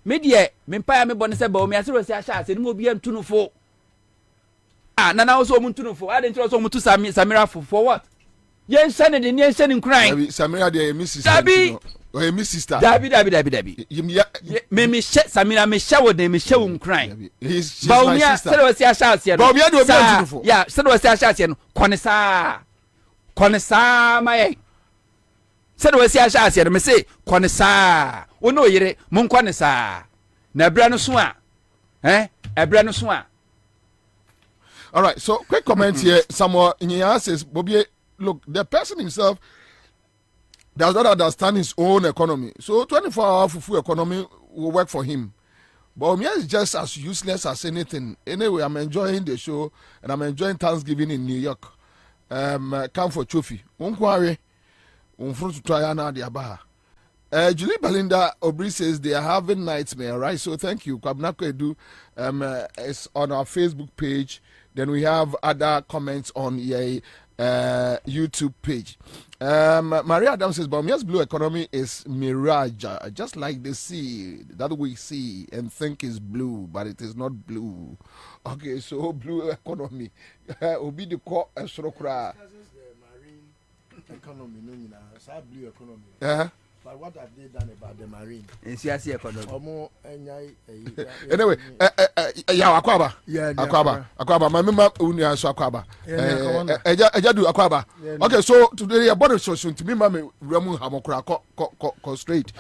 me die me pa me bone se ba o me asero si ahya ase ni mo bia ntu no fo nana also omuntu no fo ade nti also omuntu Samira for what yen shane de yen shane crying Samira de me sister dabi o me sister dabi me she Samira me she wo de me she wo crying she's my sister se do si ahya ase no Bobie de obi ntu no fo yeah se do si ahya ase no kone saa my se do si ahya ase no me say kone saa wo no yire mo kone saa na ebra no so a ebra no so a. All right, so quick comment here. Someone says, Bobie, look, the person himself does not understand his own economy. So 24-hour fufu economy will work for him. But Bobie is just as useless as anything. Anyway, I'm enjoying the show and I'm enjoying Thanksgiving in New York. Come for trophy. Unkwari, unfruit to Triana Diabaha. Julie Belinda Obri says they are having nightmare, right? So thank you. Kwabena Edu is on our Facebook page. Then we have other comments on your YouTube page. Maria Adam says, Bamia's blue economy is mirage, just like the sea that we see and think is blue, but it is not blue. Okay, so blue economy. Obi the core Srokra. Marine economy, no, blue economy. But what have they done about the marine? In CIC economy. Anyway, Akwaba. Yeah, Akwaba. My member only has Akwaba. Ejadu Akwaba. Okay, so today a body social to me, Mammy Ramu Hamokra co straight.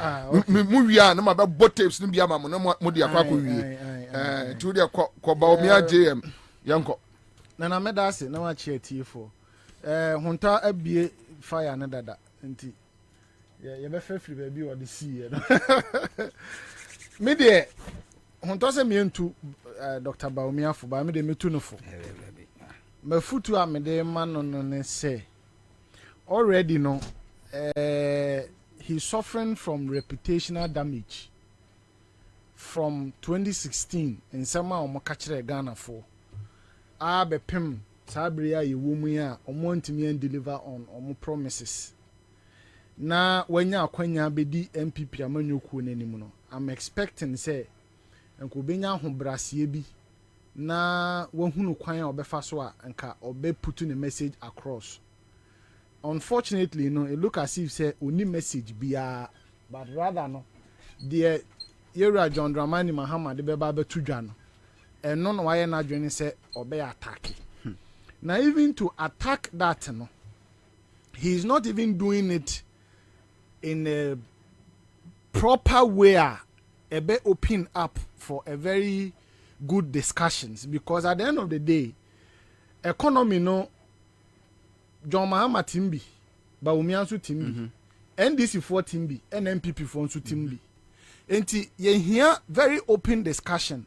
Muria, no matter what tapes, Nibiama, no more Mudi Akwaku. To the Kobaumia JM. Yanko. Nana Medasi, no one cheer tea for. Hunter a be fire another. Yeah, you better free baby or the sea. Me de honto se me ntu Dr. Baumia for ba me de me tu no for. Me futu a me de man no ne say. Already no he's suffering from reputational damage from 2016 in sama o mo ka kire Ghana for. A be pem sabria ye wo mu a o mo ntimi and deliver on o promises. Na wanya akwanya bedi MPP amanyoku n'anim no I'm expecting say enko benya ho brasie bi na wahunu kwan a obefa so a nka obe put the message across. Unfortunately it look as if say oni message bia, but rather no the Yera John Dramani Mahama de beba betu dwa no eno no waye na dwene say obe attack. Now even to attack that no, he's not even doing it in a proper way, a bit open up for a very good discussions, because at the end of the day, economy no John Mahama Timbi, Baumiansu Timbi, NDC for Timbi, and NPP for Timbi. And you hear very open discussion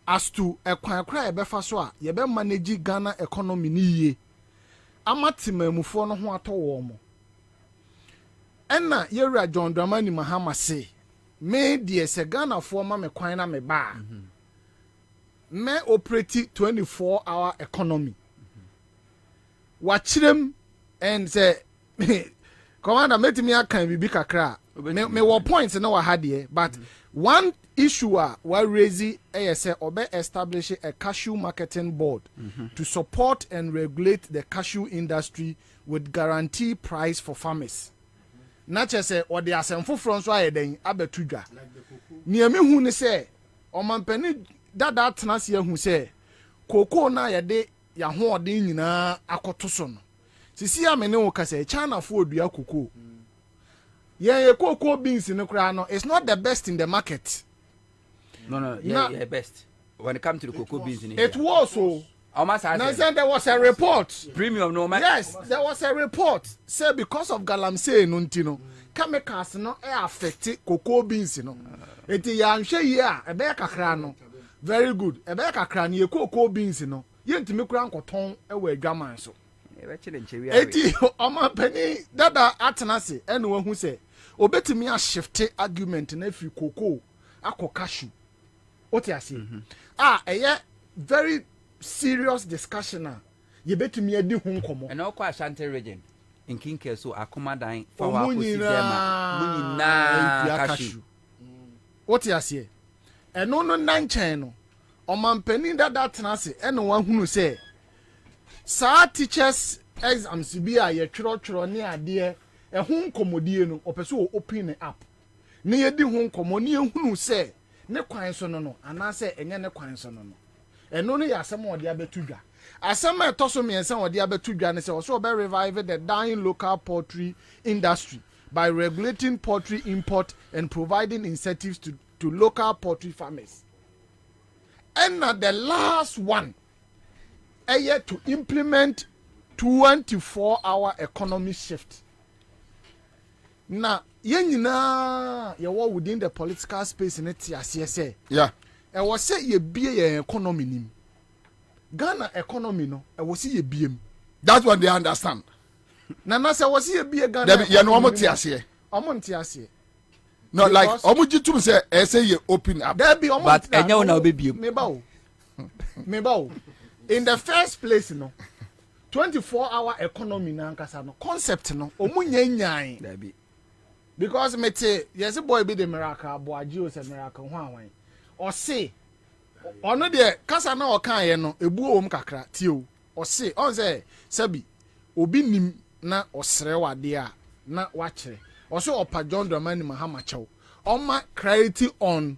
as to a cry befaswa, ye be manage Ghana economy ni ye. Amatime mufo no ho ato Enna Yera John Dramani Mahama say, me dear se Ghana for me kwan na me ba. Me operate 24-hour economy. Watch them and say, Commander, met me a can be kakra. Me were points no wa had here, but one issue why raise say obe establish a cashew marketing board to support and regulate the cashew industry with guarantee price for farmers. Not just say or the asemfo front so ayeden abetudwa. Niame hu ne say omanpani dada tenase hu say koko na yede ya ho odin nyina akoto so no. Sisi amene wo kase China fo odua koko. Ye cocoa beans in the crown. It's not the best in the market. No, yeah, best. When it comes to the cocoa beans in it was so. There was a report. Premium, no man. Yes, there was a report. Say because of galamsey nuntino, chemicals no affect cocoa beans no. It is here a bear crano. Very good. A bear cran ye cocoa beans no. Yen to make crown cotton away gamma so. Eti oma penny dada atenase anyone who say obetimi a shift argument na fi cocoa akọ cashew oti ase very serious discussion ye betimi adi hu nkomo and okwa Ashanti region in Kinke so akomadan fa wa ko si dem munyina cashew What you say? And no nan channel. Omampeni that tenase and one who say. Sa teachers exams bi a ye tworo ne ade e ho nkomodie no opese o open up. Ne ye di ho nkomo ne ehunu se ne kwan so no ana se enye ne kwan so no. Eno ne ya asem ode abetudwa. Asem etoso miensa ode abetudwa ne se o so be revive the dying local poultry industry by regulating poultry import and providing incentives to local poultry farmers. And the last one to implement 24-hour economy shift. Now, yenina you within the political space in it say. Yeah. I was say ye be a economy nim. Ghana economy no, I was see ye be. That's what they understand. Nana say was see ye be a Ghana. You know what tiase. Tiase. No, like omujitum say ye open up. There be but enye una obebi. Meba. In the first place, 24-hour economy na nkasa no concept no omunyanyan. There be. Because mete yes boy be the miracle boaji o se miracle ho awan. O say ono de kasa na o kan ye no ebu om kakra tio. O say on say sabi obi nim na osre wade a na wa kire. O so opa John Dramani Mahama Chow. Oma clarity on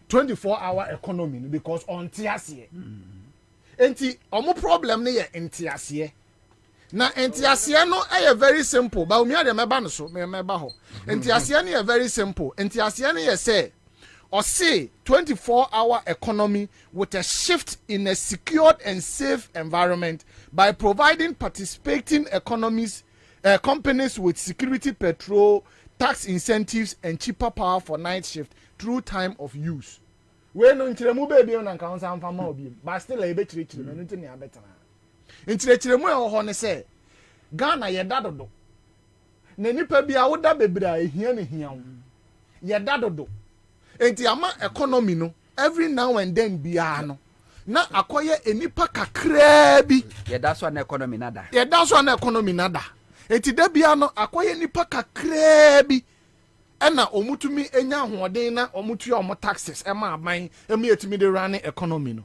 24-hour economy because on tiase. Enti omo problem ne ye entiase. Na entiase no e very simple. Ba omi ade meba no so meba ho. Entiase no e very simple. Entiase no ye say or say 24-hour economy with a shift in a secured and safe environment by providing participating companies with security patrol, tax incentives and cheaper power for night shift through time of use. We no ntiremu baby on kan san fama obi but still e be chirichiri no ntini abetana ntirechiremu e ho ne se Ghana ye dadodo na nipa bia woda bebra ehia ne hia ye dadodo enti ama economy no every now and then bia no na akoye enipa kakra bi ye that's one economy nada enti da bia no akoye nipa kakra bi ena omutumi enya hoden na omutua omo taxes ema aban emi etimi de run economy no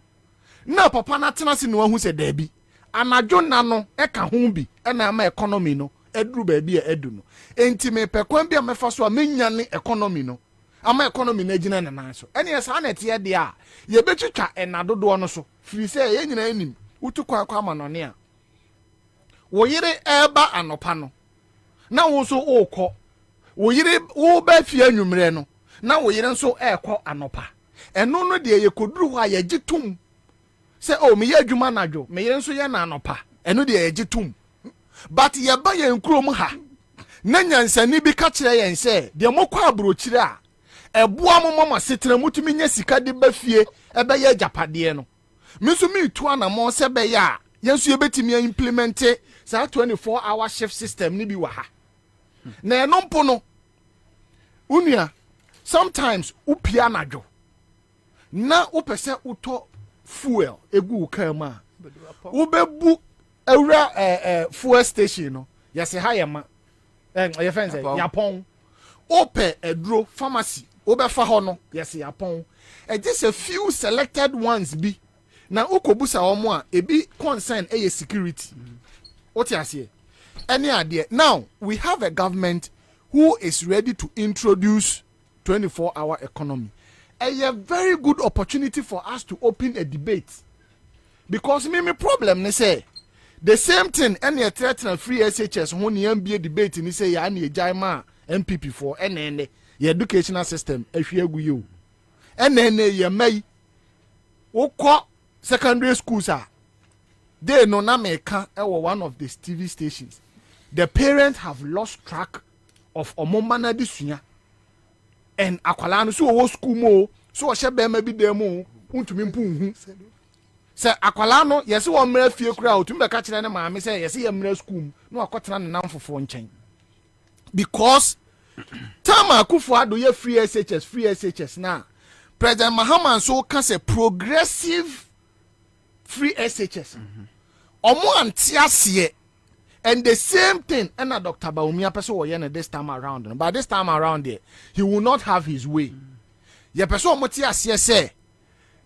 na papa na tena se no ahu se da bi anajo na no eka ho bi ena ama economy no eduru ba bi edu no enti me pekwan bi amefa so amenya ne economy no ama economy na gina na nan so ene yesa na tie de a ye betwitwa enadodo no so firi se ye nyina anim utukwa kwa manone a wo yire eba anopa no na wo so okọ wo yire wo ba fie anwumre no na wo yire nso ekọ anopa eno no de ye koduru ho a ye gitum se o me ye adwuma nadwo me yire nso ye na anopa eno de ye gitum but ye ba ye nkrom ha na nyansani bi ka kire ye nse de mokọ abrochire a eboa momoma setena mutumi nya sika de ba fie ebe ye japade no me so me tu anamo se be ya yenso ye betimi implement sa 24-hour shift system ni bi wa ha na enompo no unia sometimes upia nadwo na upese uto fuel egu kama ubebu ewra fuel station no yesi ha yema ye fense yapon ope edro pharmacy obefa ho no yesi yapon just a few selected ones bi na ukobusa omo a ebi concern security what you say any idea now we have a government who is ready to introduce 24-hour economy. A very good opportunity for us to open a debate. Because me problem ne say the same thing any threat free SHS when the MBA debate ni say ya ni jaima MPP for NN the educational system ehwegu you. NN ye mai ukọ secondary schools are they no na meka one of the TV stations. The parents have lost track of omomana disunya and akwala no so wo school mo so ohye be ma bi dem mo untumi mpunhu se akwala no yesi wo mra fie kura otumi be ka kire ne maame se yesi ye mra school no akotena ne namfofo nchen because time akufo ado ye free SHS na President Mahama so can say progressive free SHS omo antiase. And the same thing, and Dr. Baumia person this time around. But this time around, he will not have his way. ye person omo ti ase say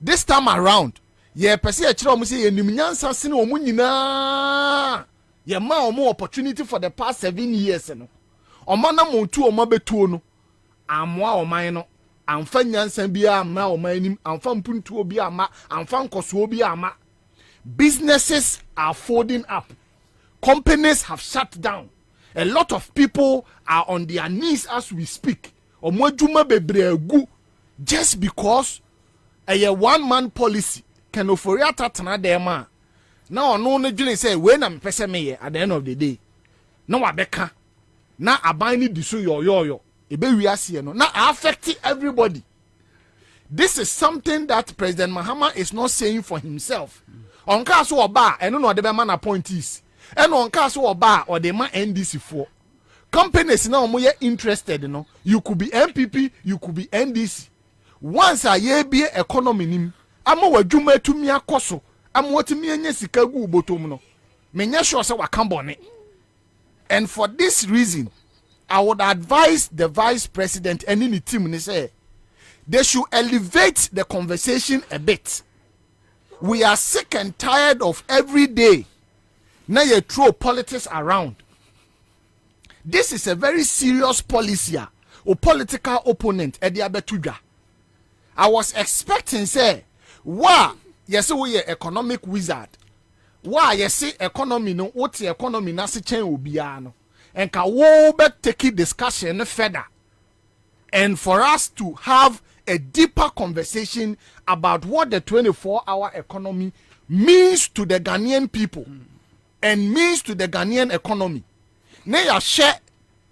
this time around ye person e kire omo say ye nimnyansa sene omo nyina ye ma omo opportunity for the past 7 years no omo na montu omo betuo no amoa oman no amfa nyansa bia ama oman nim amfa mpuntuo bia ama amfa nkoso bia ama. Businesses are folding up, companies have shut down, a lot of people are on their knees as we speak. Omo adwuma bebre agu just because a one-man policy can offer tatana dem a na ono no dwene say we na mpese me at the end of the day na wabeka na aban ni di so yo ebe wiase no na affect everybody. This is something that President Mahama is not saying for himself. Onka so oba eno no de be man appointees eno onka so oba or de man NDC for companies na omo ye interested no. You could be MPP, you could be NDC. Once a ye be economy nim ama wadwuma atumi akoso ama watumi anya sika gu botom no menya sure say wakambone. And for this reason I would advise the vice president and any team say they should elevate the conversation a bit. We are sick and tired of every day now you throw politics around. This is a very serious policy or political opponent at the abetuja. I was expecting say why yes we are economic wizard. Why yes economy no what the economy na se chen obiano and ka wo be take discussion further and for us to have a deeper conversation about what the 24-hour economy means to the Ghanaian people and means to the Ghanaian economy. Now share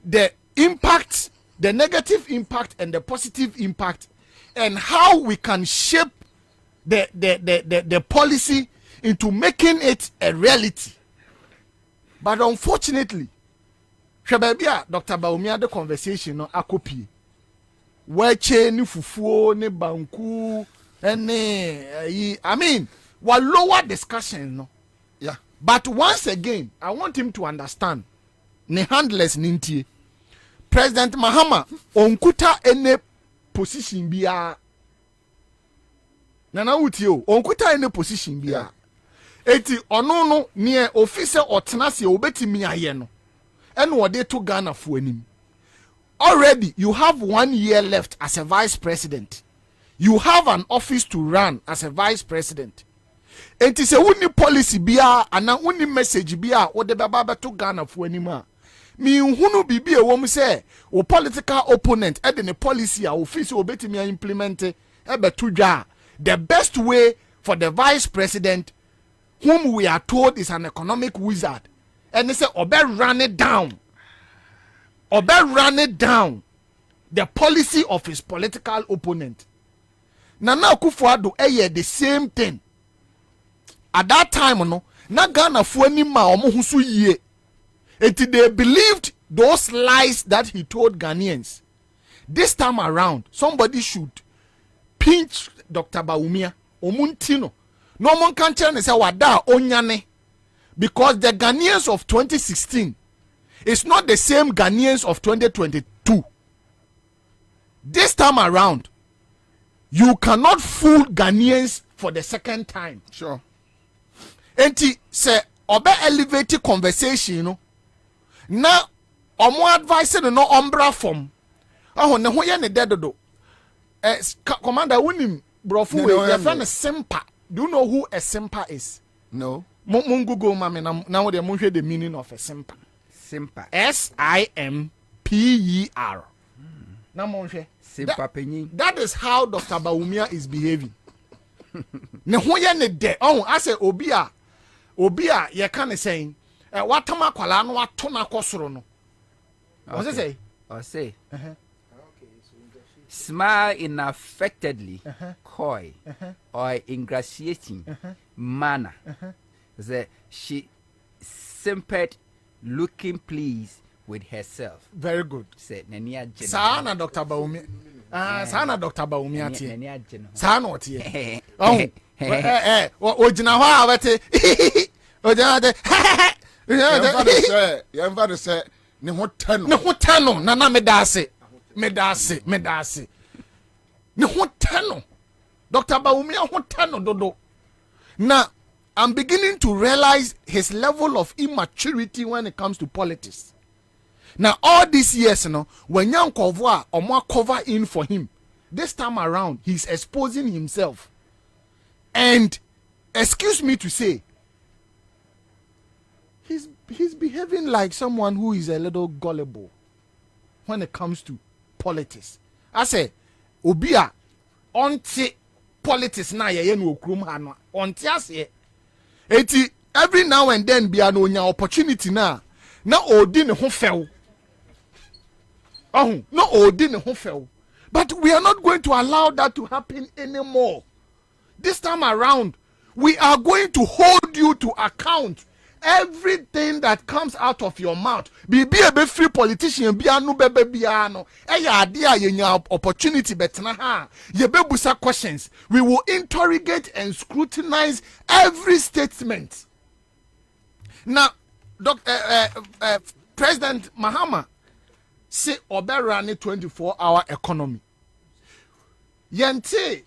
the impact, the negative impact and the positive impact and how we can shape the policy into making it a reality. But unfortunately, Dr. Baumia the conversation no akopie. Weche ni fufuo ni banku ene I mean wa lower discussion no. Yeah. But once again I want him to understand ne handless nintie President Mahama onkuta ene position bia nana utio onkuta ene position bia. Yeah. Eti ono no ne officer otenase obetimi aye no ene wode to Ghana fo anim. Already, you have 1 year left as a vice president. You have an office to run as a vice president. It is a uni policy bia and a uni message bia or the baba to Ghana for anymore. Me hunu bibi a woman say o political opponent at the policy a office obeti me implement ebe tuja. The best way for the vice president, whom we are told is an economic wizard, and they say obe run it down. Obe run it down the policy of his political opponent. Nana Akufo-Addo the same thing. At that time, no, na Ghana fueni ma omo husu ye. They believed those lies that he told Ghanaians. This time around, somebody should pinch Dr. Baumia Omuntino. No one can tell me say wada onyane because the Ghanaians of 2016 it's not the same Ghanaians of 2022. This time around, you cannot fool Ghanaians for the second time. Sure. Enti say obe elevated conversation no. Na omo advice no ombra from. Oh ne ho ye ne dedodo. Commander wunim brofu we your friend Simpa. Do you know who a Simpa is? No. Mon Google mame na we dey the meaning of a Simpa. Simpa. SIMPER. Na monhwe. Simpa penyin. That is how Dr. Baumia is behaving. Ne ho ye ne de. Oh, I say obi a ye kan saying watama kwala no wato na kosoro no. What say? Or say. Smile inaffectedly, coy, or ingratiating manner. She simpered, looking pleased with herself. Very good. Said Nania Jen. Sana Dr. Baumia. Sana Dr. Baumia. Sana what ye? Oh, ojina ho awete. Ojina de. Your father said, "Ne ho tano." Ne ho tano. Nana medase. ne ho teno Dr. Bawumia ho teno dodo. Now I'm beginning to realize his level of immaturity when it comes to politics. Now all these years, when young Kovwa or more cover in for him, this time around he's exposing himself. And excuse me to say, he's behaving like someone who is a little gullible when it comes to politics. I say, Obia, onti politics na ye no okrum ha no. Onti ase. Eti every now and then bia no nya opportunity na odi ne ho few. Oh, no odi ne ho few. But we are not going to allow that to happen anymore. This time around, we are going to hold you to account. Everything that comes out of your mouth, be a free politician, be a no bebe biano, idea yenya opportunity betna ha, ye bebusa questions. We will interrogate and scrutinize every statement. Now, President Mahama say oberani 24-hour economy. Yente,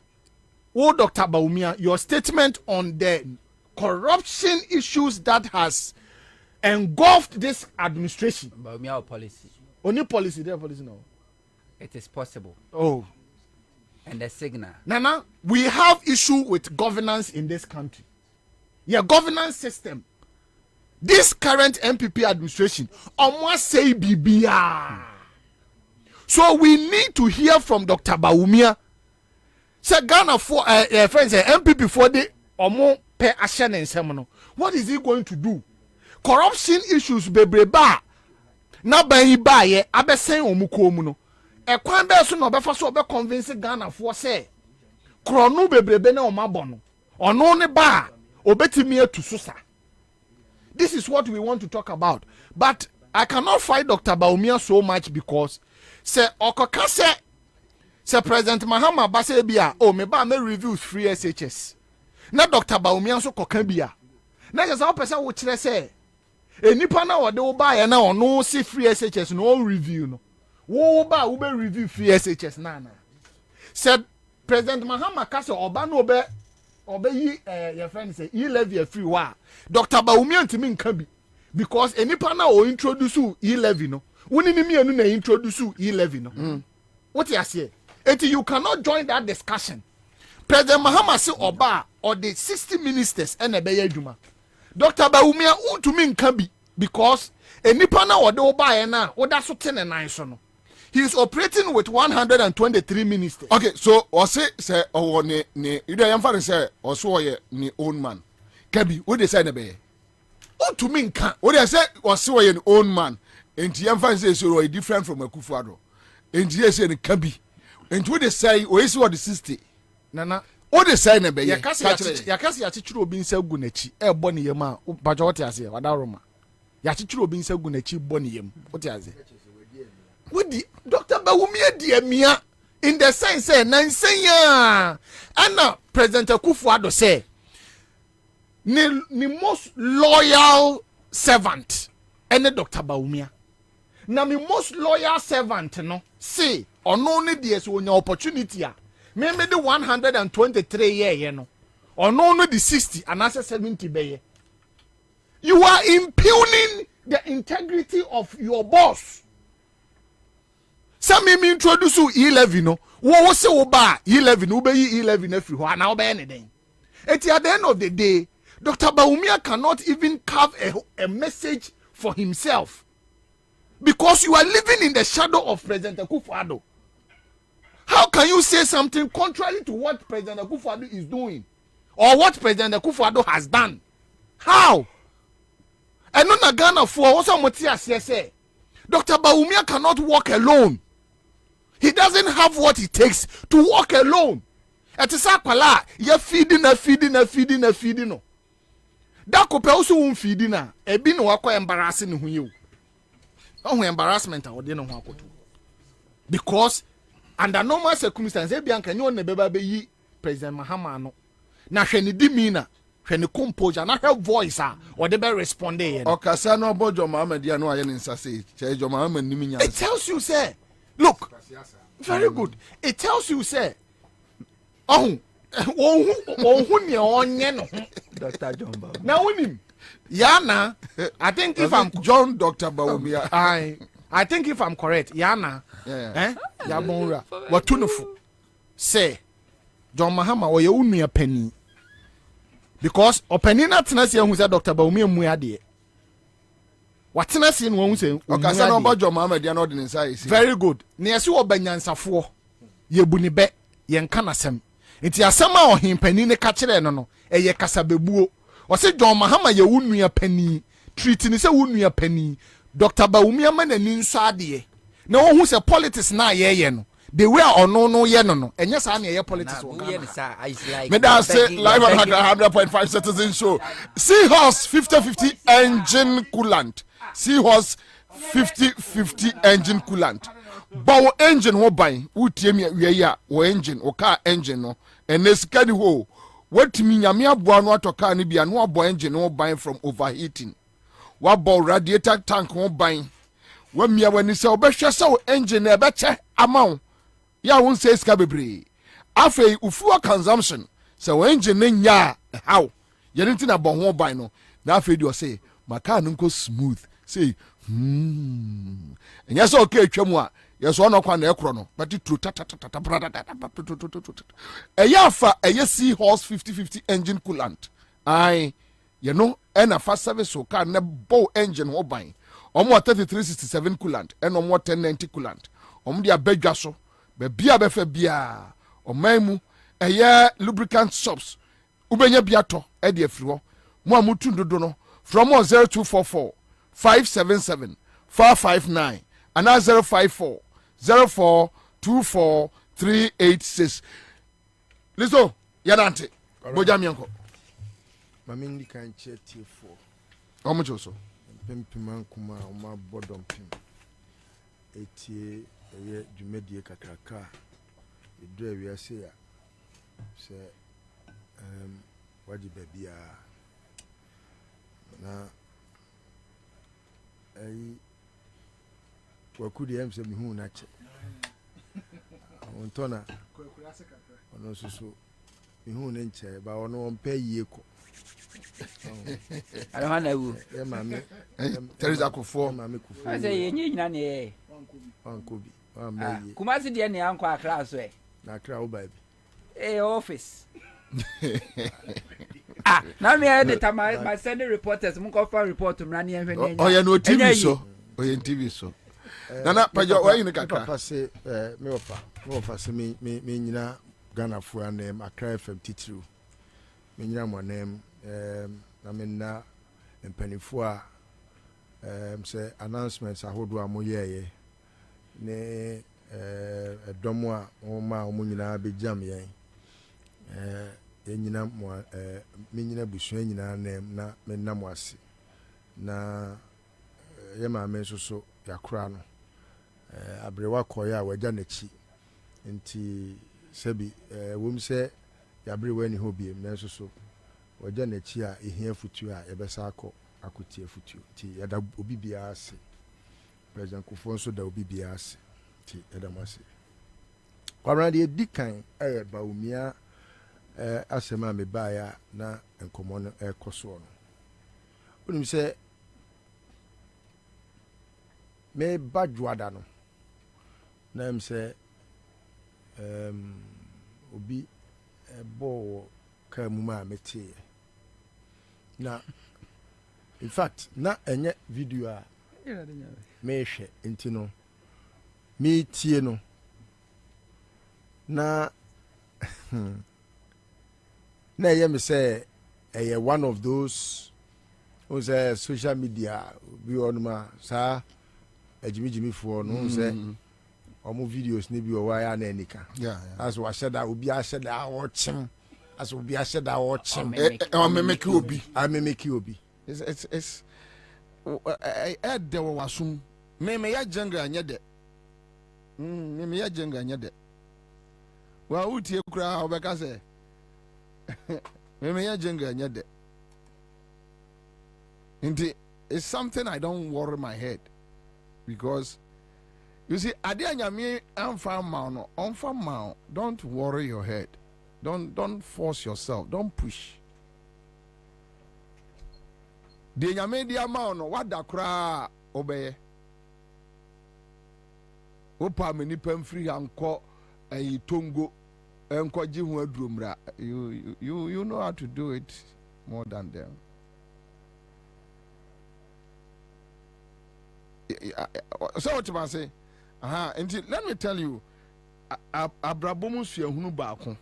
Dr. Bawumia, your statement on the corruption issues that has engulfed this administration. Bawumia policy. Only policy, their policy no. It is possible. Oh. And the signal. Nana, we have issue with governance in this country. Yeah, governance system. This current MPP administration almost say BBA. So we need to hear from Dr. Bawumia. Say Ghana for friends MPP for the omo pe action and semono. What is he going to do? Corruption issues bebreba. Na ban ba ye abesen omuko mu no. E kwan be so no be fa so be convince Ghana for say kronu bebrebe na omabọ no. Ono ne ba obetimi atu so sa. This is what we want to talk about. But I cannot fight Dr. Bawumia so much because say okoka say President Mahama Base bia me ba me reviews free SHS. Na Dr. Bawumia so koka bia. Na just how person wo kire say enipa na wo de wo ba ye na ono see free SHS no review no. Wo ba wo be review free SHS na. Said President Mahama ka say oba no yi your friend say e-levy free wa. Dr. Bawumia ntimi nka bi because enipa na o introduce e-levy no. Woni ni mienu na introduce e-levy no. What you say? You cannot join that discussion. President Mahama say oba or the 60 ministers and a beye juma. Dr. Bawumia untumi nka bi because enipa na ode oba na oda so 10 and 9 so no. He is operating with 123 ministers. Okay, so or say ne you dey am say or so ye ni own man. Kabi, what they say na be? Untumi nka. What they say or so ye ni own man. Enti am say so different from Akufo-Addo. Enti ye say ni kabi. And what they say, or is what the 60? Nana, what they say, Nebe, Yakasi Yachichuro being so gunechi, Bonnie Yama, Bajotias, Wadaroma. Yachichuro being so gunechi, Bonnie, what is it? What the Dr. Bawumia, dear Mia, in the sense, Nansenya, and now President Akufo-Addo say, the most loyal servant, and the Dr. Bawumia. Now, the most loyal servant, no, say, or no need yes when your opportunity maybe the 123 year you know or no the 60 and answer 70 bay. You are impugning the integrity of your boss. Some me introduce you e-levy no what say oba e-levy no be e-levy every one now be anything. At the end of the day, Dr. Bawumia cannot even carve a message for himself because you are living in the shadow of President Akufo-Addo. How can you say something contrary to what President Akufo-Addo is doing or what President Akufo-Addo has done? How? And no Ghana for also Motia say Dr. Bawumia cannot walk alone. He doesn't have what it takes to walk alone. At Sakwala, you're feeding. No. That could also feeding. A bin wako embarrassing who you. Oh, embarrassment I didn't want to. Because under normal circumstances, Bianca you ne beba be President Mahama no. Na hwene dimina, hwene composure, na her voice or they be responding. Okasa no bojo Muhammad ya no aye nsa say, che Muhammad nimi nya. It tells you say, look, very good. It tells you say, oh ne onye no Dr. John Bob. na unim yana I think if I'm John Dr. Bawumia. I think if I'm correct yana ya bonra watunufu say John Mahama oye unua pani because opani na tenase hu say Dr. Bawumia mu ade watenase no hu say okasa no ba John Mahama dia no de inside very good na yesi obanyansafo yebu ni be yenka nasem nti asem a ohempani ne ka kire no no eye kasabebuo o se John Mahama ye unua pani treat ni se unua pani Dr. Bawumia ma nani nso ade na wo hu say politics na ye no the way ono no ye no enye sa na ye politics wo me da say live on 100.5 citizen show Seahorse 50-50 engine coolant Seahorse 50-50 engine coolant bow engine wo ban wutie me wie ya wo engine wo car engine no enesikadi ho watimi nyame aboa no atoka ne bia no abo engine wo ban from overheating wa bow radiator tank wo ban wa mia wani se obehwe se wo engine e beche amaw ya won say ska bebre afei ufuwa consumption se wo engine nya how ye nti na bo ho ban no na afei di o say maka no nko smooth say enya so okay twam a yes one okwa na ekro no but it eyafa eye Seahorse 50-50 engine coolant ai you know and a fast service so car na bow engine ho ban omo 3367 coolant and omo 1090 coolant omo dia badwa so be bia be fa bia omanmu eye lubricant shops ubenya biato e de afiri ho mo amutu dodo no from 0244 577 459 and 054 0424 Listo, yanante. Boja mianko. Mamindi kan chetie for. Omo choso. Pempiman kuma oma bodom pim. Etie eye dwumedie kakraka. Edu awia se ya. Se waji bebia. Na ai wakudi emse mihu na che ontona ono susu mihu ne nche ba ono ompa yie ko I don't know. e mame Teresa kofo mame kufu I say yenyi nyina ne wankobi wa maye Kumasi de ne anko akra so e na akra wo ba bi office now me I the time my sending reporters mun go for report to mrani enhwe ne oh yeah no TV so oh yeah TV so nana pajo wa yin kakra papa say me ofa say me nyina Ghana fu anem Accra FM titru me nyina mo anem na me na empanifo a say announcements ahodo amoyeye ne edomo a ma omo nyina be jam yen nyina mo me nyina busu nyina anem na me na mo ase na ye ma me so yakura no abrewa koya waja nachi nti sebi wom se yabrewa ni hobi menso so waja nachi a ehia futu a yebesa akọ akotie futu ti yada obi bia ase president Kufo nso da obi bia ase ti yada mase kwamra de dikan Bawumia asema me baya na enkomo no ekoso no onim se me badwada no na em se obi bo ka mu ma meti na in fact na enye video a me hwe enti no me tie no na na ye me say one of those who's social media bi onuma sa ejimijimi for no say omo videos ne bi o wa ya na enika as wa sheda obi a sheda wo chim as obi a sheda wo chim o memeki obi a memeki obi it's de wasum me ya jenga anya de me ya jenga anya de wa utie kura obeka se me ya jenga anya de indeed it's something I don't worry my head because you see ade anyame amfa ma no onfa ma don't worry your head Don't force yourself. Don't push. The nyame di ama no wada kra obeye. Opa mani pamfiri anko tongo enko ji ho adurumra. You know how to do it more than them. So what you say? And let me tell you, abrabomu suahunu baako.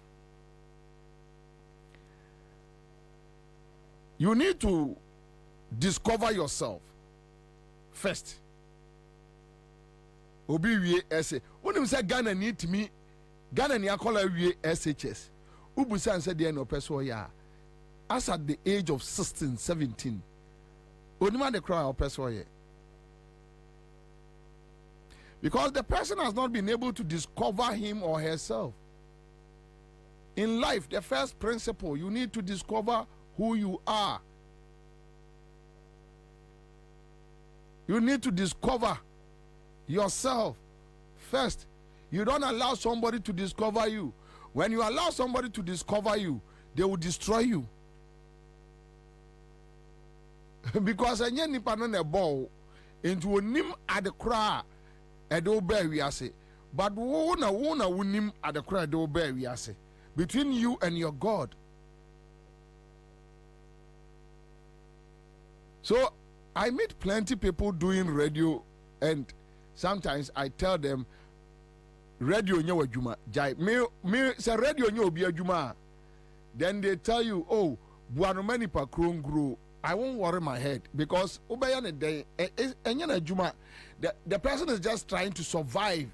You need to discover yourself first. Obi wie essay. Unim say Ghana need me. Ghana ni akola wie SHS. Ubusan said the no person ya. As at the age of 16, 17. Onima the cry or person ya. Because the person has not been able to discover him or herself. In life, the first principle, you need to discover who you are. You need to discover yourself first. You don't allow somebody to discover you. When you allow somebody to discover you, they will destroy you. Because I need to ball into a nim at the cry. Edo bear we say, but wona wunim at the cry do bear we say. Between you and your God. So I meet plenty people doing radio, and sometimes I tell them radio nyo adwuma jai me say radio nyo obi adwuma. Then they tell you, oh, buano mani pa krongro. I won't worry my head because the person is just trying to survive.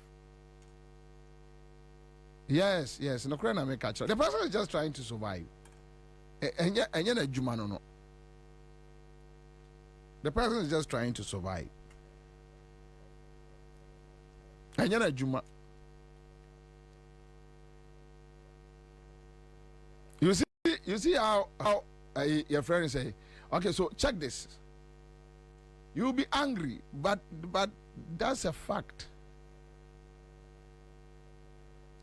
Yes, no crane make catch. The person is just trying to survive. No. The person is just trying to survive. You see how your friend say, okay, so check this. You'll be angry, but that's a fact.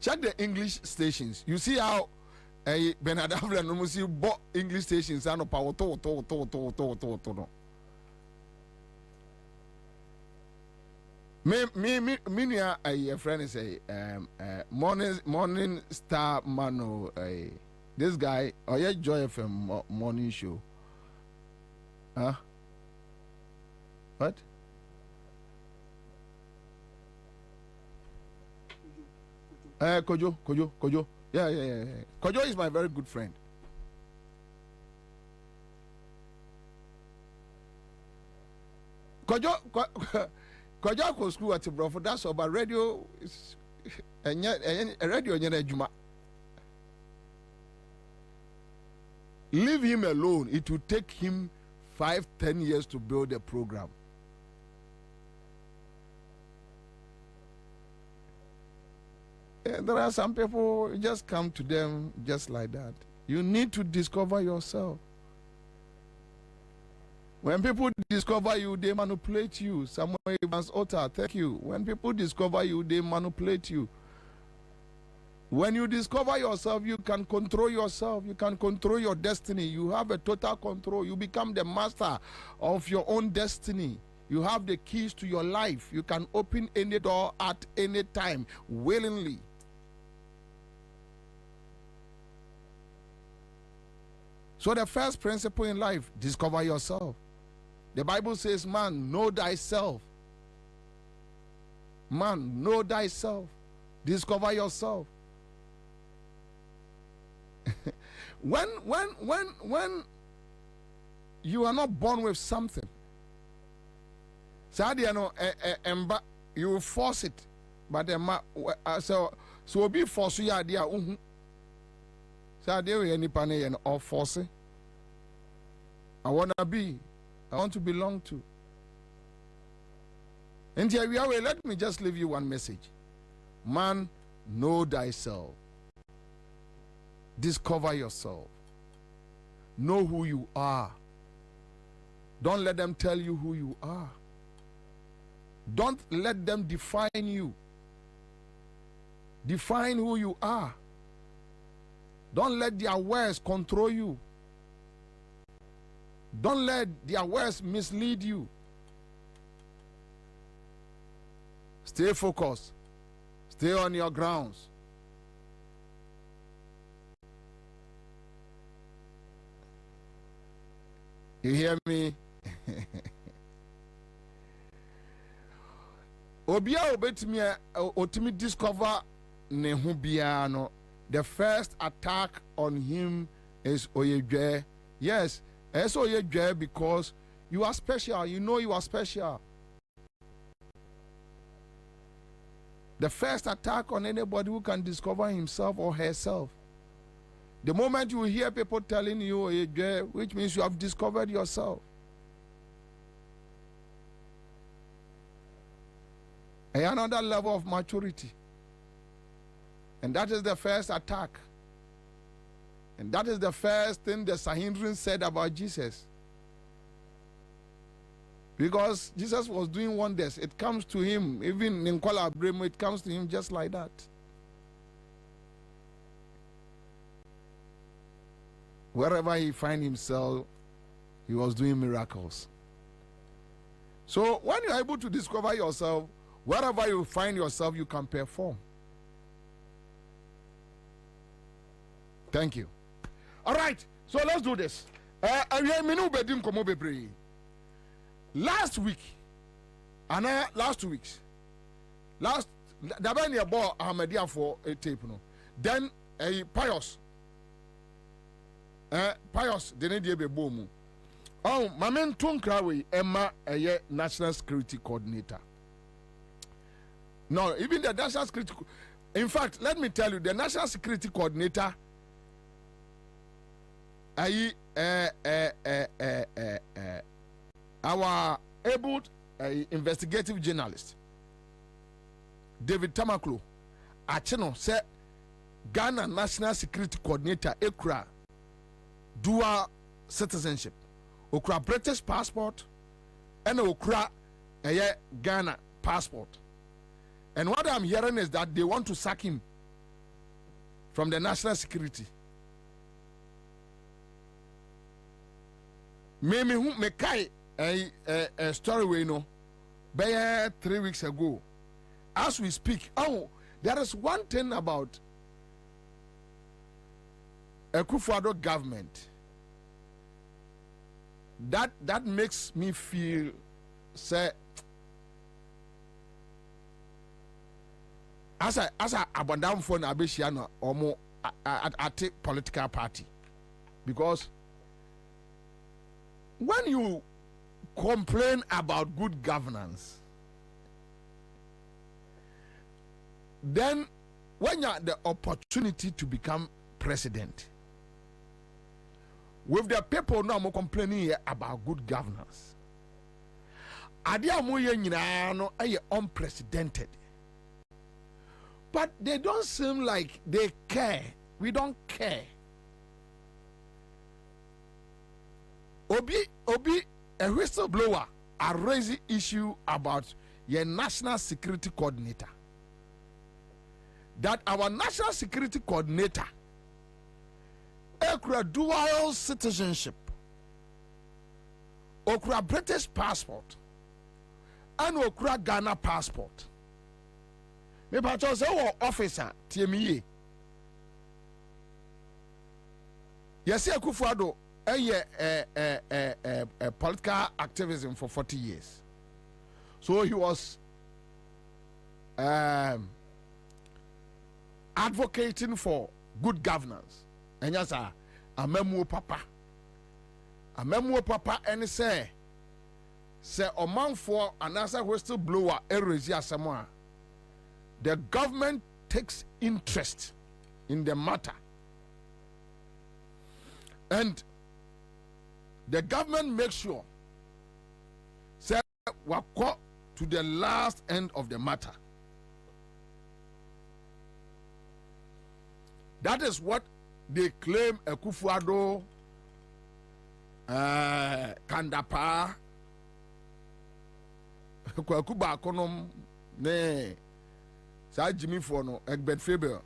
Check the English stations. You see how Bernard Avila no see bought English stations and power to. Me a friend say morning star mano this guy Joy FM morning show. Huh? What? Kojo. Yeah. Kojo is my very good friend. Kojo go school at Bro for that's about radio is radio juma. Leave him alone. It will take him 5-10 years to build a program. And there are some people, you just come to them just like that. You need to discover yourself. When people discover you, they manipulate you. Samuel Evans Otter, thank you. When people discover you, they manipulate you. When you discover yourself, you can control yourself. You can control your destiny. You have a total control. You become the master of your own destiny. You have the keys to your life. You can open any door at any time, willingly. So the first principle in life, discover yourself. The Bible says, man, know thyself. Man, know thyself. Discover yourself. When you are not born with something, you will force it, but so be force you idea. Or force. I want to belong to. And here we are. Let me just leave you one message. Man, know thyself. Discover yourself. Know who you are. Don't let them tell you who you are. Don't let them define you. Define who you are. Don't let their words control you. Don't let their words mislead you. Stay focused. Stay on your grounds. You hear me? Obia obetimi otimi discover ne ho bia no. The first attack on him is oyedwe. Yes, it's oyedwe because you are special. You know you are special. The first attack on anybody who can discover himself or herself. The moment you hear people telling you oyedwe, which means you have discovered yourself. Another level of maturity. And that is the first attack. And that is the first thing the Sanhedrin said about Jesus. Because Jesus was doing wonders. It comes to him, even in Kuala Bremo, it comes to him just like that. Wherever he finds himself, he was doing miracles. So when you're able to discover yourself, wherever you find yourself, you can perform. Thank you. All right, so let's do this. Last week, Dabani about Ahmadiyya for a tape, no. Then a Pious, the need be boom. Oh, Mamen Tunkrawi, Emma, a national security coordinator. No, even the national security. In fact, let me tell you, the national security coordinator. Our able investigative journalist David Tamaklo Acheno said Ghana National Security Coordinator Ekura dual citizenship Okra British passport and Okra Ghana passport. And what I'm hearing is that they want to sack him from the national security. Me kai a story we know by 3 weeks ago. As we speak, there is one thing about a Akufo-Addo government that makes me feel say as a abandon for na abeshia or more at political party, because when you complain about good governance, then when you have the opportunity to become president, with the people now complaining here about good governance, unprecedented, but they don't seem like they care. We don't care. Obi, a whistleblower, are raising issue about your national security coordinator. That our national security coordinator, Okra dual citizenship, Okra British passport, and Okra Ghana passport. Me pacho say wo officer TME. Yes, Akufo-Addo a political activism for 40 years. So he was advocating for good governance. And yes, a memo papa, and say a man for an answer whistleblower erase someone. The government takes interest in the matter, and the government makes sure say we go to the last end of the matter. That is what they claim Akufo-Addo, Kandapa, Kwakuba Konom, ne Sa Jimmy Fono, Egbert Faber,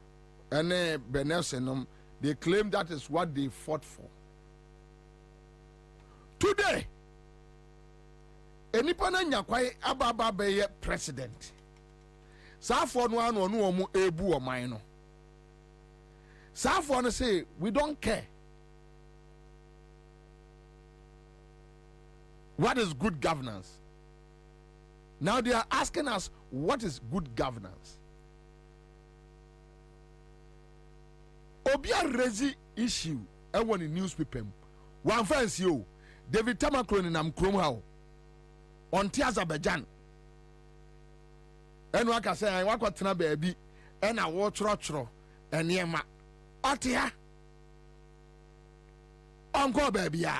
and Benelsenum. They claim that is what they fought for. Today, enipa na nyakwai ababa beye president. Safo no anu onu omu ebu oman no. Safo no say we don't care. What is good governance? Now they are asking us what is good governance. Obia rezi issue ewo ni newspaper. One fancy yo David Tamaklo ni nam krom ha onti Azerbaijan. Enu aka say wakotena baabi ena wo choro eniema otia onko baabi ya.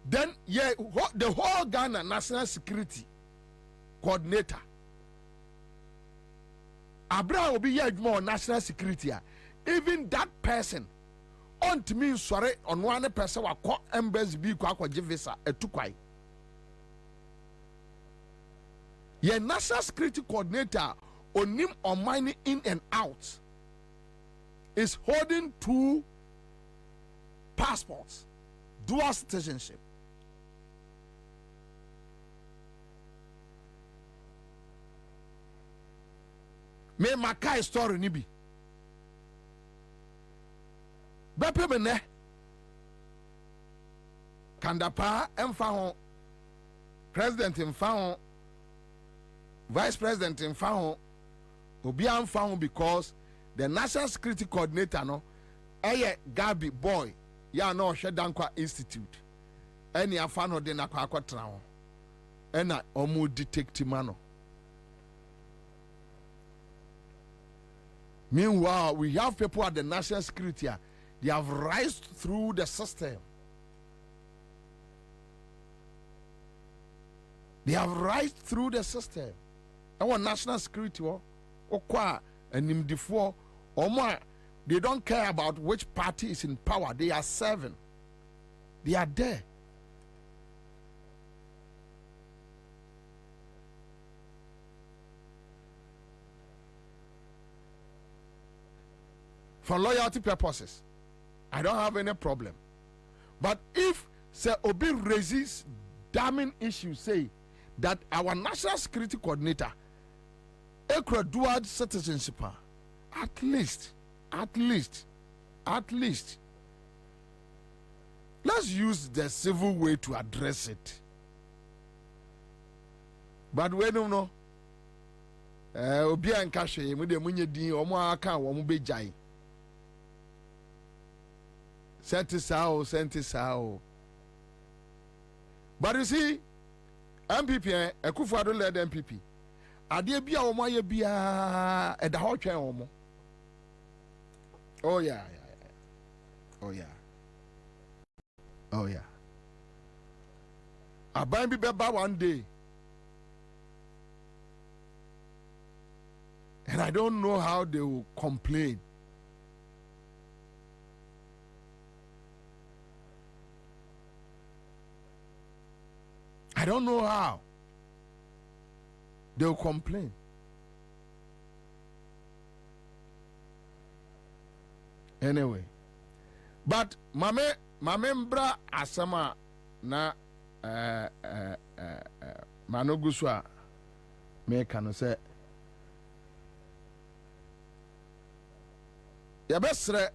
Then yeah, the whole Ghana National Security Coordinator Abraham will be here more national security. Even that person on to me sorry on one person wa call embassy be kwa visa etukwai. Ye national security coordinator on him on money in and out is holding 2 passports, dual citizenship. Me makai story ni bi bepe mene kandapa emfa ho president emfa ho vice president emfa ho obi amfa ho because the national security coordinator no eye Gabi boy ya na ohwe dankwa institute eni afa no de na kwa akotra ho ena omu detective mano. Meanwhile, we have people at the national security. They have rised through the system. They have rised through the system. Our national security, they don't care about which party is in power. They are serving. They are there. For loyalty purposes, I don't have any problem. But if say Obi raises damning issues, say that our national security coordinator ekra dual citizenship, at least, let's use the civil way to address it. But we don't know. Obi ankashe mu de munye din omo aka wo mu bejai. Senti sao. But you see, MPP, Akufo-Addo led MPP. Ade bia omo aye bia e da ho twen omo. Oh yeah. Aban bi beba one day. And I don't know how they will complain. I don't know how they'll complain. Anyway, but mame mbra asama na manoguswa me kanu say ya besre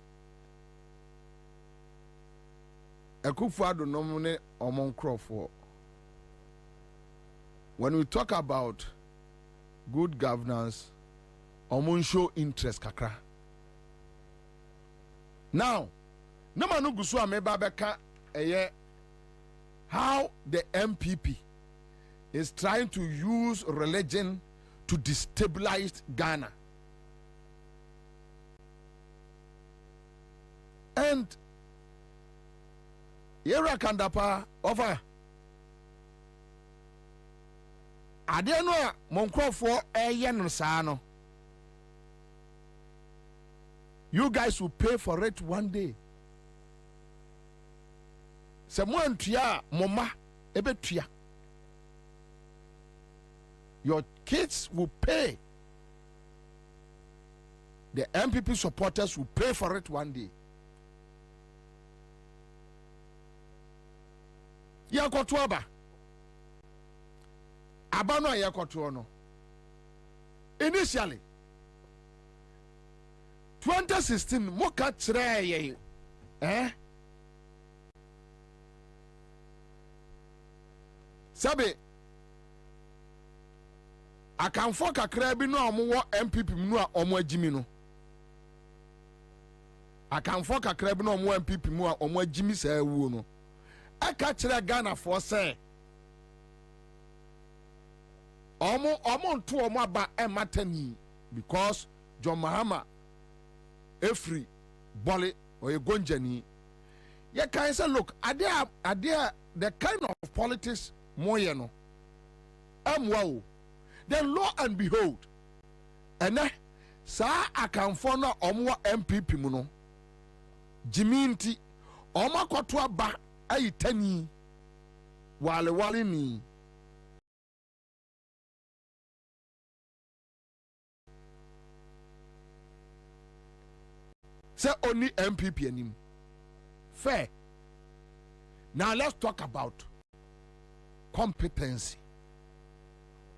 Akufo-Addo nom ne omon crofo. When we talk about good governance, omon show interest kakra. Now, no manu gusua me babeka how the MPP is trying to use religion to destabilize Ghana. And Yera Kandapa offer ade no a monkrofo no saa no, you guys will pay for it one day. Se mo antua moma ebetua, your kids will pay. the MPP supporters will pay for it one day. Yakoto aba no yakoto no. Initially 2016 moka kire sabe akamfo kakra bi no omo MPP mu a omo agimi no akamfo kakra bi no omo MPP mu a omo agimi saa wuo no aka kire Ghana for say omo nto omo aba ematani because John Mahama efri bole or gonjani ye kan say look are the kind of politics moye no amwa. Then lo and behold ene sa akamfo no omwo MPP mu no jiminti omakoto aba ayitani wale ni say only MPP anim fair. Now let's talk about competency.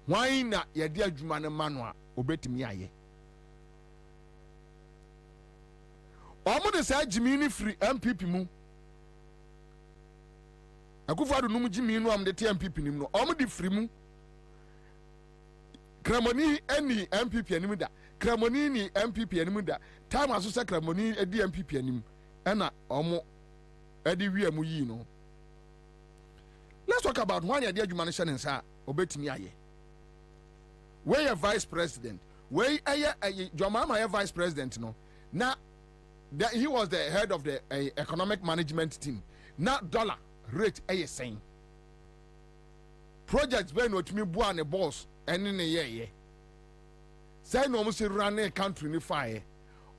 Why na yedi adwuma ne manwa obetimi aye omo de say jimini free MPP mu akufado no mu jimini no am de MPP nim no omo de free mu kramoni eni MPP anim da kramoni ni MPP anim da time aso say kramoni edi MPP anim ena omo edi wi amu yi no. Let's talk about why yedi adwuma ne hye ne nsa obetimi aye. Where your vice president? Where John Mahama vice president? No, now he was the head of the economic management team. Now dollar rate saying projects when what me buy boss and in a year. Say no must run a country in fire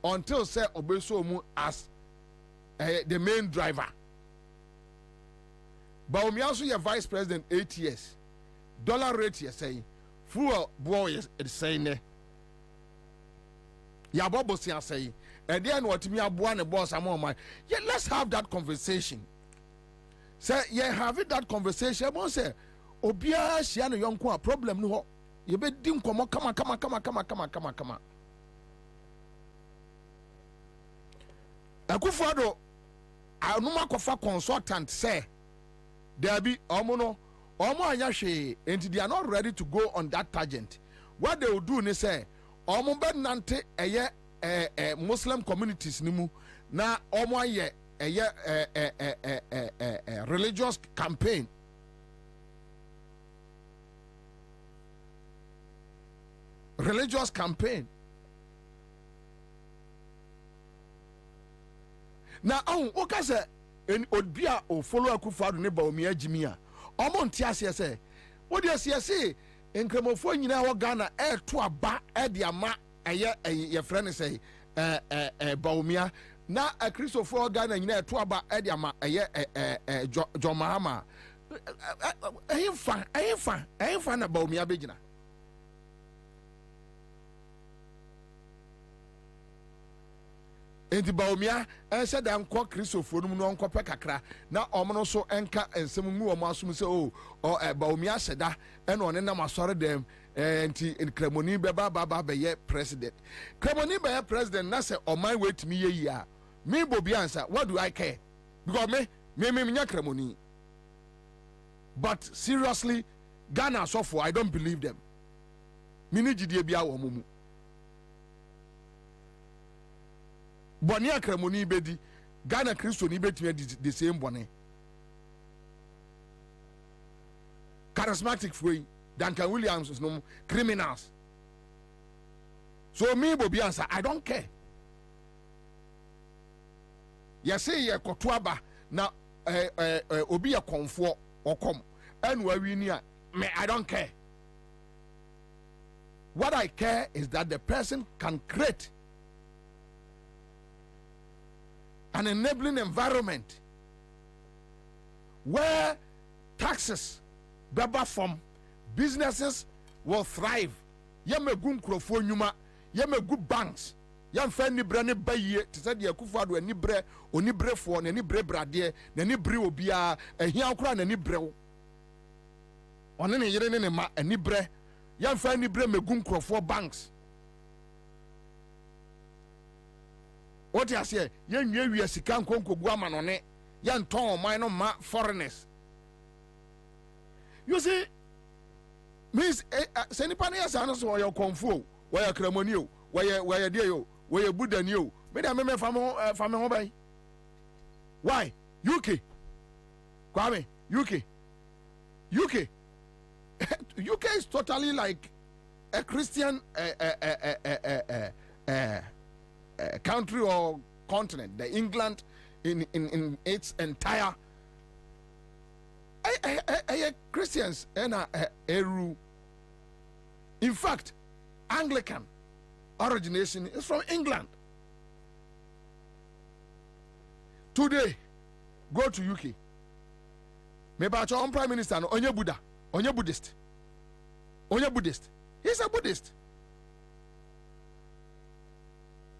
until say obeso as the main driver. But we also your vice president 8 years. Dollar rate you saying. Fuel boy is saying there. Ya bobo si say, and then what me abuan the boss among my. Yeah, let's have that conversation. Say, yeah, having that conversation. Bon say, obia shia no yonko a problem no. You be dim come. Akufado, anuma kofa consultant say, there be omono. Omo anyashe and they are not ready to go on that tangent. What they will do is say omo be nante Muslim communities nimu na omo aye religious campaign. Religious campaign. Now oka say en odbia o follow Akufo-Addo ne ba omi agimia. Omo ntiase say what do you say nkramofo nyina wo Ghana to aba de ama ye friend say baumia na Christopher Ghana nyina to aba de ama John Mahama ehfa na baumia begina enti baumia said da nko Christopher no nko pe kakra na omo no so enka ensem mu omo asum se baumia seda ena one na masore dem enti kremoni be ba ye president kremoni be ye president na se oman wait me ye a me Bobie Ansah what do I care because me nya kremoni but seriously Ghana so for I don't believe them me ni gidie bia wo mu boni akramoni bedi Ghana Christo ni betime the same boni charismatic free Duncan Williams no criminals so me Bobie Ansah I don't care ya say ye kotoaba na obi ya konfo okom enu awini a me I don't care. What I care is that the person can create an enabling environment where taxes beba from businesses will thrive. Yeme gu nkrofo nyuma, yeme gu banks, yan fa ni bre ne baye te se de Akufo-Addo ani bre oni brefo na ni bre brade na ni bre obia ehia nkura na ni bre wo one ne yere ne ma ani bre yan fa ni bre megu nkrofo banks what you say yan nwie sika nkonkogu amanone yan ton oman no ma foreigners you see means se nipa na yasa no so your konfo wo ya kramoni o wo ya die o wo ya budani o me da me fa me ho bai why UK Kwame UK UK is totally like a Christian country or continent. The England in its entire Christians and a in fact Anglican origination is from England. Today go to UK. Maybe our own prime minister onye Buddha, onye Buddhist. He's a Buddhist.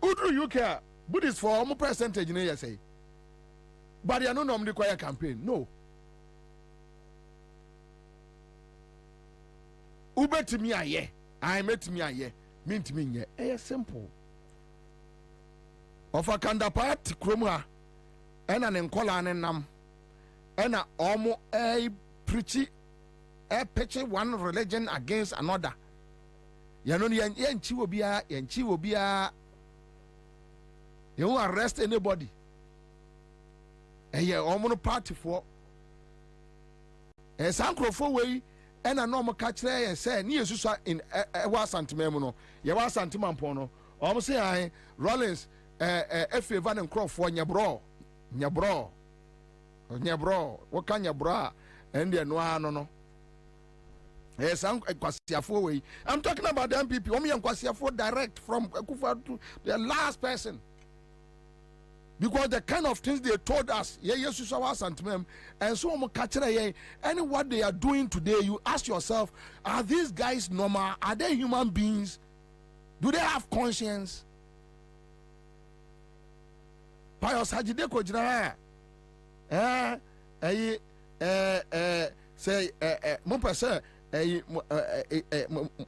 Udru UK Buddhist for almost percentage in say. But you know normally choir campaign. No. Ube to me aye. I met me aye. Mean to me ye. Eh simple. Of a kanda part kromwa. Ena nenkola nenam. Ena omo preachy pitch one religion against another. You know yenchi will be a you won't arrest anybody. And yeah, almost party for a sancro way and a normal catch there and say near Susa in a was antimemono. You was antimampono. Almost say I Rollins F. Van and Croft for Nyabro. What can you bra? And the no. Yes, I'm Kwasiafo. I'm talking about the MPP. Omi and Kwasiafo direct from Akufo to the last person. Because the kind of things they told us, and so and what they are doing today, you ask yourself, are these guys normal? Are they human beings? Do they have conscience? Pius Hajideko Jina say Mupasa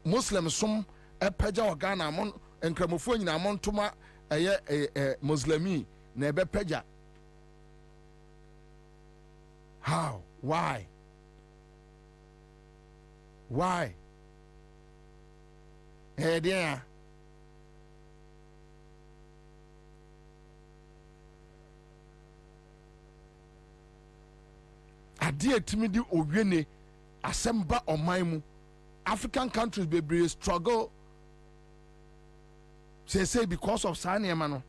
Muslim sum a peja Ghana mon and Cramofon Montuma a Muslimi. Nebe peja. How? Why? Hey dear. Adia timidi owiene asemba omaimu. African countries be struggle. Say because of Sani Emano.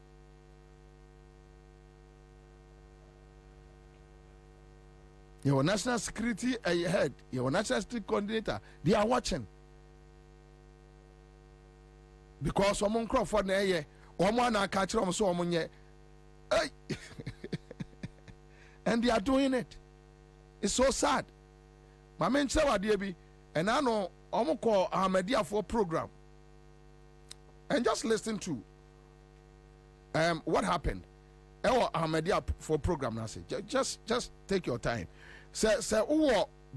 Your national security head, your national security coordinator, they are watching. Because someone Crawford na ye, someone na catch them so omunye. And they are doing it. It's so sad. My men say what they be, and I know I'm call Ahmadiyya for program. And just listen to what happened. Ahmadiyya for program now say just take your time. Say who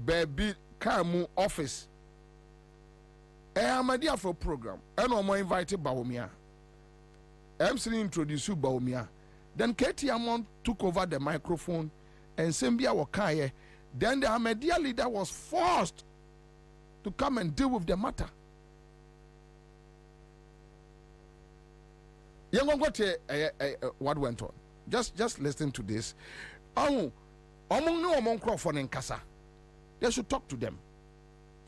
baby Kamu office. Ahmadiyya for program. And I'm invited Bawumia. MC introduce you Bawumia. Then Katie Amon took over the microphone and Sembia Wakaye. Then the Ahmadiyya leader was forced to come and deal with the matter. What went on? Just listen to this. They should talk to them.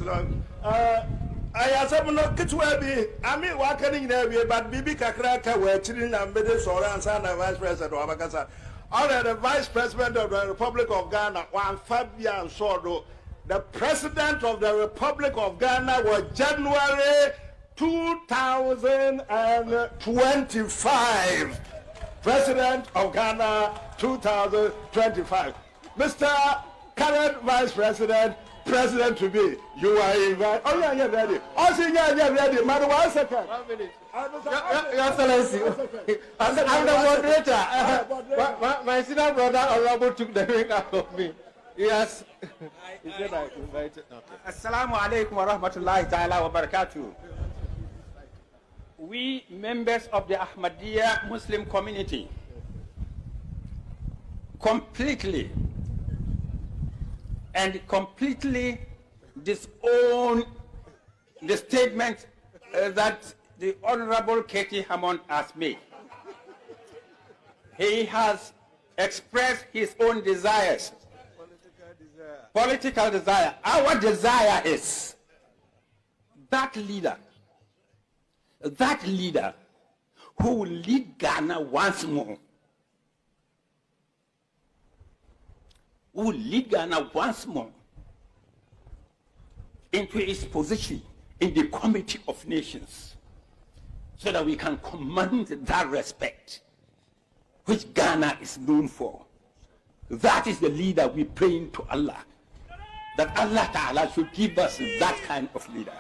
I mean, walking there, but Bibi Kakraka were chilling and Bede Sora and Sana Vice President of Abakasa. All the Vice President of the Republic of Ghana, Juan Fabian Sordo, the President of the Republic of Ghana was January 2025. President of Ghana 2025. Mr. Current Vice President, president to be, you are invited. Oh, yeah, ready. Also, yeah, ready. Madam, 1 second. 1 minute. Your Excellency, I'm the moderator. My senior brother, Honorable, took the ring out of me. Yes. He said I invited. Assalamu alaikum wa rahmatullahi ta'ala wa barakatuh. We members of the Ahmadiyya Muslim community completely disown the statement that the Honorable Katie Hammond has made. He has expressed his own desires. Political desire. Our desire is that leader who will lead Ghana once more. Who will lead Ghana once more into its position in the Committee of Nations, so that we can command that respect which Ghana is known for. That is the leader we praying to Allah, that Allah Ta'ala should give us that kind of leader.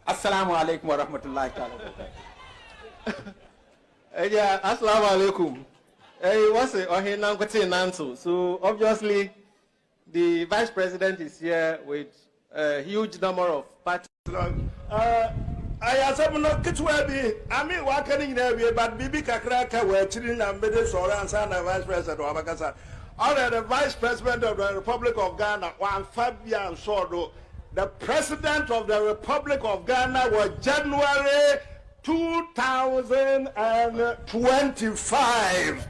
Assalamu alaikum wa rahmatullahi ta'ala. Yeah, assalamu alaikum. What's it? So obviously, the vice president is here with a huge number of parties. I have not get Kwabena. I mean, walking in there, but Bibi Kakraka were chilling and made it Ansah and vice president of Abakasa. Already the vice president of the Republic of Ghana, one Fabian Sordo. The president of the Republic of Ghana was January 2025.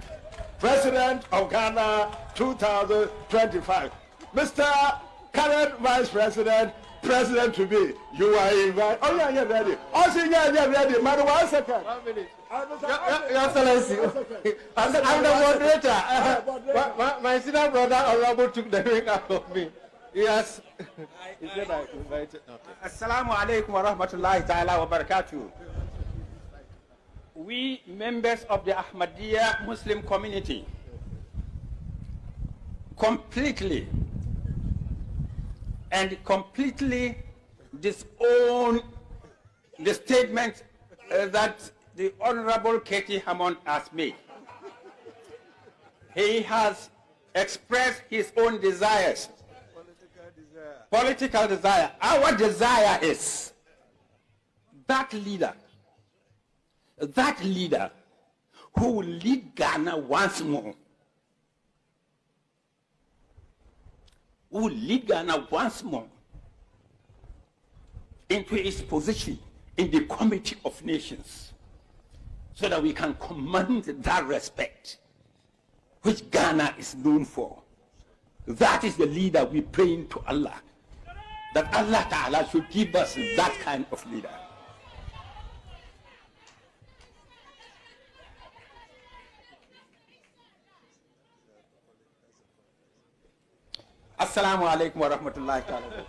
President of Ghana 2025. Mr. Current Vice President, President to be, you are invited. Oh, yeah, ready. Also, yeah, ready. Madam, 1 second. 1 minute. Your Excellency, I'm the moderator. My senior brother, Honorable, took the ring out of me. Yes. He said I invited. Assalamu alaikum wa rahmatullahi ta'ala wa barakatuh. We members of the Ahmadiyya Muslim community completely disown the statement that the Honorable Katie Hammond has made. He has expressed his own desires. Political desire. Our desire is that leader who will lead Ghana once more. Who will lead Ghana once more into its position in the Committee of Nations, so that we can command that respect which Ghana is known for. That is the leader we praying to Allah, that Allah Ta'ala should give us that kind of leader. Assalamu alaikum wa rahmatullahi ta'ala.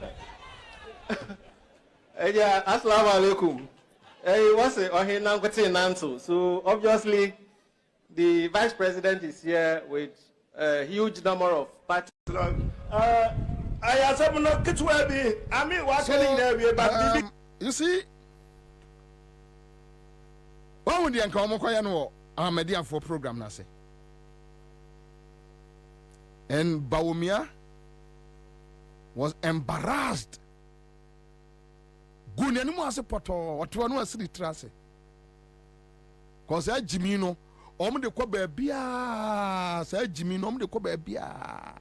Yeah, assalamu alaikum. What's it? So obviously, the vice president is here with a huge number of parties. I have not get Kwabena. I mean, walking in there, but you see, what would the Ankamokoyano Ahmadiyya for program na say? And Bawumia was embarrassed. Gunyani mo ase poto watu anu asiri trase. Cause I Jimino omo de ko ba bia say Jimino omo de ko ba bia.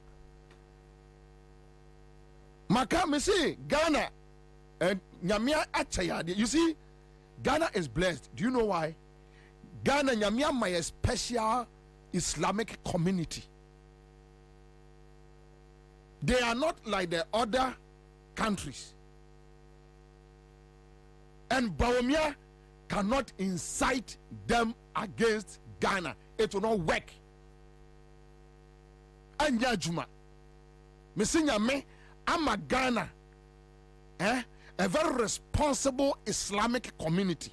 Maka me say Ghana and Nyamia achayade. You see, Ghana is blessed. Do you know why? Ghana Nyamia my special Islamic community. They are not like the other countries. And Bawumia cannot incite them against Ghana. It will not work. Anya Juma. Mesinya me, I'm a Ghana. A very responsible Islamic community.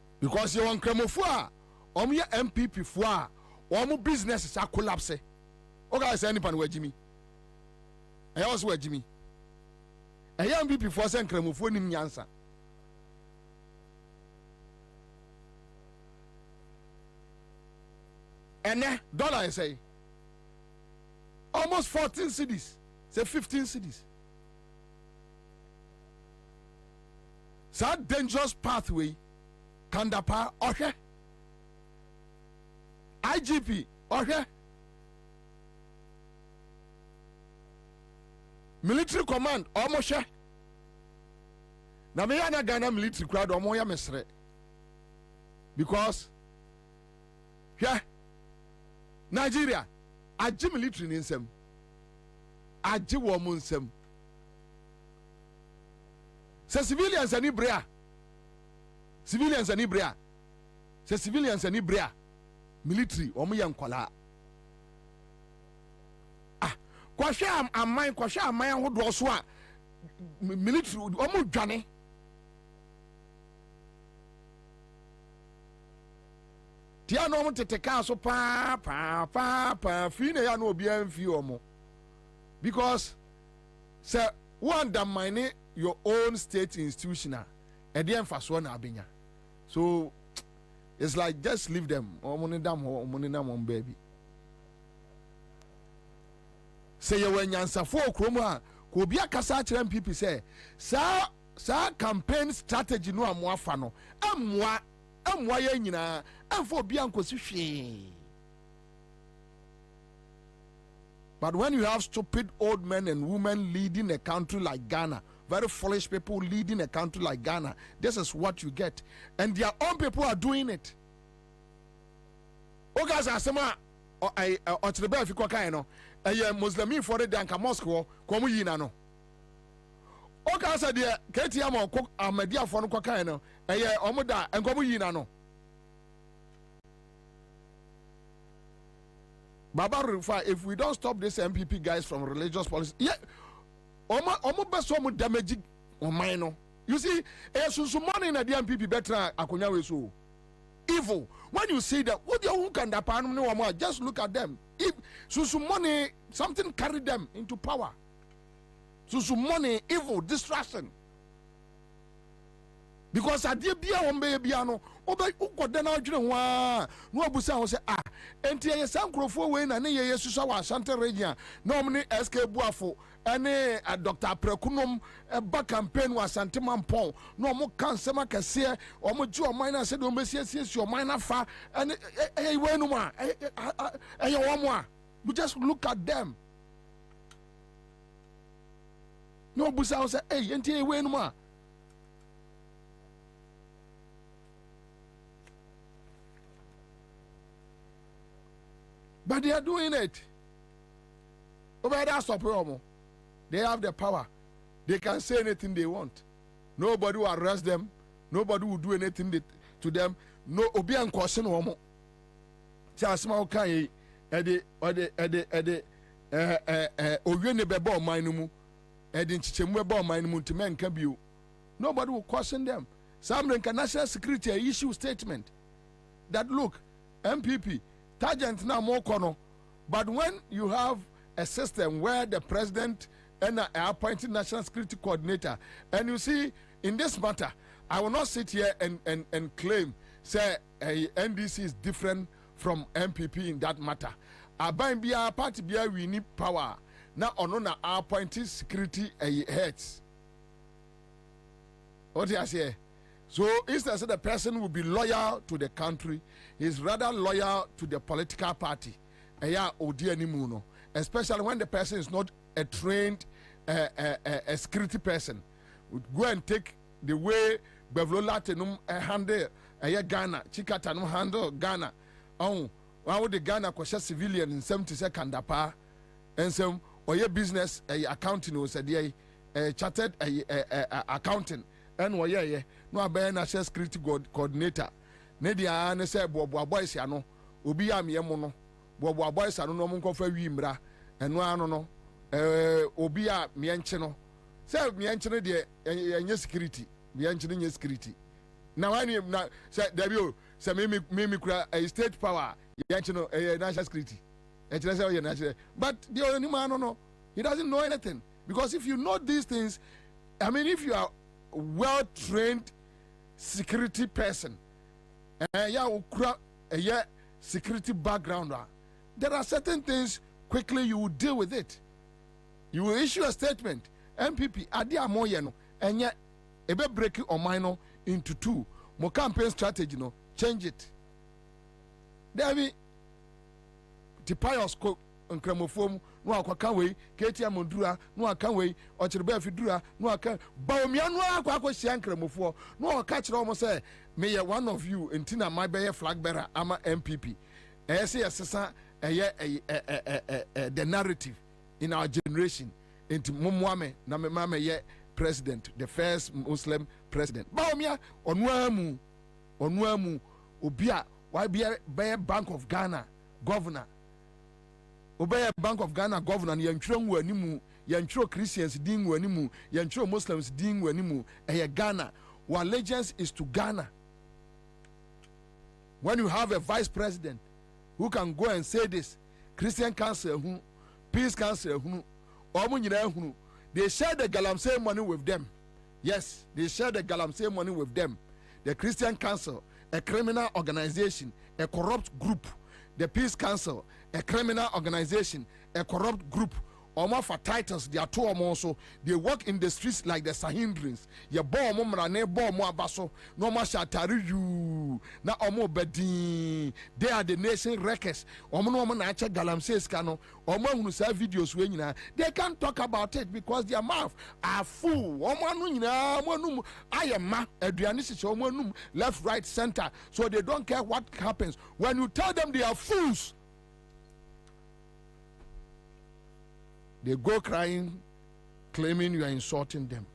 because you want Kremofua, your MPP for business is a collapse. Okay, say anyone where Jimmy. I also where Jimmy. A young MPP for saying Kremofua in Ansah. And dollar I say almost 14 cities, say 15 cities. So dangerous pathway, Kandapa, okay. IGP, okay. Military command, almost. Na me yana Ghana military crowd, omoya mesre. Because, yeah. Nigeria, aji military ninsem, aji woman nsem. Say civilians and Ibrea, civilians and Ibrea, say civilians and Ibrea, military omu yankola. Ah, kwasha amai kwasha amai hodo oswa military omu dwane. Tia no mo tete ka so pa fi na ya no obi amfi omo because say one undermine your own state institutional and then fast one abenya, so it's like just leave them omo dam baby. Say you when Ansah for kromo a ko bia kasa kire MPP say sa campaign strategy no amoafa no amwa ye nyina amfo bia nkosi hwe. But when you have stupid old men and women leading a country like Ghana, very foolish people leading a country like Ghana, this is what you get, and their own people are doing it. O guys asema o trebe afiko kan no Muslim for the danka mosque ko mu yi na no. O guys say de KTM ko Ahmadiyya for no kan no omoda enko mu yi na no. Baba Rufa, if we don't stop this MPP guys from religious policy, yeah, omo best omo damage on mine. You see, so money in the MPP better akonya we so evil. When you see that, what you who can da pan no just look at them. If so money, something carried them into power. So money, evil, distraction. Because adie bia won bia no ukoda na adwene ho a no abusa ho se enti ye sankrofo we na ne ye susa wa Ashanti region na omni SK Buafo ene Dr. Prekunom ba campaign wa Ashanti Mampon no omo kansema kase omo ji oman na se do mbesiesie oman na fa ene we no ma omo a you just look at them no abusa ho se enti we no ma. But they are doing it. Over that stop, they have the power. They can say anything they want. Nobody will arrest them. Nobody will do anything to them. No obian question homo. Chasma okay ede owiene bebo manumu ede nchichemu bebo manumu to men can be. Nobody will question them. Some national security issue statement that look MPP Tangent now more corner, but when you have a system where the president and appointed national security coordinator, and you see in this matter, I will not sit here and claim say NDC is different from MPP in that matter. Aban bia party bia we need power. Now on appointed security heads. What do I say? So instead the person will be loyal to the country, he's rather loyal to the political party. Especially when the person is not a trained a security person. Go and take the way Bevlola tenum handle Ghana, Chikata no handle Ghana. Oh, why would the Ghana question civilian in 70 seconds dapa and some or your business accounting was a chartered accounting. And no abaya national security coordinator ne dia ne say bobo boys ya no obi am ye mo no bobo boys anu no mo nkofa wi mra eno anu no obi a me enche no say me enche ne de enye security me enche ne security Now I need now say Debio say me kura a state power national security. But the only man no, he doesn't know anything. Because if you know these things, I mean, if you are a well-trained security person, security background, there are certain things quickly you will deal with it. You will issue a statement. MPP, adia moyeno, and yet ebe break it or minor into two. Mo campaign strategy no change it. David, the pious cook and cramophobe, no aka way, Katia Mondura, no aka way, or Chirbe no aka Baumia, no aka sian cramopho, no catch almost say, may one of you and Tina my bear flag bearer, ama MPP. I say assessor the narrative in our generation into Mumwame, Namame ye president, the first Muslim president. Baumia onwamu Obia, why be a Bank of Ghana governor? Obey Bank of Ghana governor, Yantro Wanimu, Yantro Christians ding Wanimu, Yantro Muslims ding Wanimu, Ghana. Our allegiance is to Ghana. When you have a vice president who can go and say this, Christian Council, who, Peace Council, who, they share the Galamsey money with them. Yes, they share the Galamsey money with them. The Christian Council, a criminal organization, a corrupt group. The Peace Council, a criminal organization, a corrupt group. Omo for titles, they are two also. They work in the streets like the Sahindrins. Ya bo omo mrane bo omo abaso. No ma shatari you. Na omo bedi. They are the nation wreckers. Omo no omo na check galamsey skano. Omo hunu sa videos we nyina. They can't talk about it because their mouth are full. Omo anu nyina, omo anu ayema aduane sisi omo anu left, right, center. So they don't care what happens. When you tell them they are fools, they go crying, claiming you are insulting them.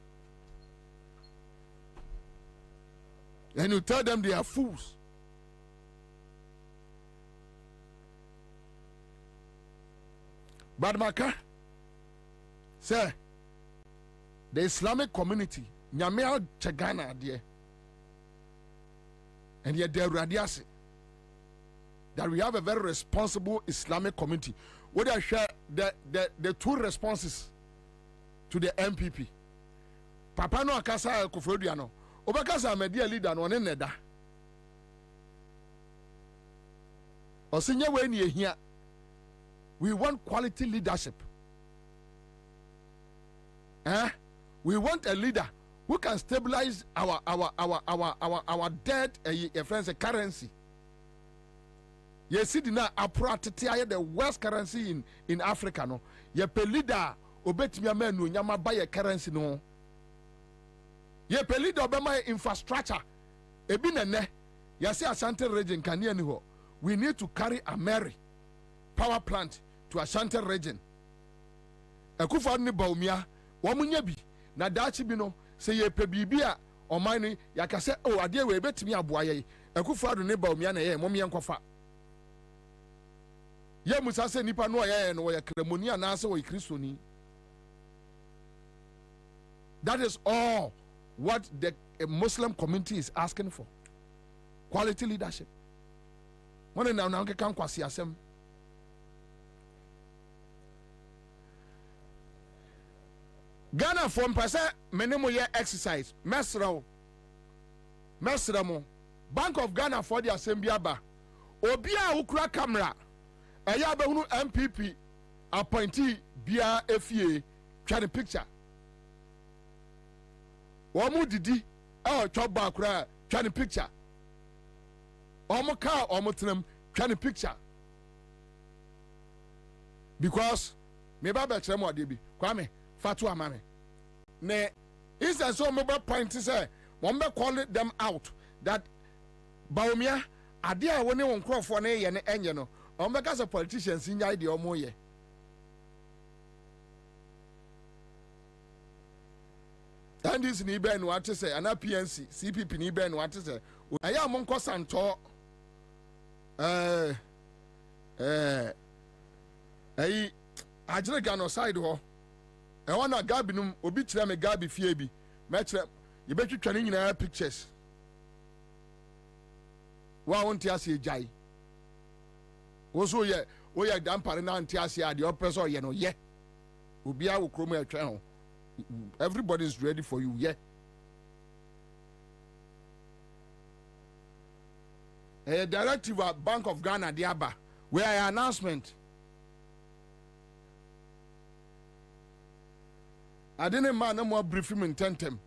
And you tell them they are fools. But Maka, sir, the Islamic community, Nyamea Chagana, dear, and yet they're radiasi. That we have a very responsible Islamic community. What I share the two responses to the MPP. Papa no akasa Kofodiano. Obakasa media leader no ne neda. Osinya we ni ehia. We want quality leadership. We want a leader who can stabilize our debt, friends, currency. Yes, see na apratete the worst currency in Africa no. Ye pe leader obetimi amanu nyama buy currency no. Ye pe leader obema infrastructure. Ebi nene. Ye see Ashanti region kania ni ho. We need to carry a Mary power plant to Ashanti region. Ekufa ni Baumia, wamunya bi na dachi bi no se ye pe bibia omani yakase oh ade we betimi aboa ye. Ekufa ni Baumia na ye momye nkofa. Ye musa se nipa no ya no ya kremoni na ase wo kristoni. That is all what the Muslim community is asking for. Quality leadership. When now kan kwasi asem. Ghana from pese menemo ye exercise mesrao Bank of Ghana for the assembly aba obi a ukura camera eya behunu MPP appointee bia efie twa the picture omu didi chop ba kura twa the picture omu ka omu tram twa the picture because me ba be kire mo ade bi kwame fatu amame ne instance so mobile point say mo be call them out that Baumia ade a woni won krofo na ye ne enye no Omeka se politicians in the omoye. And this ni ben what say and PNC CPP ni ben what say aya monko santo ajire Ghana side ho e wona gabi num obi kire me gabi fie bi me kire ye betwitwa ni nyina pictures wa wonte ase jai wo so ye wo ye dampare na ante ase ade opeso ye no ye obia wo kromo atwa ho everybody is ready for you ye a directive at Bank of Ghana diaba where announcement I didn't man no more brief him in tentem.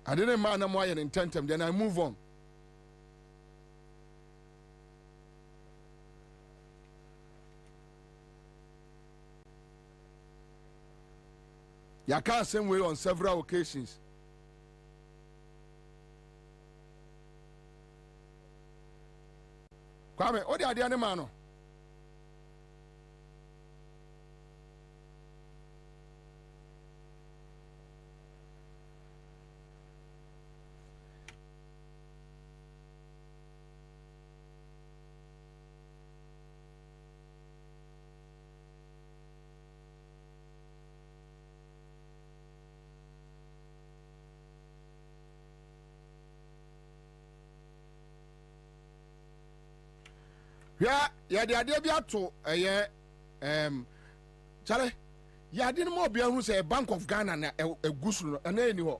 I didn't man no more in tentem, then I move on. You can't same way on several occasions. Kwame, what are the animal? Ya de ade bi ato chale ya de no mo bia hu say Bank of Ghana na egusu no na eni ho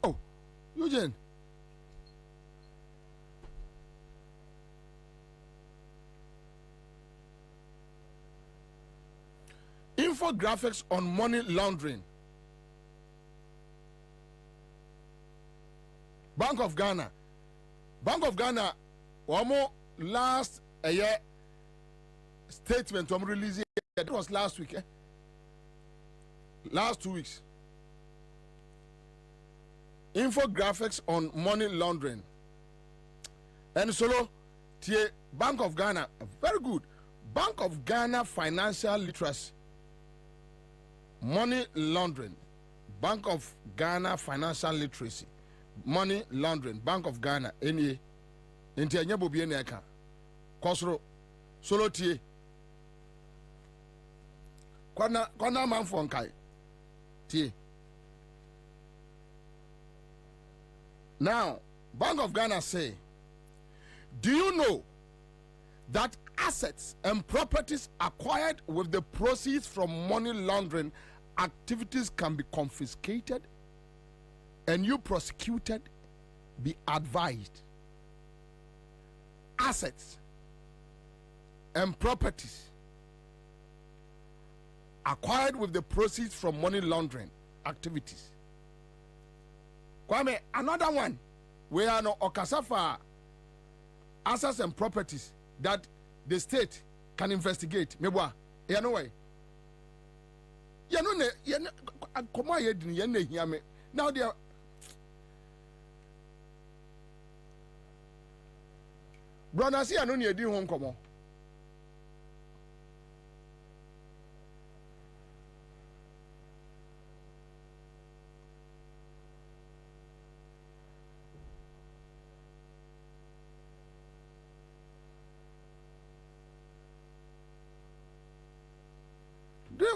oh Eugene infographics on money laundering. Bank of Ghana omo last a year statement released that was last week last 2 weeks infographics on money laundering and solo tie Bank of Ghana very good Bank of Ghana financial literacy money laundering Bank of Ghana financial literacy money laundering Bank of Ghana any inti anya Bobie na eka kosoro solo tie kwana manfo nkai tie now Bank of Ghana say do you know that assets and properties acquired with the proceeds from money laundering activities can be confiscated and you prosecuted? Be advised. Assets and properties acquired with the proceeds from money laundering activities. Kwame, another one we are no okasafa assets and properties that the state can investigate. Mebwa, you know why? You know ne, you know, come on, you know here me now they are. Brother, see, I know you're doing home. Come on.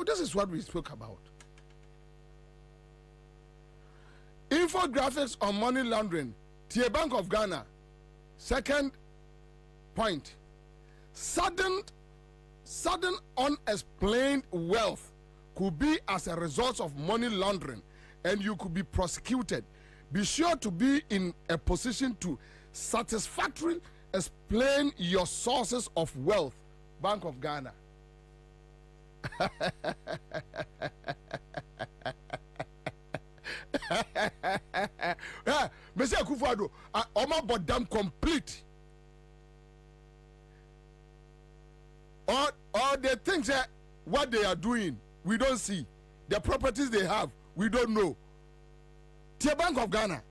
This is what we spoke about. Infographics on money laundering. Tie Bank of Ghana. Second point. Sudden unexplained wealth could be as a result of money laundering and you could be prosecuted. Be sure to be in a position to satisfactorily explain your sources of wealth. Bank of Ghana. Mr. Akufo-Addo, Oma Bodam complete. All the things that what they are doing, we don't see. The properties they have, we don't know. The Bank of Ghana,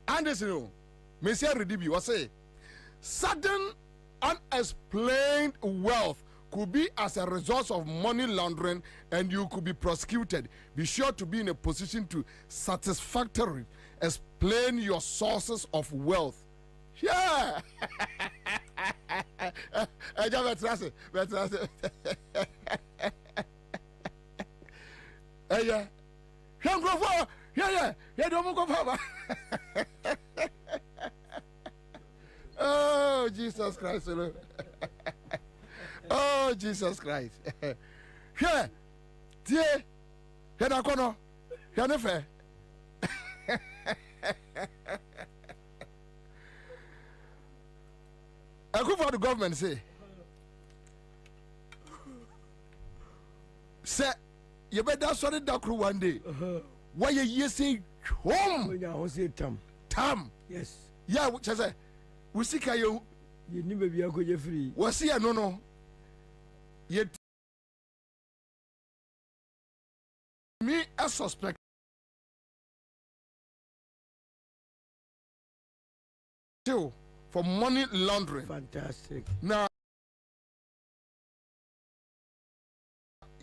Anderson, Mr. Redibi was say, sudden unexplained wealth could be as a result of money laundering and you could be prosecuted. Be sure to be in a position to satisfactorily explain your sources of wealth. Yeah. Eja vetrase. Yeah. Yeah, don't go for. Oh, Jesus Christ. Oh, Jesus Christ. Here, dear, here na kono. Here na fair. I go for the government say you better sorry that crew one day. Why you say home? Tam. Yes. Yeah, which I say we see you need maybe I go free. Was here no. Yet me a suspect. For money laundering. Fantastic. Now,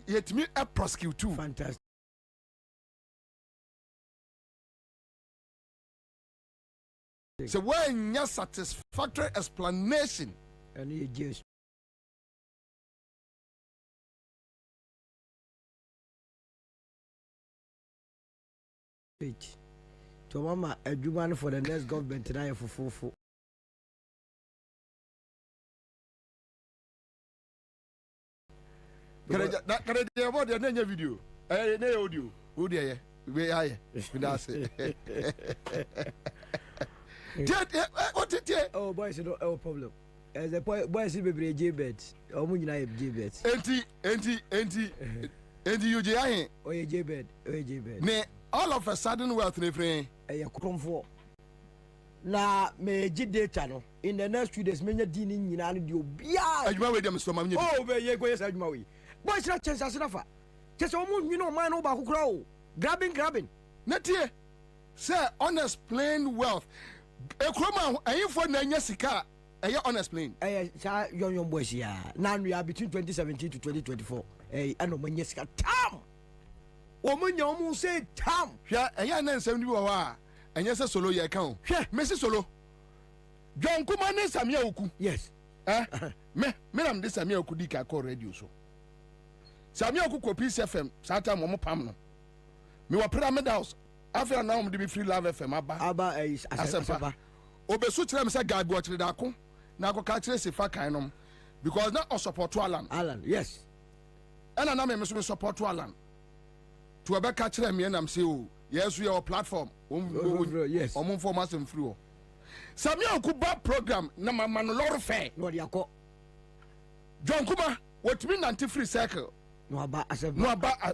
yet me a prosecute too. Fantastic. So when your satisfactory explanation and you just to mama a human for the next government tonight for full. Can I about the name video? Audio. Audio. We are. That's it. What it? Oh, boys, no problem. As a boy, see baby J-beds. Or when you J-beds. And you J-I. Oh, J-bed. Oh, J-bed. Ne, all of a sudden, wealth, my friend. I come for. Na me data no in the next 2 days menya dini nyina no de obia adwuma we dem so ma menya oh be ye go yes adwuma we boys na chance asrafa chese o mu nwino o man no ba kokora o grabbing na tie say unexplained wealth ekroma ayinfo na anya sika unexplained sa yon boys ya na nua between 2017 to 2024 ano manya sika tam o munya o mu say tam hwa na nsem ni wo ha enye se solo ye kan o Messi solo John Kuma ne Samia Oku yes me nam de Samia Oku di ka call radio so Samia Oku ko Peace FM sata mo pam no me wa Pyramid House after now mo de be free love FM aba asempa obesu kire me se gabi o kire da ko na ko ka kire se fa kan no because na o support Alan yes and na me so support Alan to ebe ka kire me nam se o yes we are platform yes omon for massive free Samia Okuba program na mama no loro fair no dia ko John Kuma what mean anti free circle no aba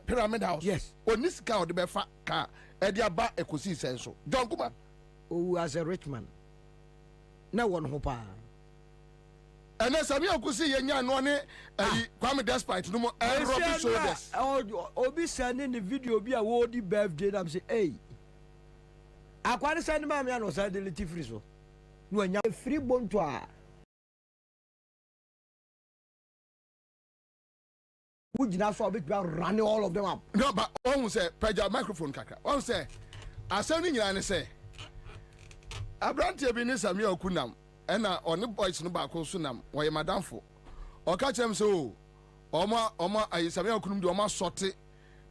Pyramid House yes oni sika o de be fa ka e de aba ekosi senso John Kuma as a rich man na won ho pa and Samia Okusi yenya no ne Kwame despite no mo rubbish shoulders obi sending the video bi a wo di birthday am say hey akwari send ma me no say delete free so no anya free bonto a wujina so obi run all of them up no but one say page microphone kaka one say asem ni nyina ne say Abrante bi ni Samia Okunam ena oni boys no ba ko so nam woye madamfo o ka chem so oma ayi Samia Okunum de oma sorte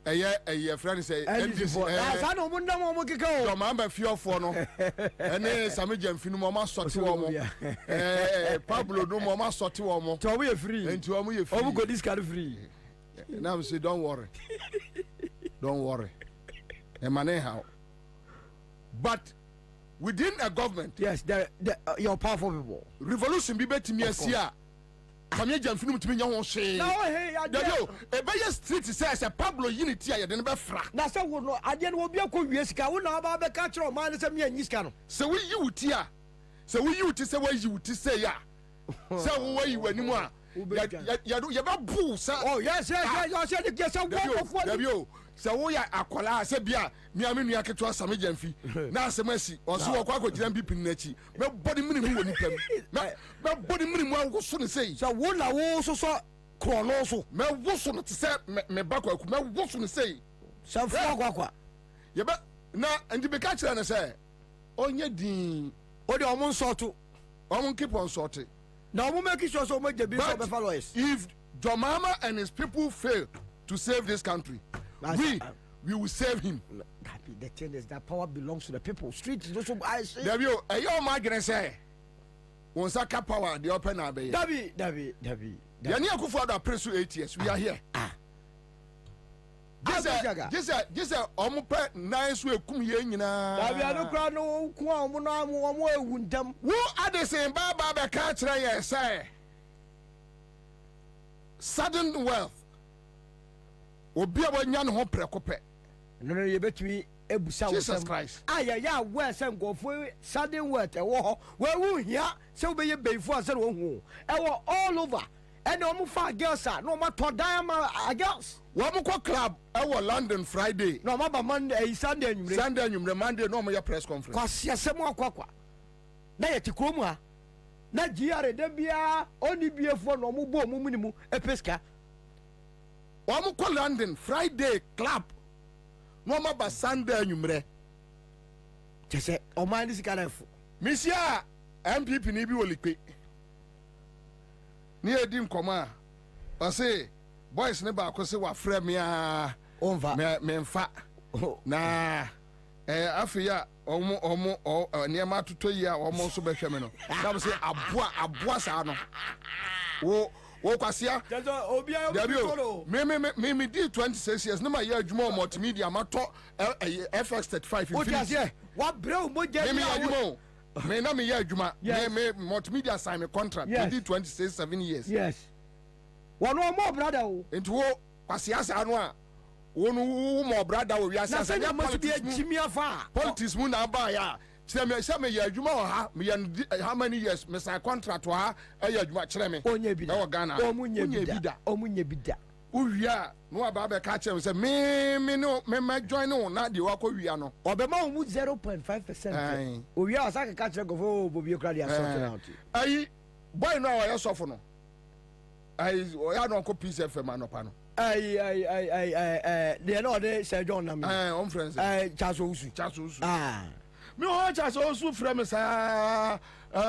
eye friend say sa no mo ndam mo keka o do ma ba fiofo no ene Samia Jamfinu mo ma sorte wo mo Pablo no mo ma sorte wo mo to we free enti wo mo ye free o go this car free now say don't worry e mane how but within a government yes your powerful people revolution bi betimi asia Samia Jamfinu mutimi nya ho hwe na hey yo e be ye street say Pablo unity a ye de ne be fra na say wo no ade no obi akọ wie sika wo na ba be ka kire o man say me anyi sika no say we yi wuti a say we yi wuti say we yi wuti say ya say wo yi wanimu a ya ba bu say oh yes say the guess wo say wo ya akola say bia mi amenu aketo Samia Jamfi na asemasi o so wo kwa giran bi pin na chi me body minimu woni pam me body minimu a wo so ne say so wo na wo so krono so me wo so no te say me bakwa ku me wo so ne say so kwa ye ba na ndi be ka kira na say onye din o de omon sorto omon keep on sorting Now we make sure so much the bill of followers. If Jomama and his people fail to save this country, we will save him. The thing is that power belongs to the people. Streets is also I say. There you are my gonna say. Once I cap power, the open abbey. David. Yani Akufo da press 8 years. We are here. Just omupe nice way kum ye nyina. David adokra no ku omo na omo ewundam. Wo ade say baba be ka kire ye say. Sudden wealth. Obi a wanya no ho prekope. No ye betumi ebusa wo Jesus Christ. Ya we say ngofo sudden wealth e wo ho. We wu hia say we be beifo ase wo hu. E wo all over. And omo fa girls are no ma to diamond girls. Womo ko club e wo London Friday. No ma ba Monday Sunday anyumre Monday no mo ya press conference. Kwasi asem akwa. Na ye tikromu ha. Na GR de bia oni biefo no mo bo mo munimu epeska. Womo ko London Friday club. No ma ba Sunday anyumre. Chese o man this kind of Misia MPP ni bi wolikpe. Ni edi nkoma o say boys ne ba ko se wa frɛ me a me mfa na afia omo ne ma toto yi a omo so behwɛ me no na say aboa sa no wo kwasia me di 26 years na ma ya adwuma o multimedia ma to FX35 o kwasia wa brɛ mo je me na me ya adwuma me multimedia sign me contract me di 27 years. Yes. One more brother o. Into wo kwasia sa no a wo no mo brother wo wiase sa ya politics be jimia fa. Politics mu na ba ya. Say me ya adwuma o ha me ya how many years me sign contract wa ya adwuma kire me. Onye bi da. E wo Ghana. Omunye bi da. Uwia no aba be ka kire say me no me join no na de wa ko wia no. Obema mu 0.5%. Owia asa ka kire go for Bobie kra dia sort out. Ayi boy no wa ya sofo no. Ya no ko peace FM anopa no. They know they say John na me. On friends. Chaso usu. Me o chaso usu frame sa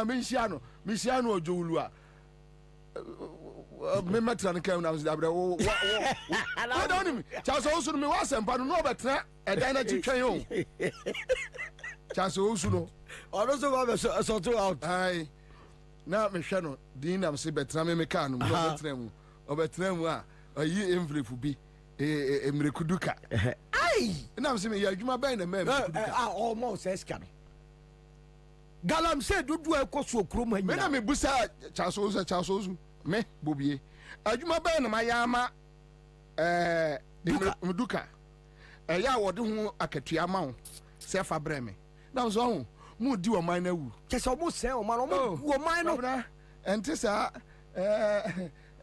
me Siano Ojulu a. Me metra no kam na me dabre wo don't me. Chaso usu me wa sempa no betra e dan na twetwen o. Chaso usu no. Also go sort out. Na me hwe no din na se betra me ka no betra mu obetra mu a ayi envelope bi emrekuduka na se me ya adwuma ban na me almost eska no galam se dudu ekoso okrom hanya me na me busa chaso me Bobie adwuma ban na mayama emreduka ya wode ho akatua ma wo se fa breme na so ho mu di o man na wu kese o mu se o man o man no enti sa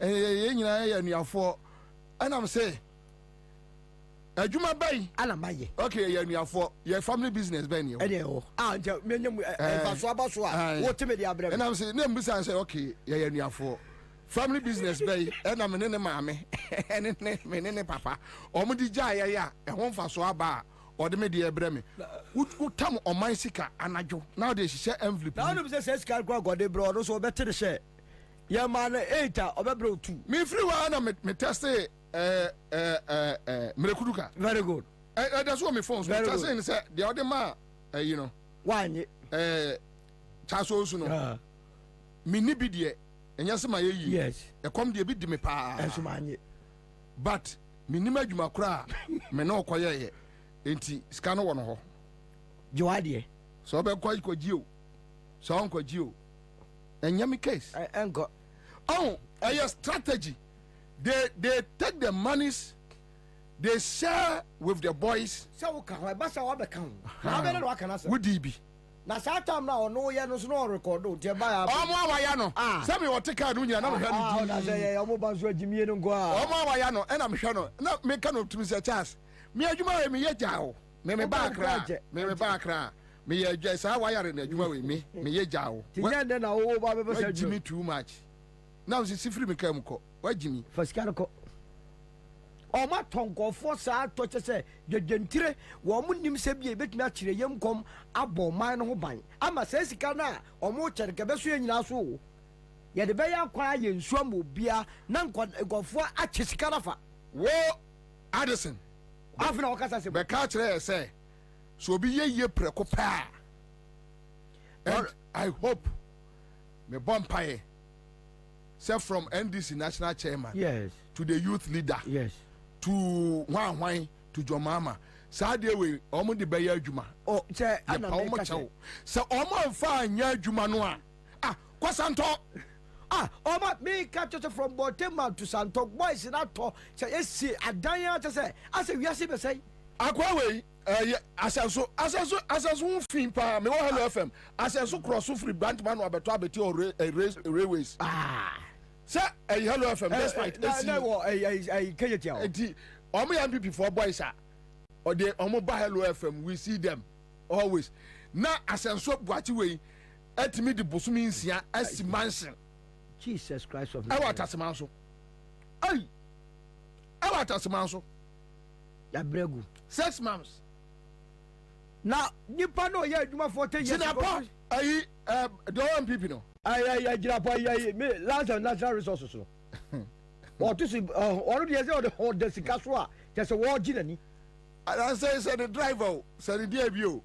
nyina ya nuafo anam say adwuma bai ana maye okay ya nuafo ya family business bai ne o nja menyam faso abaso a wo teme di abrem anam say na mbisa say okay ya nuafo family business bai anam ne maame ne papa o mu di ja ya e ho faso aba ode me de ebreme utam oman sika anajo now dey share envelope now no say sika go de bro no so better the share ya man 8 obebro 2 me free wa na me test mrekuduka very good that's what me phones me test say say the other man you know wanye chaso osu no me ni bi de enya se ma yeyi yes e kom de bi di me pa enso manye but me ni madwuma kra me na okoye enti sika no wono ho joade so be kwa gio so on kwa gio enyami case enko a strategy they take the monies they share with the boys so ka ho ba sa wa be kan na be no aka na sa wudi bi na sa time na ono ye no so no record o te ba ya omo awaya no se me wote ka no nyina na me hwa no di na say ye omo ba so agimie no go a omo awaya no e na me hwa no na me ka no tumi se chance me adwuma we me ye jao me ba akra me ye adwa sa wayare na adwuma we me ye jao tinya na wo ba be se adwuma too much now si sifiri me kam ko wagimi fasikaro ko o ma tonko fo sa to che dwedwentire wo mo nim se bia betumi a kire yem kom abo man no ho ban ama se sika na o mo kere ke be so nyina so ye de be ya kwa ye nsuo mo bia na nkofo ache sika nafa wo Addison afina wakasa se be ka kire say so obi ye preko pa and I hope me bompaye say from NDC national chairman yes to the youth leader yes to Hwan to Jomama Saturday we omo de be ya adwuma oh say ana me ka say so omo fa anya adwuma no a kwasanto Oma me catch from Botema to Santo boys in ato say esi adan ya say ase wiase be say akwa we asenso fin pa me wo Hello FM asenso cross free branch man abeto abeti or railways say Hello FM despite no kejetia enti omo yan people for boys or they omo ba Hello FM we see them always na asenso buachi we etimi di bosumi nsia asimansion Jesus Christ of Nazareth. Awatasemanso. Ay. Awatasemanso. Ya bregu. 6 months. Na nipa no ya adwuma for 10 years. Sinapa ayi the OMPP no. Ay jinapa me land and natural resources no. Or to see or dey say or the sika so a just a war ginani. I say the driver say the dey bio.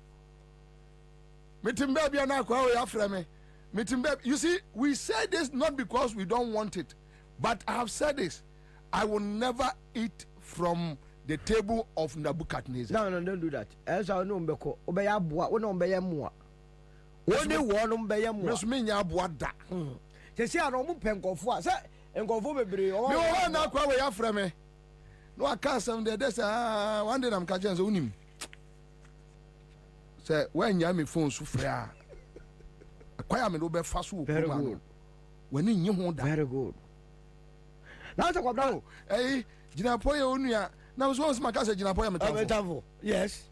Metimba bia na kwa we afra me. You see, we say this not because we don't want it, but I have said this. I will never eat from the table of Nebuchadnezzar. No, don't do that. Else I know mbeko. Obeya bua, ono mbeye mua. One one mbeye mua. Mesu me nya bua da. Se si ano mu penkofo a. Se enkofo bebre. Me wo na kwa we afra me. No aka some there say one day I'm catching so unim. Say when ya me phone so free kwaya me do be fa so very good when nyi ho da very good now to Kwabena jinapo ye onua na so once maka say jinapo ye metamfo yes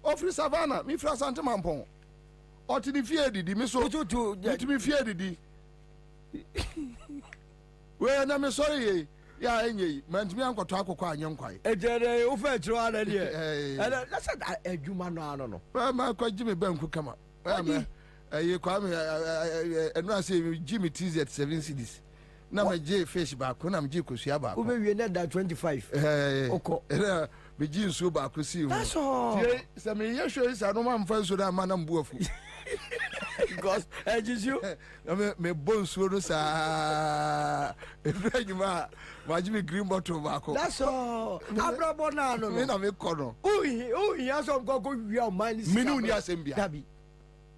ofri savannah mi fra sante mampon oti ni fie didi mi so to mi fie didi we na me sorry ye ya enye mantimi ankoto akokọ anyenkwai ejere wo fa chiro ana de na say adwuma no no ma kwa jime banku kama Kwame enu ase Jimmy TZ 7 cities na me je fish ba ko na me je kosua ba ko we wie na da 25 oko me je nsuo ba ko si ho that's all se me ye show is anoma mfa nsuo da ma na mbu afu because ejisu me bon nsuo no sa efranyuma ma je me green bottle ba ko that's all abrabo na no me na me ko no ya so go wi o man me nu ni asembia dabi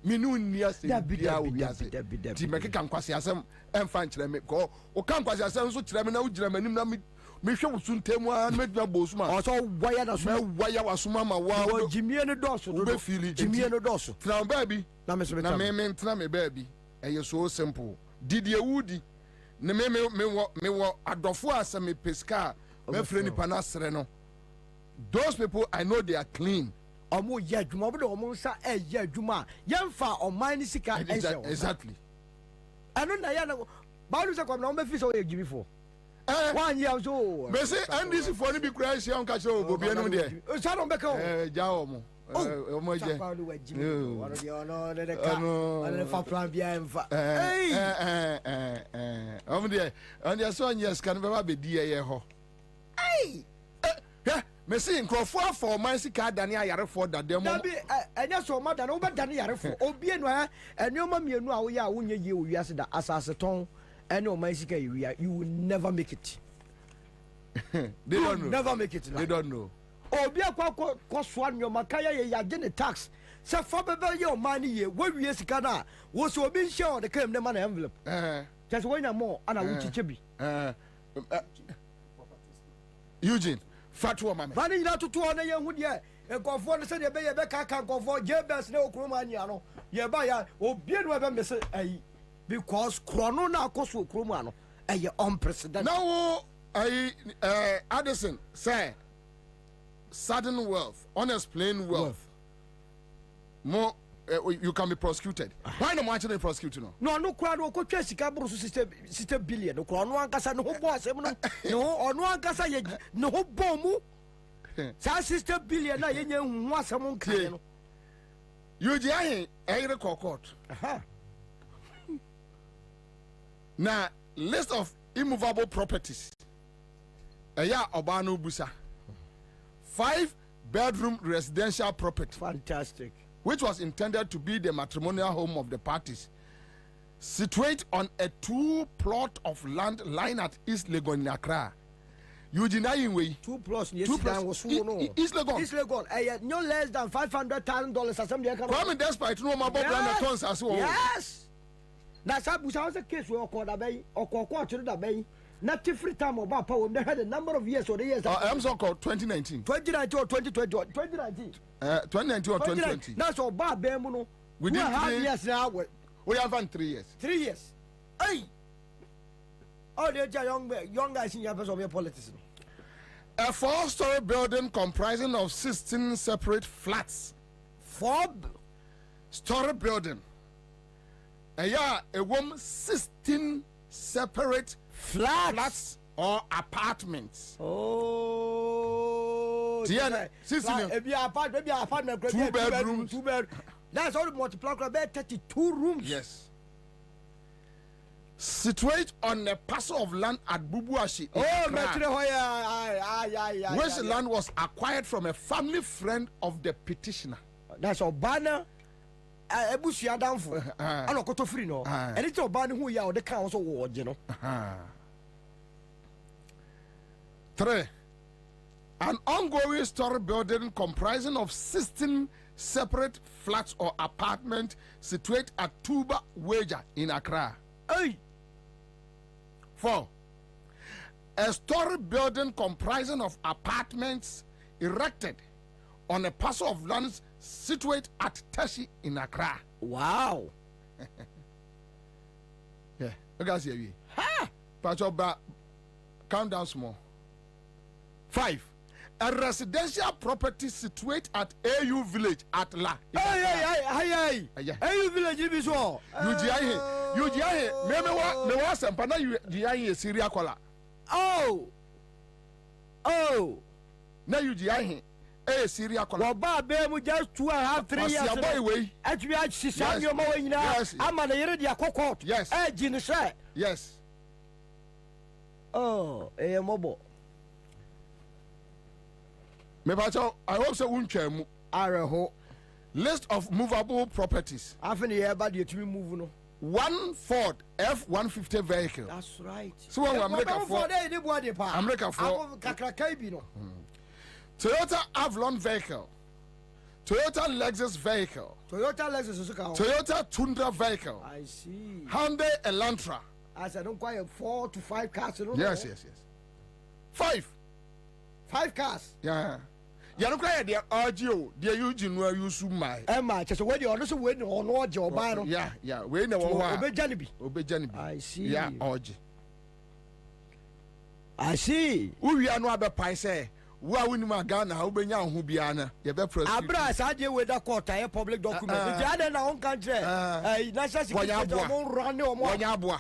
minu ni asem bia o biase ti mekeka nkwase asem emfa nkyere me ko o kan kwase asem so kyere me na o gyina manim na me hwe wo suntemu a na medua bo suma o so waya na so waya wasuma ma wa jimie no doso do be feel jimie no doso tna baby na me so na me tna me baby eye so simple didi ewudi ne me wo adofo asem peska me frɛ nipa na sere no those people I know they are clean omo ye adwuma obo de omo nsa ye adwuma yemfa oman ni sika exactly anu na ya na ba lu se Kwabena omo fi so ye gimi for one year so me say NDC for ni bi kura sia on ka che Bobie no de so no be ka ja omo omo je ono fa plan bia emfa omo de on dia so yes kan be ba be di ye ho me see nkrofo for man sika dane ayare for dadem mo dabi enya so ma dane wo be dane yare for obie no enoma mienu a wo ya wo nye ye wo wiase da asase ton ene o man sika you will never make it they don't know never make it they don't know obi akwa so anyoma kaya ye yage ne tax se fa bebe ye o man ye wo wie sika na wo so obi nhye o de kam ne ma na envelope just when more ana wo chiche bi Eugene Fatwa mama bani nyina tutu ona ye hu de enkofo ne se de be ye be kaka enkofo jebes ne okroma ania no ye ba ya obi enu be mese ayi because krono na akoso okroma no eye unprecedented now Addison say sudden wealth unexplained wealth more you can be prosecuted why no man actually prosecute no kwa no ko twa sika bro so 60 billion no krono ankasa ne ho bo asem no no ono ankasa ye ne ho bo mu sa 60 billion na ye nya hu asem nkan no you ji ahe eyre court Now, list of immovable properties. Eya Obano Busa. 5-bedroom residential property. Fantastic. Which was intended to be the matrimonial home of the parties. Situate on a 2-plot of land lying at East Legon in Accra. Eugene way 2 plus yes, 2 plus was East Legon. East Legon. No less than $500,000 or something. Kwame despite no more brand tons as well. Yes. That's how was a case where Okoda Bay or Cocoa da Bay. Not every time about power. They had a number of years or the years. I'm so called 2019. 2019 or 2020. 2019. 2019 or 2020. That's all Bob Bemuno. We did 3 years now. We have had 3 years. 3 years. Hey. Oh, they're young guys in your politics. A 4-story building comprising of 16 separate flats. 4-story building. A woman 16 separate flats or apartments. Oh, maybe apartment, 2 bedrooms. 2 bedrooms. That's all multiplied by 32 rooms. Yes. Situate on a parcel of land at Bubuashi. Which land was acquired from a family friend of the petitioner. That's Obana. Ebusia down for. I don't go to free no. And it's Obana who ya the council ward, you know. 3. An ongoing story building comprising of 16 separate flats or apartments situated at Tuba Wager in Accra. Hey. 4. A story building comprising of apartments erected on a parcel of land situated at Tashi in Accra. Wow. Yeah, you guys hear me? Ha! But count down small. 5. A residential property situated at AU Village at La. Hey. AU Village is all. You me was Sampana, you Syria Kola. Oh. Now you Syria Kola. Bob Bemu just 2.5, 3 years. Actually, I see some your mowing now. I'm an area court. Yes. Yes. Oh, a mobile. I hope so. Won't list of movable properties. I've been here about you to be moving. 1 Ford F-150 vehicle. That's right. So America for Toyota Avalon vehicle, Toyota Lexus vehicle, Toyota Tundra vehicle. I see. Hyundai Elantra. As I don't quite 4 to 5 cars. Yes. 5 cars. Yeah. You don't cry the audio, the Eugene where you sue my Emma. Just when you also win on what your buy. Yeah. We know what Obey Janibi. I see. Yeah, Orgy. I see. We are not a paise. Wa wini magana how benya ho biana ye be press abra saje we da court a public document the other na on country national security mo run o mo wonya aboa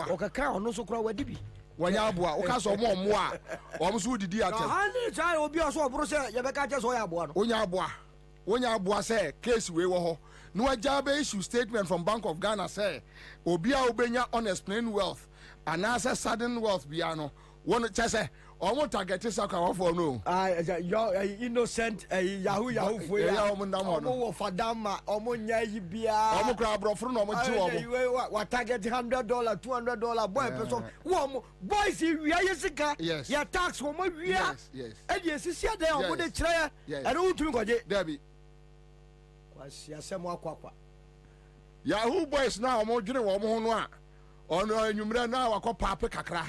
o kaka ono so kura wadi bi wonya aboa o ka so mo a o mo so didi atem na han try obi o so obro se ye be ka je so ya aboa no wonya aboa say case we wo ho no agya be issue statement from Bank of Ghana say obi a obenya unexplained wealth and as sudden wealth biano one chese omo target saka for no innocent yahoo for ya omo fadama omo nyai bia omo kra brofro no omo ji omo wa target $100 $200 boy person wo boys we yesika ya tax wo mo wia e dey sisia dey omo dey kire e no tumi koje Debbie kwasi asemo akwakwa yahoo boys na omo dwene wo mo ho no a ono enyumre na wakọ kakra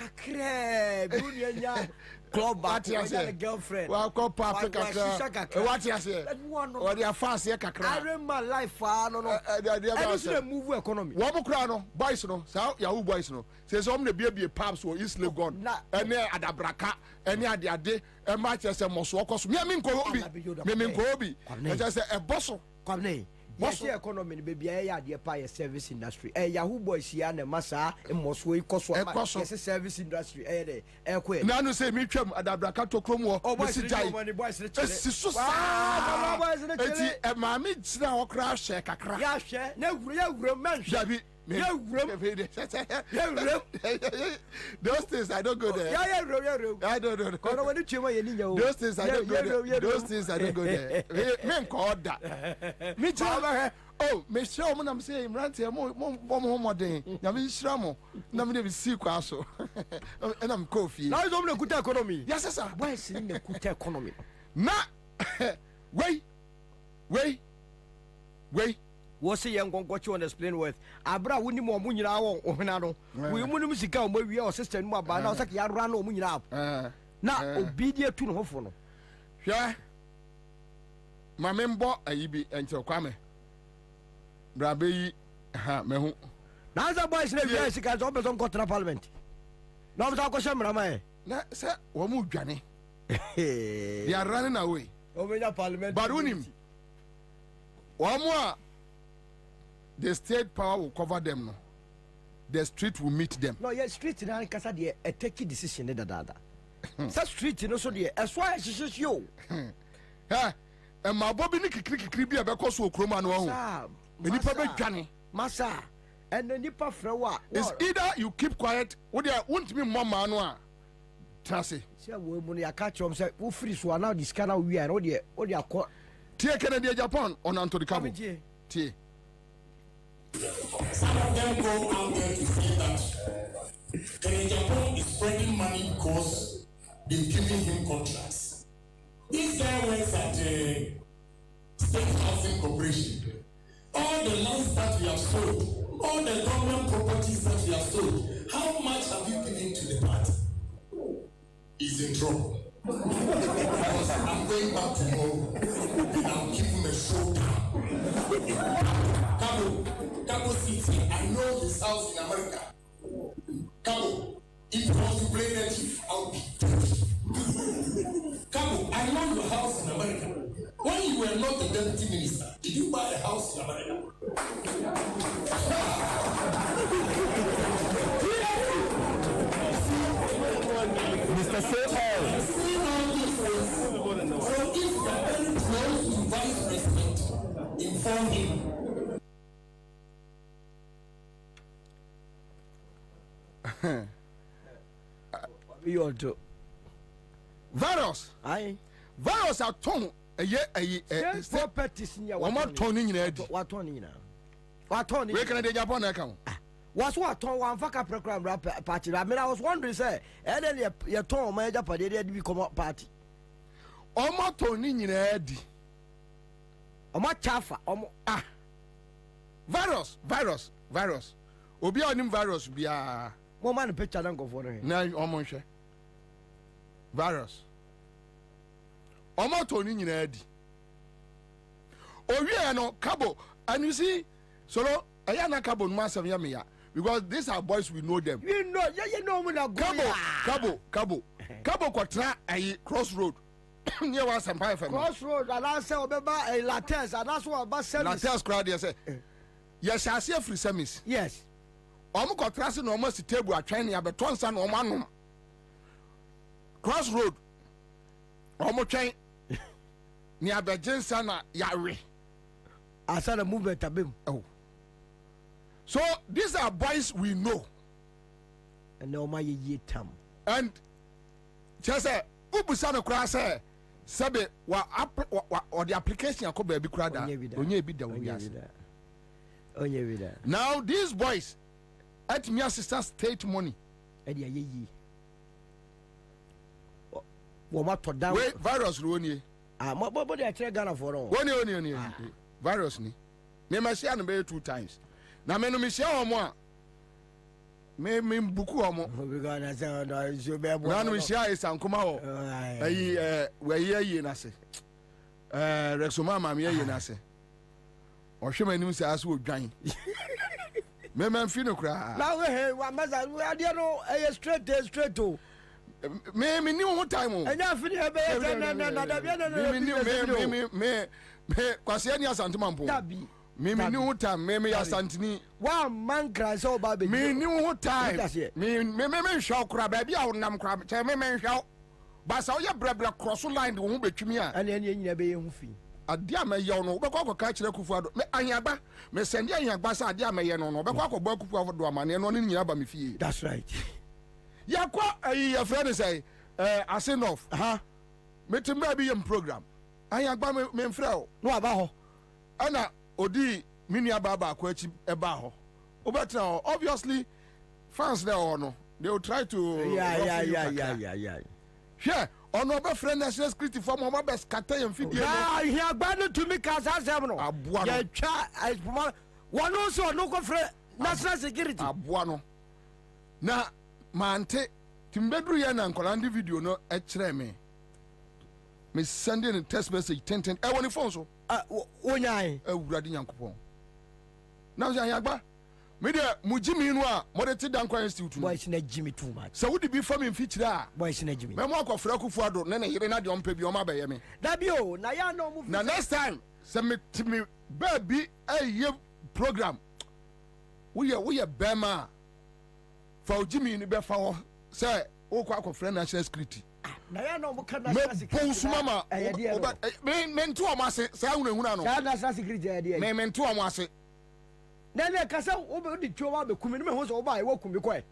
bunya nya club party girlfriend wakọ pape kakra what you say o dia fast kakra I remember my life no the move economy wo mokra no boys no sa yahoo boys no say some na bie pubs or East Legon ene adabraka ene ade e ma che se moso okoso me nko obi e che se e boso kwamne yes economy baby ya de pa service industry yahoo boys ya na masa emoso ikoso yes service industry de ekwe na no say me twam adabraka to krom wo me si jai si so sa eti e ma me gira okra hye kakra ya hye na wuro man jabi Those things I don't go there. Yeah, I don't know. Those things I don't go there. Those things I don't go there. Men call that. Me too. Oh, me show me I'm saying right here more day. Na me shramo. Na me dey see kwaso. And I'm coffee. Now is on the good economy. Yes sir. Why is in the good economy? Na wait. What's a young one got you on explain with? Abra wouldn't more moon now or Honado. We wouldn't music out where we are sister and my banner like you ran or moon out. Now obedient to no phone. Yeah. My member I be until Kwame. Brabe ha me hu. Now the boys live here because open some contra parliament. Now the question Rama. Na say wo mu dwane. They are running away. Over parliament. But unim. One more. The state power will cover them. No, the street will meet them. No, yeah, street in Ankasa de a take decision. That street in also the as why she says you. Ha, and my Bobie Nicky Creepy about so Kroma no. Any public Johnny, Massa, and the Nipa Frewa. It's either you keep quiet or there won't be more manual. Tracy, see a woman I catch him say, who free so now this kind of we are all the Tia Canada Japan on Anto the Cabo. Tia. Some of them go out there to say that Japan is spending money because they're giving him contracts. This guy works at State Housing Corporation. All the lands that we have sold, all the government properties that we have sold, how much have you given to the party? He's in trouble. Because I'm going back tomorrow and I'll give him a showdown. Cabo City, I know this house in America. Cabo, if you want to play that chief, I'll be Cabo, I know your house in America. When you were not the deputy minister, did you buy a house in America? Mr. Say-all. So if you are very close to vice president, inform him. You ought to. Virus. Aye. Virus are tongue. Properties in your one turning in it. What turning now? What turning? Where can I get Japan account? Was what turn one fucker program party? I mean, I was wondering, say, and then your turn, my Japan, they did become up party. Almost turning in Eddie. Almost chafa. Virus. Obi on virus be a woman picture don't go for him. Now almost virus. Almost turning in Eddie. Oh, yeah, no, Cabo. And you see, so I am not Cabo Master Yamia. Because these are boys, we know them. You know when I go. Cabo Quatra, a crossroad. Near was some pie crossroad, and I say, remember a lattes, and that's what about lattes crowd. Yes, I see a free semis. Yes. Almost Quatrassin almost a table at training, but one son or man. Crossroad. Almost train near Beijing Sana Yari. I saw the movement of him. Oh. So these are boys we know. And no my ye tam. And just say Ubusano Crass Sabe or the application could be crowd. Now these boys at me assistant state money. And ye. What down virus Roni? My body I tell Ghana for all. One virus ni. Me must say 2 times. Na me no me share omo me buku omo because I say no you be na no me share isankoma ho we na se Rexoma ma me na se o hwe manim se aso odwan me fi no kra na we wa maza we ade no straight to me ni ho time o enya fi ni be na da bia na me kwase ani asantuma mpo me new time me ya santini one man cry so baby me new time me show kra ba bia wonam kra che me show ba sa o ye brebra cross line de wo betwimi a ane nyina be ye hu fi adia me ye no be kwa ka kire kufu ado me anyagba me send anyagba sa adia me ye no be kwa ko ba kufu ado amane no ni nyina ba me fie. That's right. Yakwa your friend say asenof metimba bi yem program anyagba me mfra o no aba ho ana odi minua baba akwa chi eba ho obetra obviously fans there or no they will try to yeah sure ono be friend national security for mo be scatter yem fidie no here gba no to me cause asem no ya twa one also no go friend national security aboa no na mante timbedru ya na nkolande video no e kire me sending a text message 10 e woni phone so onyan awurade nyankopon na so ayagba me de mujimi nu a mo de ti dan kwa institute boys na jimi too much so would be family feature a boys na jimi me mo akofra kufu ado na na yire na de ompa bi o ma ba ye me da bi o na ya no mu na next time se me baby aye program we ye bema for jimi ni be fa ho say o kwa akofra national security na ya no mu kan national security me ponsu mama me ntu o ma se sa hunahuna no sa national security ya de me ntu o ma se na kasa o di twa ba kumi me ho so ba e wa kumi ko e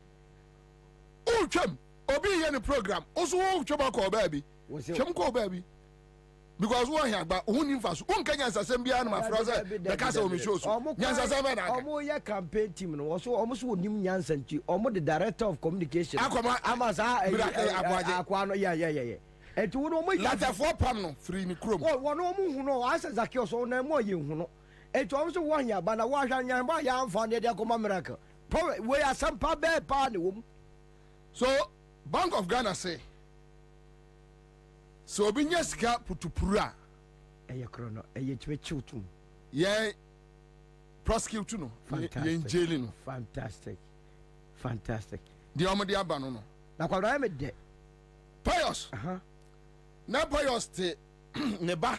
o twam obi ye ni program o so o twam ko ba bi twam ko ba bi because wo hia gba o ni mfa so o nka nyansa sem bia na ma froze the kasa o me show so nyansa sem na o mo ye campaign team no so o mo so nim nyansa nti o mo the director of communication amasa akwa no yeah enti wo no mo lata for pam no free ni krom wo no mo hu no asa zakio so na mo ye hu no enti o mo so wo hia ba na wo hwa nyan ba ya amfa ne de akoma miracle we asampa be pa ne wo so Bank of Ghana say so obi nya sika putupuru a eye krono eye chiwechiutum ye prosecute no ye jail no fantastic the omodi aba no na kwara me de pious na pious te ne ba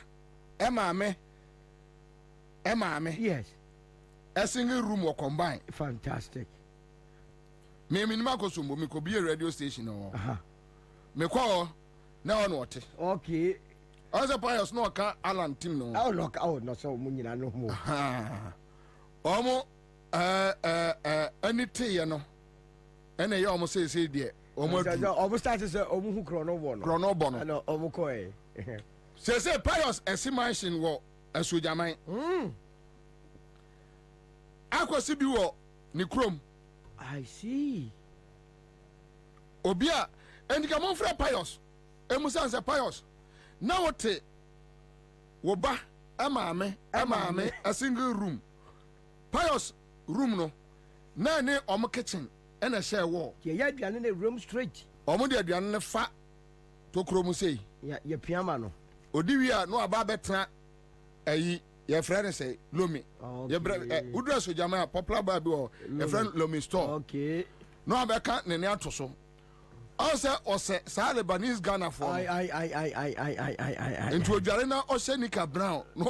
e maame yes a single room or combine fantastic me minima ko sumbo me ko be a radio station no me ko na on what okay also pious no ka Alan team no no so mu nyina no mo omo anything you know ene ye omo say de omo start say omo hu krono bo no no omo ko e say pious esimansion wo asojaman akwasi bi wo ni krom I see obia endika mon frère pious emusan say pious na wote wo ba amaame a single room pious room no na ne omo kitchen ena share wall ye ya aduane na room straight omo de aduane ne fa to krom sei ye piama no odiwi a no aba betra ayi your friend say Lomi. Your brother Udra Sojama popular Bible your friend Lomi store. Okay. No abeka nene atoso. Also ose sa Lebanese Ghana for. I. Into Jarena Osenica Brown. No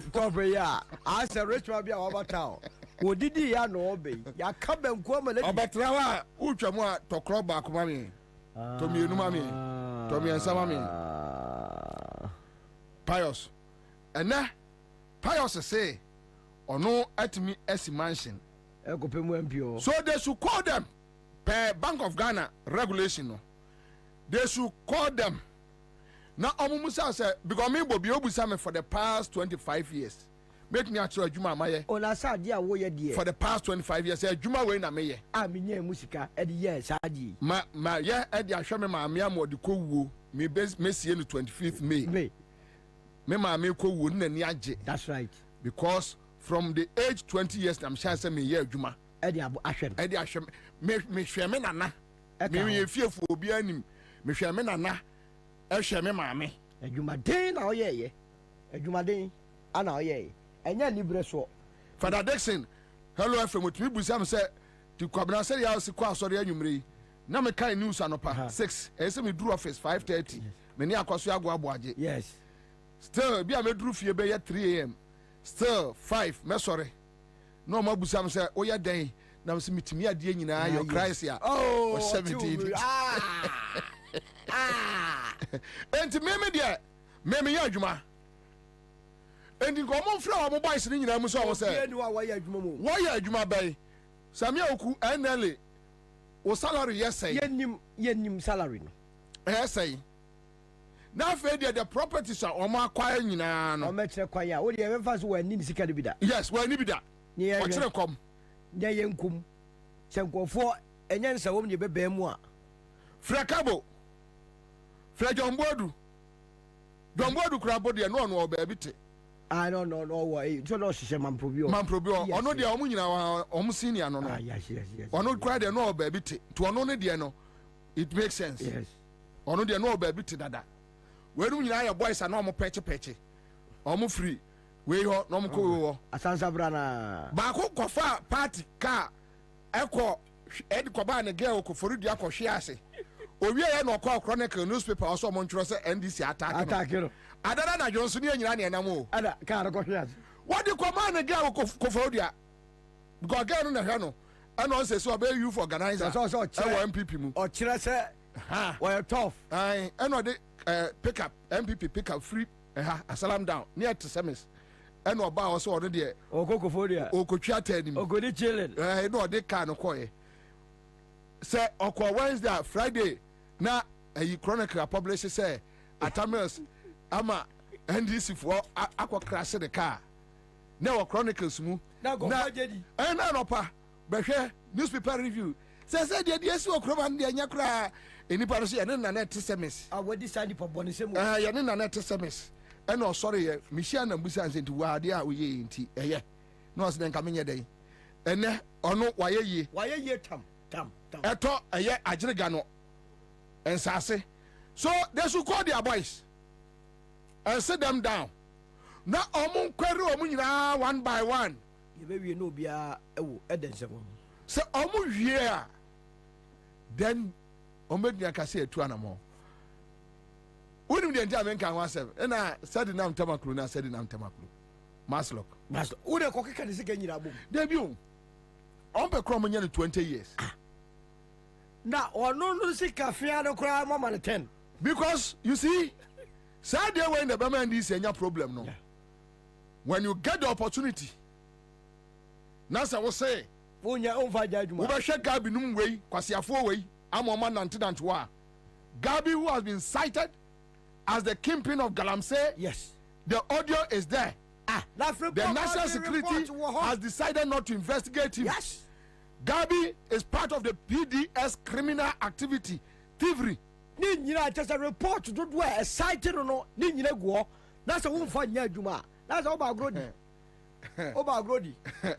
top ya. As a rich man be our town. Wo didi ya no obe. Ya kabe nkwama le. Obetrawa utwamwa to club back mami. To mi enu mami. To mi ansa mami. Pious. Ena Pious say ono atimi mansion ekopemu MPO so they should call them per Bank of Ghana regulation no they should call them na omumusa say because me Bobie obusa me for the past 25 years make me actually adwuma amaye ona sa dia wo ye die for the past 25 years adwuma we na meye amenya musika e de yes adi ma ye e de ahwe me ma me amode kowuo me mesie no 25th May me ma me ko wo na ni age that's right because from the age 20 years I'm sure say me ye adwuma e de ahwe me hwe me nana me ye fiefo obi anim me hwe me nana e hwe me ma me adwuma den na oyeye adwuma den ana oyeye enya libre so Father Dixon hello FM otimi busam say ti Kwabena say ya se kwa asori anwumre na me kan news anopa 6 e say me duru office 5:30 me ni akoso agwo aje yes still be a medru fie be 3 am still 5 me sorry no ma busam say o ya den na me mitimi ade nyina your Christ ya oh 17 enti me dia me ya adwuma endi ko mo mfra mo boys ni nyina mu so wo say eni wa waya adwuma mu wo ya adwuma bai Samia Oku NLA wo salary yesay yenim salary no yesay na fe the properties are o ma kwaya nyina no o metre kwaya wo de e fa so wani ni sika de bida yes wani bida o kire kom nya yenkum senkofo enye nsa wom ne beba mu a Frekabo Frejombodu Dombodu krabo de no no ba bite no wo so no hihye mamprobio ono de omu nyina wa omu senior no no yes ono kra de no ba bite to ono ne de no it makes sense yes ono de no ba bite dada wenu nyina ya boys na omu peche omu free we ho no omu ko wo asansa brana ba ko kofa party car eko edi ko ba ne girl ko forudi akohwe ase owie ye no call chronicle newspaper also mo ntro se NDC attack no adada na Johnson ni nyina na enam o ada car ko hwe ase what the command the girl ko forudi a because girl no na hwe no and on say so be you for organizer so MPP mu o kire se we tough and the pick up MPP pick up free asalam down near to semis and no ba also on there okokofodia okotwa tanim ogodi chilling no de car no koye say okwa Wednesday Friday na a chronicle publish say Atamils ama NDC for akwa crash the car na chronicles mu na go jedi na no pa behwe newspaper review say dey si okroma ndi anya kra enipa no so ye na net semis awodi sadi po bonisemu ye na net semis e no sorry ye mihia na mbusa nti waade a oye nti eye no so den ka menye den ene ono waye ye tam eto eye agirega no ensase so they should call their boys and sit them down na omun kwere omun nyina one by one ye be wie no bia ewo edensem so omun wie a then omedua ka say etu anamo unim de ntia men kan wasem na sadi nam tamaklu na sadi nam tamaklu maslock wo de kokeka de sika nyina bom de bi on pe krom nya 20 years na ono no sika fia no kra mama no 10 because you see sad day when the Bama this enya problem no when you get the opportunity nasa wo say wonya onfa jaduma wo be hwe Gabi num wei kwasiafo wei amoma nantidantoa Gabi who has been cited as the kingpin of Galamsey. Yes, the audio is there. The national security has decided not to investigate him. Yes, Gabi is part of the PDS criminal activity thievery. Ni nyina just a report to do a cited no ni nyina go na se wo mfa nya adwuma na se oba agrodi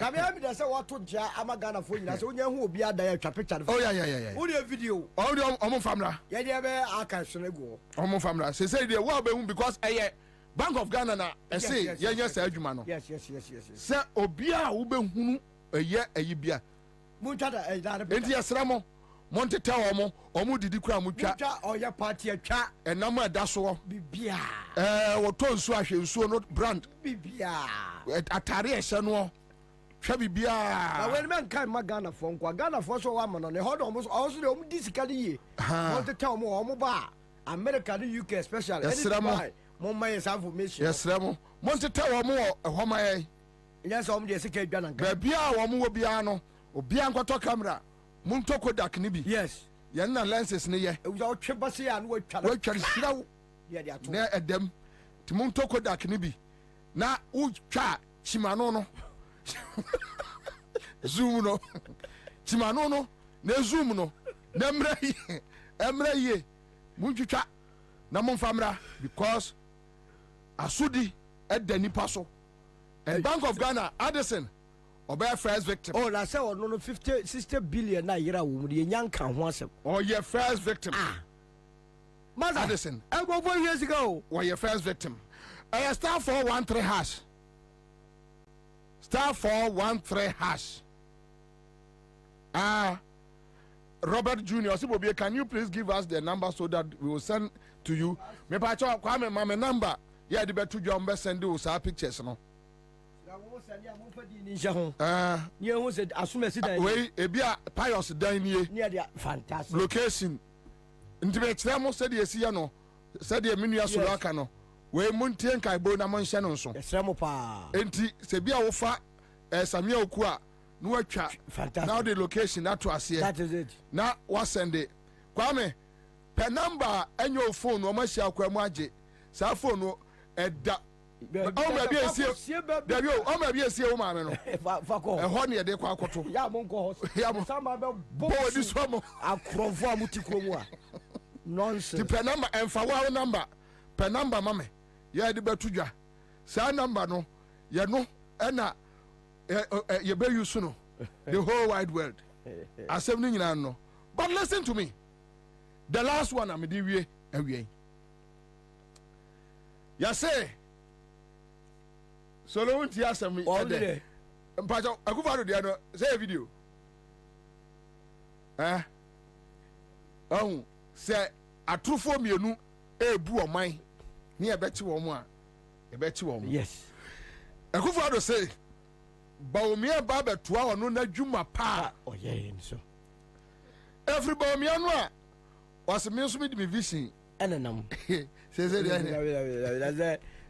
na me am dey say what to ja amagana fo nyina se onya hu obi ada ya twa picture. Oh yeah. Wo dey video audio omo famra ye dey be aka so go omo famra say dey wo be hu because Bank of Ghana na say ye say adwuma no. Yes. Say obi a wo be hunu ayi bia munta da enti yesramo monte tell omo didi kura mutwa oya party atwa enam adaso bibia wo to nsu ahwe nsu no brand bibia atare ehye no hwe bibia na when men kan magana fo nkwa Ghana fo so wa mono ne hodo omo also de omo disikali ye monte tell omo ba America the UK especially yesramo mama yes information yesramo monte tell omo ehoma ye yes omo de sika adwa nan ba bia omo wo bia no obia nkwato camera munto kodak ni bi yes ye na lenses ni ye wo twebase ya no watwa sirawo ye de ato na edem ti munto kodak ni bi na utwa chimano no zoom no chimano no na zoom no na emra ye muntwa na monfamra because asudi edani paso and Bank of Ghana Addison obey first victim. Oh, la say no 60 billion na yira wo mu de nyanka ho asem. Oh, your first victim. Maza Addison. I go 4 years ago. Oh, your first victim. Star 413 hash. Star 413 hash. Robert Jr. Bobie, can you please give us the number so that we will send to you? Me pa cho kwame mama number. Yeah, the betu jombe send you sa pictures no. Wait, ebia pious dan nie fantastic location nti be kire mo said ye sia no said ye menua solo aka no we muntie nkaibo na monhye no nso esremo pa enti se bia wo fa Samia Okua no watwa now the location that was here that is it na what send it Kwame per number enyo phone no ma hia kwa mu age sa phone no eda o ma bi esie dabi o ma bi esie wo ma me no fa ko ho ne de kwa akoto ya mo nko hospital sama be bo di so mo akrofo amutiko mu a nonsense the per number and fa wa number per number mame ya de betudwa sa number no ye no na you bear you soon the whole wide world asem ni nyina no but listen to me the last one am di wie awie ya say so lo nti asem ede mpacho akufado dia no say video say atrufo mienu ebu oman ni ebeti wo mu a ebeti wo mu yes akufado say Baumia Baba Tua no na Juma pa. Oh yeah, so. Every Baumia no was a means with me vision. And says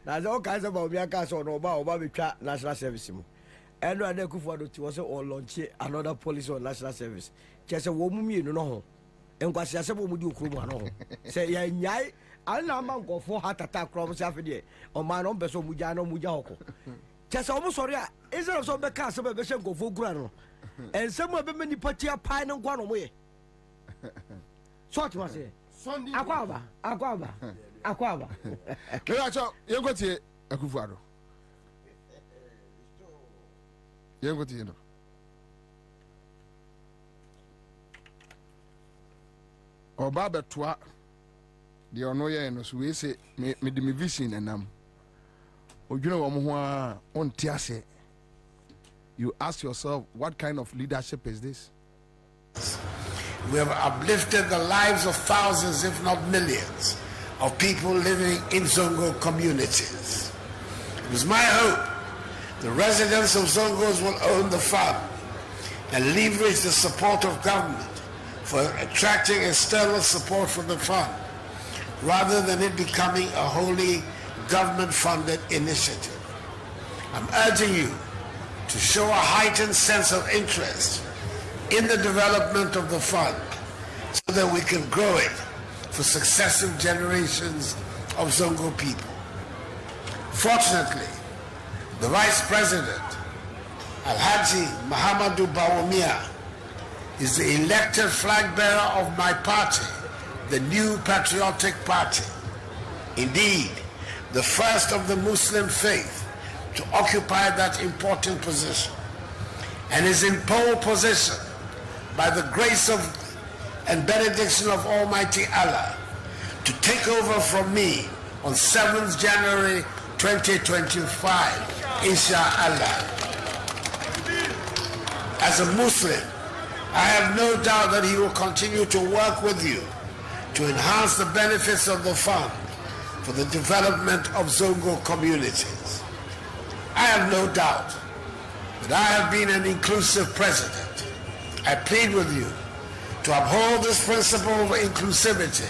that's all kinds of Baumia Castle or Bobie chat national service. And I never could was all launch another police or national service. Just a woman, you know. And what she said, would you come say, yay, I'll not go for heart attack from Saturday on my own person, Mujano Mujako. Just almost sorry, is there some back some of the go for grano? And some of the many party a pine and one away. Sort was it. Aquaba. You got here, Akufado. You got here. Or Baba Tua, the Onoya and we say, me the vision and you ask yourself, what kind of leadership is this? We have uplifted the lives of thousands, if not millions, of people living in Zongo communities. It was my hope the residents of Zongos will own the fund and leverage the support of government for attracting external support for the fund, rather than it becoming a wholly government-funded initiative. I'm urging you to show a heightened sense of interest in the development of the fund so that we can grow it for successive generations of Zongo people. Fortunately, the Vice President, Alhaji Mahamadou Bawumia, is the elected flag bearer of my party, the New Patriotic Party. Indeed, the first of the Muslim faith to occupy that important position, and is in pole position by the grace of and benediction of Almighty Allah to take over from me on 7th January 2025, Inshallah. As a Muslim, I have no doubt that he will continue to work with you to enhance the benefits of the fund for the development of Zongo communities. I have no doubt that I have been an inclusive president. I plead with you to uphold this principle of inclusivity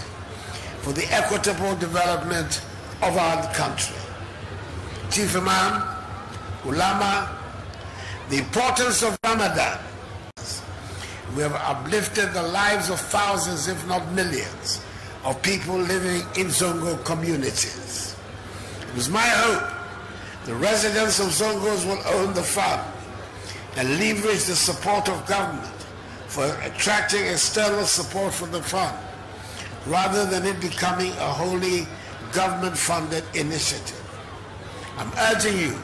for the equitable development of our country. Chief Imam, Ulama, the importance of Ramadan. We have uplifted the lives of thousands, if not millions, of people living in Zongo communities. It was my hope the residents of Zongos will own the fund and leverage the support of government for attracting external support for the fund, rather than it becoming a wholly government-funded initiative. I'm urging you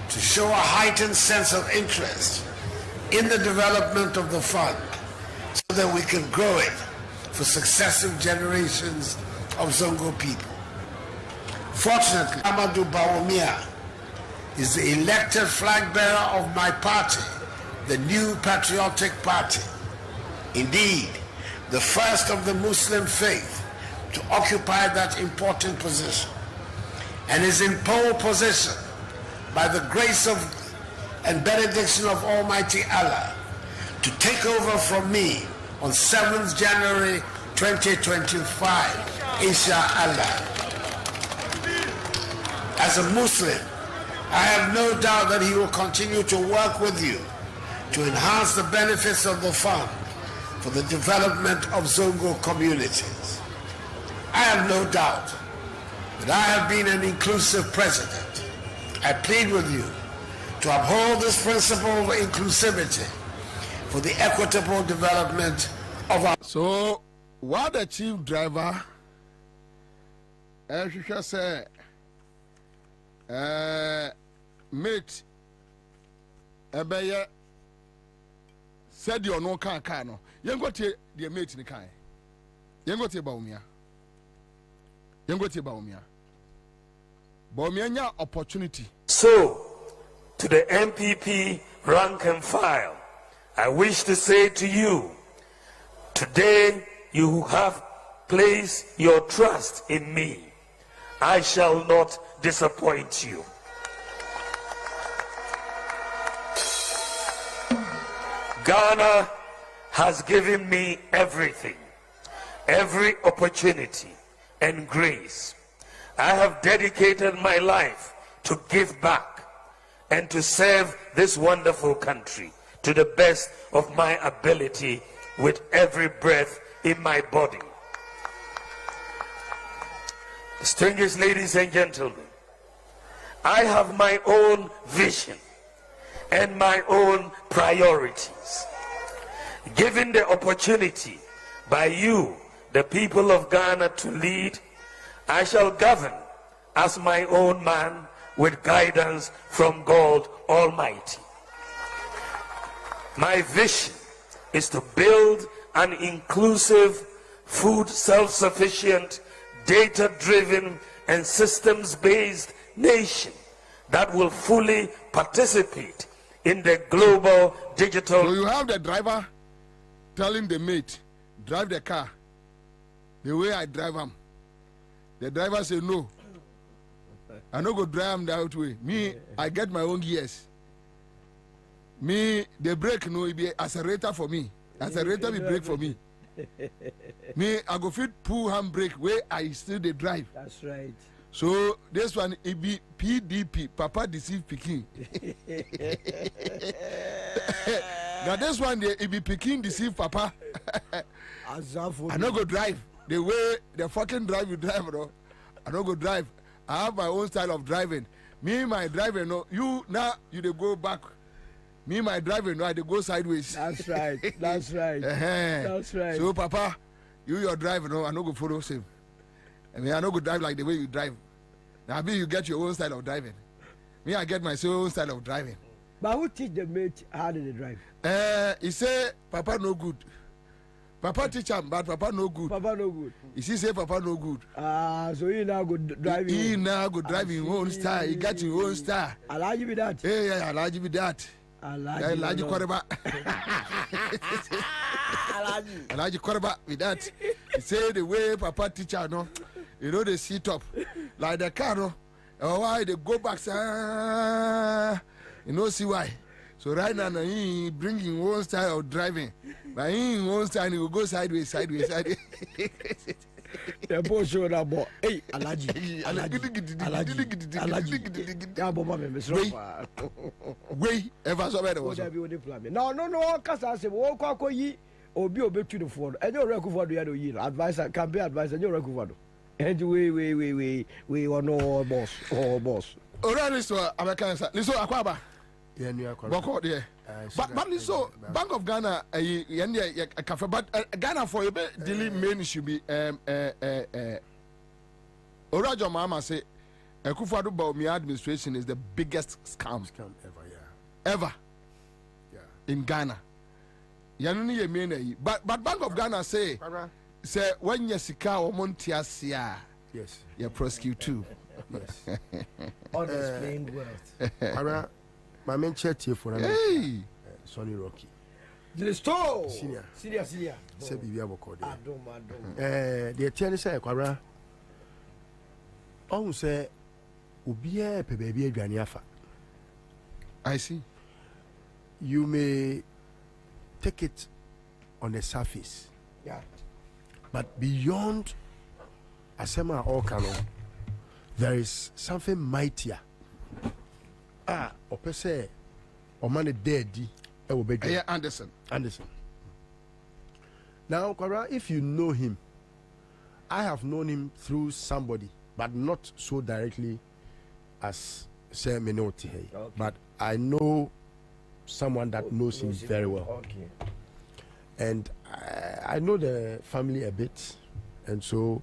to show a heightened sense of interest in the development of the fund so that we can grow it for successive generations of Zongo people. Fortunately, Amadou Bawumia is the elected flag bearer of my party, the New Patriotic Party. Indeed, the first of the Muslim faith to occupy that important position, and is in pole position by the grace of and benediction of Almighty Allah to take over from me on 7th January 2025, Inshallah. As a Muslim, I have no doubt that he will continue to work with you to enhance the benefits of the fund for the development of zongo communities. I have no doubt that I have been an inclusive president. I plead with you to uphold this principle of inclusivity for the equitable development of our... So, what the chief driver, as you shall say, mate, said you no car no. You go to the mate in the car. You go to Baumia. You go to Baumia. Baumia opportunity. So, to the MPP rank and file, I wish to say to you, today you have placed your trust in me. I shall not disappoint you. Ghana has given me everything, every opportunity and grace. I have dedicated my life to give back and to serve this wonderful country to the best of my ability with every breath in my body. Distinguished ladies and gentlemen, I have my own vision and my own priorities. Given the opportunity by you, the people of Ghana, to lead, I shall govern as my own man with guidance from God Almighty. My vision is to build an inclusive, food self-sufficient, data-driven and systems-based nation that will fully participate in the global digital... So you have the driver telling the mate, drive the car the way I drive him. The driver say, no, I no go drive him that way. Me, I get my own gears. Me, the brake, no, it be accelerator for me. Accelerator be brake for me. Me, I go fit pull handbrake where I still the drive. That's right. So this one it be PDP, Papa deceive Peking. Now this one it be Peking deceive Papa. I no go drive the way the fucking drive you drive, bro. I no go drive. I have my own style of driving. Me, my driving, no, you now you they go back. Me, my driving, no, I they go sideways. That's right. That's right. That's right. So, Papa, you your driving, no, I no go follow same. I mean, I no go drive like the way you drive. Now, you get your own style of driving. Me, I get my own style of driving. But who teach the mate how do they drive? He say, Papa no good. Papa teach him, but Papa no good. Papa no good. He say Papa no good. So he now go driving. He now go driving his own style. He got his own style. Allow you with that. Yeah, allow you with that. Alhaji Kwabena. Alhaji Kwabena with that. He say the way Papa teacher no, you know they sit up like the car no, or why they go back. You know see why. So right now he bringing one style of driving, but in one style he will go sideways. The boy showed up, boy. Hey, Alhaji. Wait, ever so better. No. Cause I said, "Oh, Kwako Obi to the phone. And your record for the other year. Advisor can be advised. And your record. And we are no boss. Alright, so American. Listen, Akwaba. Boko there. But listen, Bank of Ghana, but Ghana for you, daily main should be Orajo Mama say, Akufo-Addo Bawumia administration is the biggest scam ever. In Ghana. Yanuni ye mean but Bank of Ghana say when you sika o montiasia, yes, you prosecute too. Yes. Unexplained wealth. My main church here for hey. Sonny Rocky. The store. Senior. Say be able the attorney say Kwabena. On say Ubia pe baby aduane afa. I see. You may take it on the surface. Yeah. But beyond Asema all canon, there is something mightier. Opese or man dead. Yeah, Anderson. Now, Kwara, if you know him, I have known him through somebody, but not so directly as say Minoti. Okay. But I know someone that knows him very well. Okay. And I know the family a bit, and so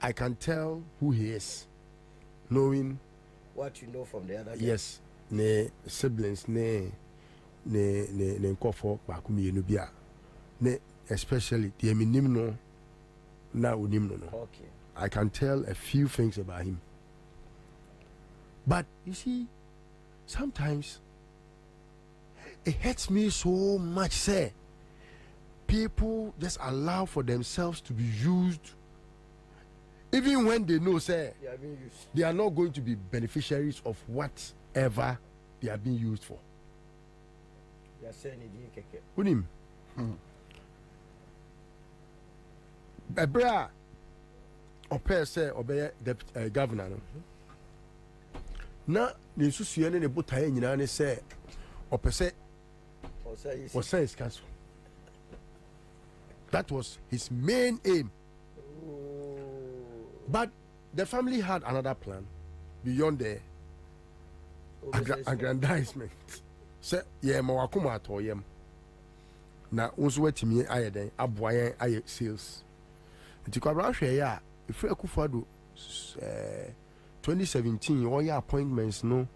I can tell who he is, knowing what you know from the other guy. Yes, ne siblings, ne nkofo bakumi enubia, ne especially the minimum na unimno. Okay. I can tell a few things about him. But you see, sometimes it hurts me so much, say people just allow for themselves to be used, even when they know, say, they are not going to be beneficiaries of whatever they are being used for. Unim. Ebra ope say obey the governor. Na ne susuye ne botaye nyina ne say opese o say is cancel. That was his main aim. But the family had another plan beyond the aggrandizement. Say yeah ma wakoma atoyem. Na unso watimi ayeden aboayen aye sales. Nti Kwabena hwe ya Ifre Akufo-Addo 2017 oya appointments no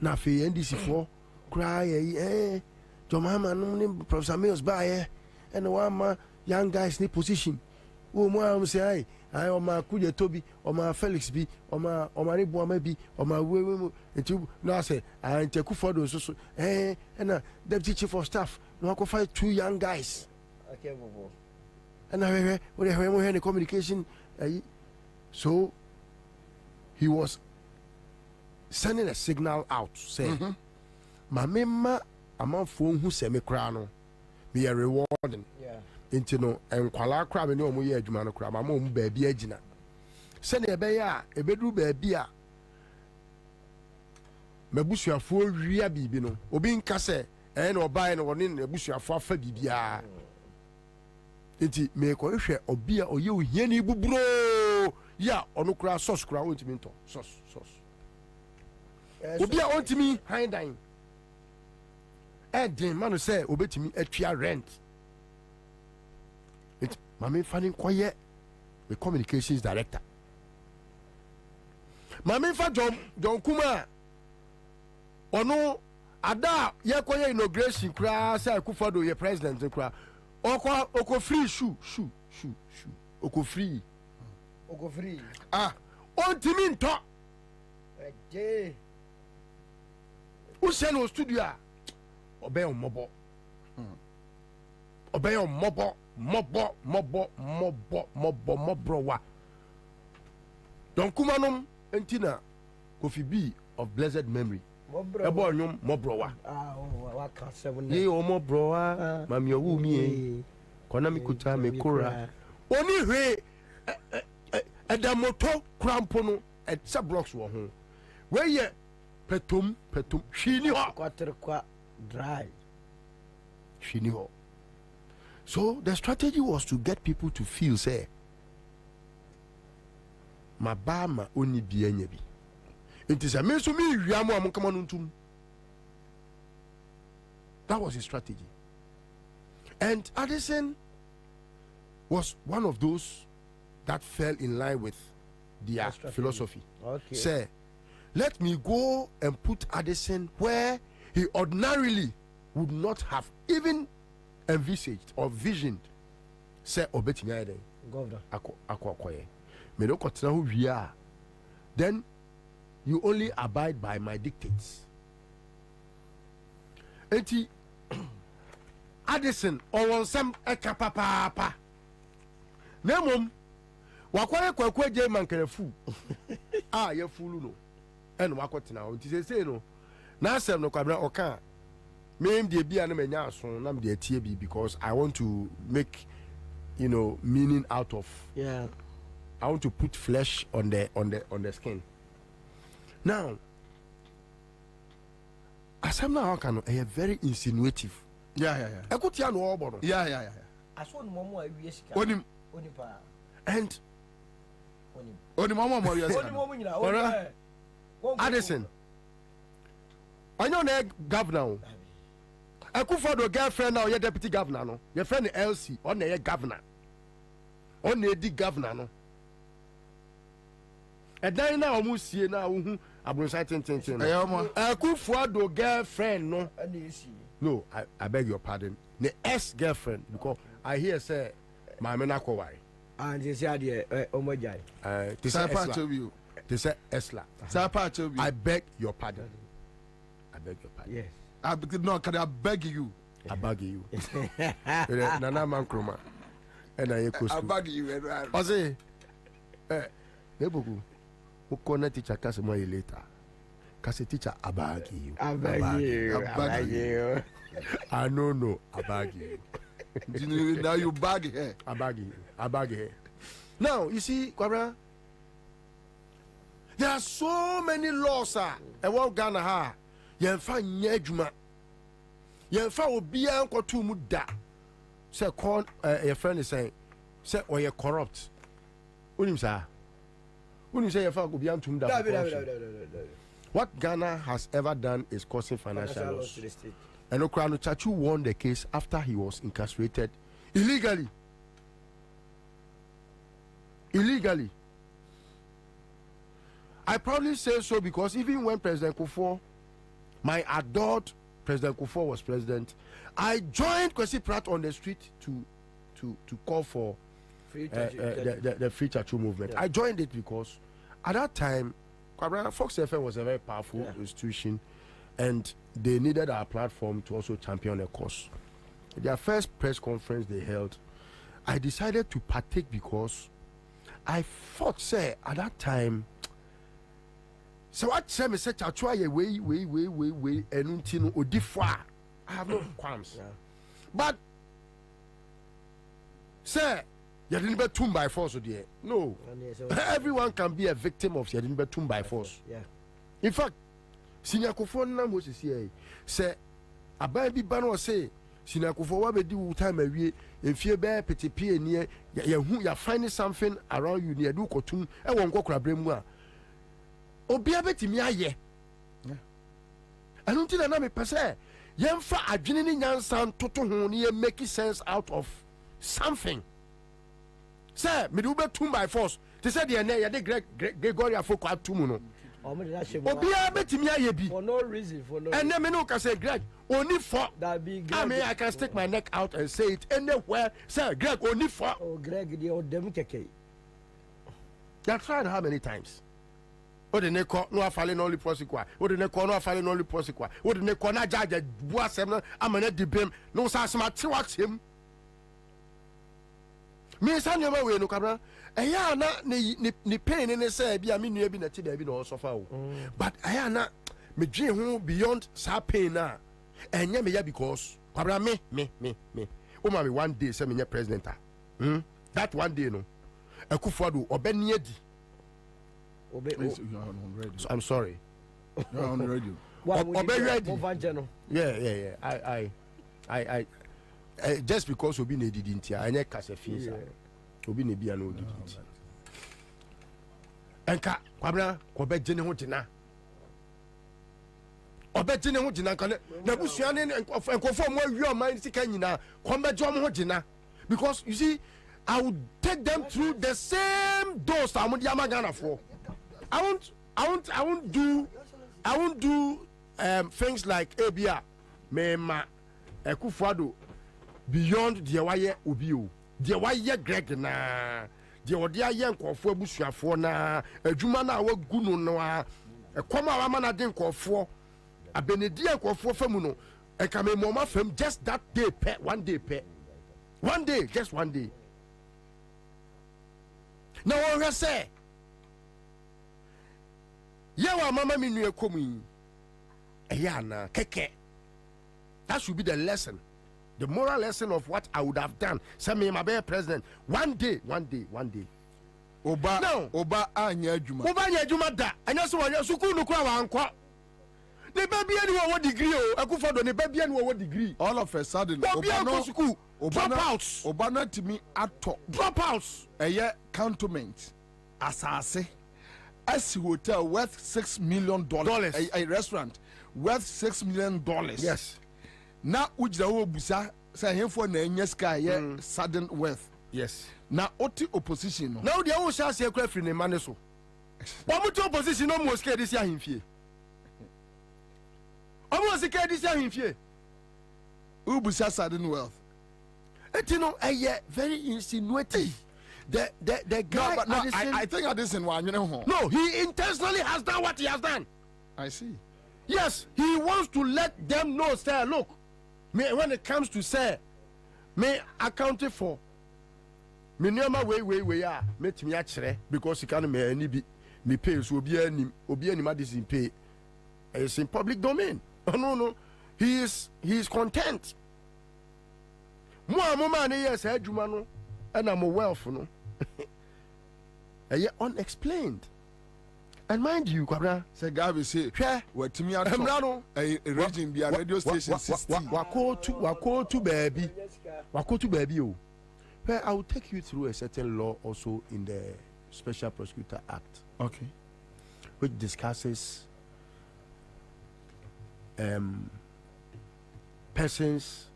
na fe NDC for cry Jomama no ni Professor Mills ba and one ma young guys ni position wo mo am say ai o ma Kuje Tobi o ma Felix bi o ma ni Boama bi o ma we nti no say Ante Akufo-Addo so and deputy chief of staff no go find 2 young guys. Okay, bobo. And I heard the communication. So he was sending a signal out saying, Mamma, among phone who send me crown, be a rewarding. Yeah. Into no, and Kuala crab and no more Jumano crab, my mom baby egina. Send a bear, a bedroom baby. Mabusha for Ria Bibino, or being casse, and or buying or in a bush for Fabia. Enti me ko hwe obia oye ohiani bubro ya onokura sauce kura ontimi nto sauce obia ontimi hindan den manu say obetimi atwa rent it mama fani koye the communications director mama fa John Kuma ono ada ye koye inauguration kura say Akufo-Addo ye president kura Oko free shoe. Oko free. On timin to. Usen o studio. Obey on mobo. Obey on mobo wa. Don kumanum entina Kofi B of blessed memory. Ebo nyum mobrowa. Ye o mobrowa mami owu mi kona mi kuta me kora. Oni hwe edamoto krampo no e se blocks wo ho. We ye petum hwini ho kwaterkwa dry. Hwini ho. So the strategy was to get people to feel say mabama oni bianya bi. It is a means to me. That was his strategy. And Addison was one of those that fell in line with their philosophy. Okay. Say, let me go and put Addison where he ordinarily would not have even envisaged or visioned. Say, Obetimi Governor. Then you only abide by my dictates. Eti Addison on some eka papa. Nemom wakwaye kwakwa je mankerefu. Ye fulu no. En wakotina o ti say no. Na asem no Kwabena oka. Me de bia na menya aso na me de tie bi because I want to make meaning out of I want to put flesh on the skin. Now, asam na how a very insinuative. Yeah. Ekutia no obo no. Yeah. Aso no momo awie sika. Onim pa. And onim momo mo awie sika. Onim momo nyina. Addison. Onyo na governor. Akufo-Addo girlfriend now, your deputy governor no. Your friend LC, on na governor. On na di governor no. And then now omusie na ohu abronsan tenten. Akufo-Addo girlfriend no. No, I beg your pardon. The ex-girlfriend, because I hear say my men are kowai. And you say omojai. This is Esla. I beg your pardon. I beg your pardon. Yes. No, can I beg you? I beg you. Nana Mankroma. And I beg you. I say, Nebugu, who connect teacher Casimir later. Kasi teacher, I beg you. I beg you. I know, I beg you. Now you beg her. I beg her. Now, you see, Kwabena, there are so many laws, sir. I want Ghana ha. Yenfa nyejuma. Yenfa obiya nko tu mu da. Say con your friend is saying, say or you corrupt. Unim say yenfa obiya ntu mu da. What Ghana has ever done is causing financial loss. And Okrano Chachu won the case after he was incarcerated illegally. I proudly say so because even when President Kufuor, my adored President Kufuor was president, I joined Kwesi Pratt on the street to call for the Free Chachu movement. Yeah. I joined it because at that time, Kwabena, Fox FM was a very powerful institution, and they needed our platform to also champion a cause. Their first press conference they held, I decided to partake because I thought, say, at that time, so what say me say Chachu ye way enuntino odifwa. I have no qualms. But say you didn't be tuned by force there. No. Everyone can be a victim of you didn't be tuned by force. Yeah. In fact, Senior Kufuor na Moses here say aban bi ba no say Senior Kufuor wa be di wu time awie enfie be petepe nie ya find something around you near do kotum e won kokora bremu a obia betimi aye. I don't think na me pese yemfa adwene ni nyansa toto ho ne make sense out of something. Say me do be tuned by force. They said the ya de Gregory Afoko atumu no. Obia betimi aye bi for no reason. And then me no can say Greg only for that be Greg. I mean I can stick my neck out and say it anywhere. Say Greg only for Greg the odem keke. They tried how many times? O de ne ko no afale no only prosequa. O de ne ko no afale no only prosequa. O de ne ko na judge buasem no amana dibem no sa smart watch him. Me san yo we no Kwabena. Eya na ni pain ne say bia me nua bi na ti da bi no suffer o. But eya na me dwen ho beyond sa pain na enye me ya because Kwabena me o ma me one day say me nye president that one day no Akufo-Addo obeni adi. So I'm sorry. You're on the radio. Yeah. I just because Obi ne didn't I ne kase fees. Obi ne bia no didn't. Enka Kwabena ko be gene ho gina. Obegene ho gina kan na busua ne enkofo mo awi o man sika nyina ko be jo mo ho gina because you see I would take them through the same doors I'm the Ghana for. I won't do things like Abia Mema Akufo-Addo beyond the waye Obio. The waye Greg na the odia yen nkofo abusuafo na adwuma na wa gunu no a ekoma wa mana den nkofo abenedi nkofo famu no e ka me moma fam just that day one day just one day. Now what say yawa mama mi nu ekomu eya na keke. That should be the lesson, the moral lesson of what I would have done. Say me my president one day Oba anya adwuma. Oba anya adwuma da. Anya so wanya sukuu no kura wa nkwa. Ne baby any wo degree o. Akufo do ne baby any wo degree. All of a sudden Oba no school. Dropouts. Oba na timi ato. Dropouts. Eye cantonment. Asase. As hotel worth $6 million. A restaurant worth $6 million. Yes. Now ujira wo busa say him for na enya sky sudden wealth. Yes. Now oti opposition no. Now the owo sha se kra free ne mane so. Omo to opposition no mo scared this ahimfie. Omo scared this ahimfie. Ubusa sudden wealth. You know, very insinuating. The guy. No, I think that is in one. No, he intentionally has done what he has done. I see. Yes, he wants to let them know, sir. Look, me when it comes to say, me accounted for. Me never way me actually because he can't me any be me pay so obi any this in pay. It's in public domain. No, he is content. Mama yes adwuma no and I'm wealth no. Unexplained. And mind you, Kwabena, say Gabi say, what to me a region be a radio station 16. Wako to baby. Oh. Where I will take you through a certain law also in the Special Prosecutor Act. Okay. Which discusses persons,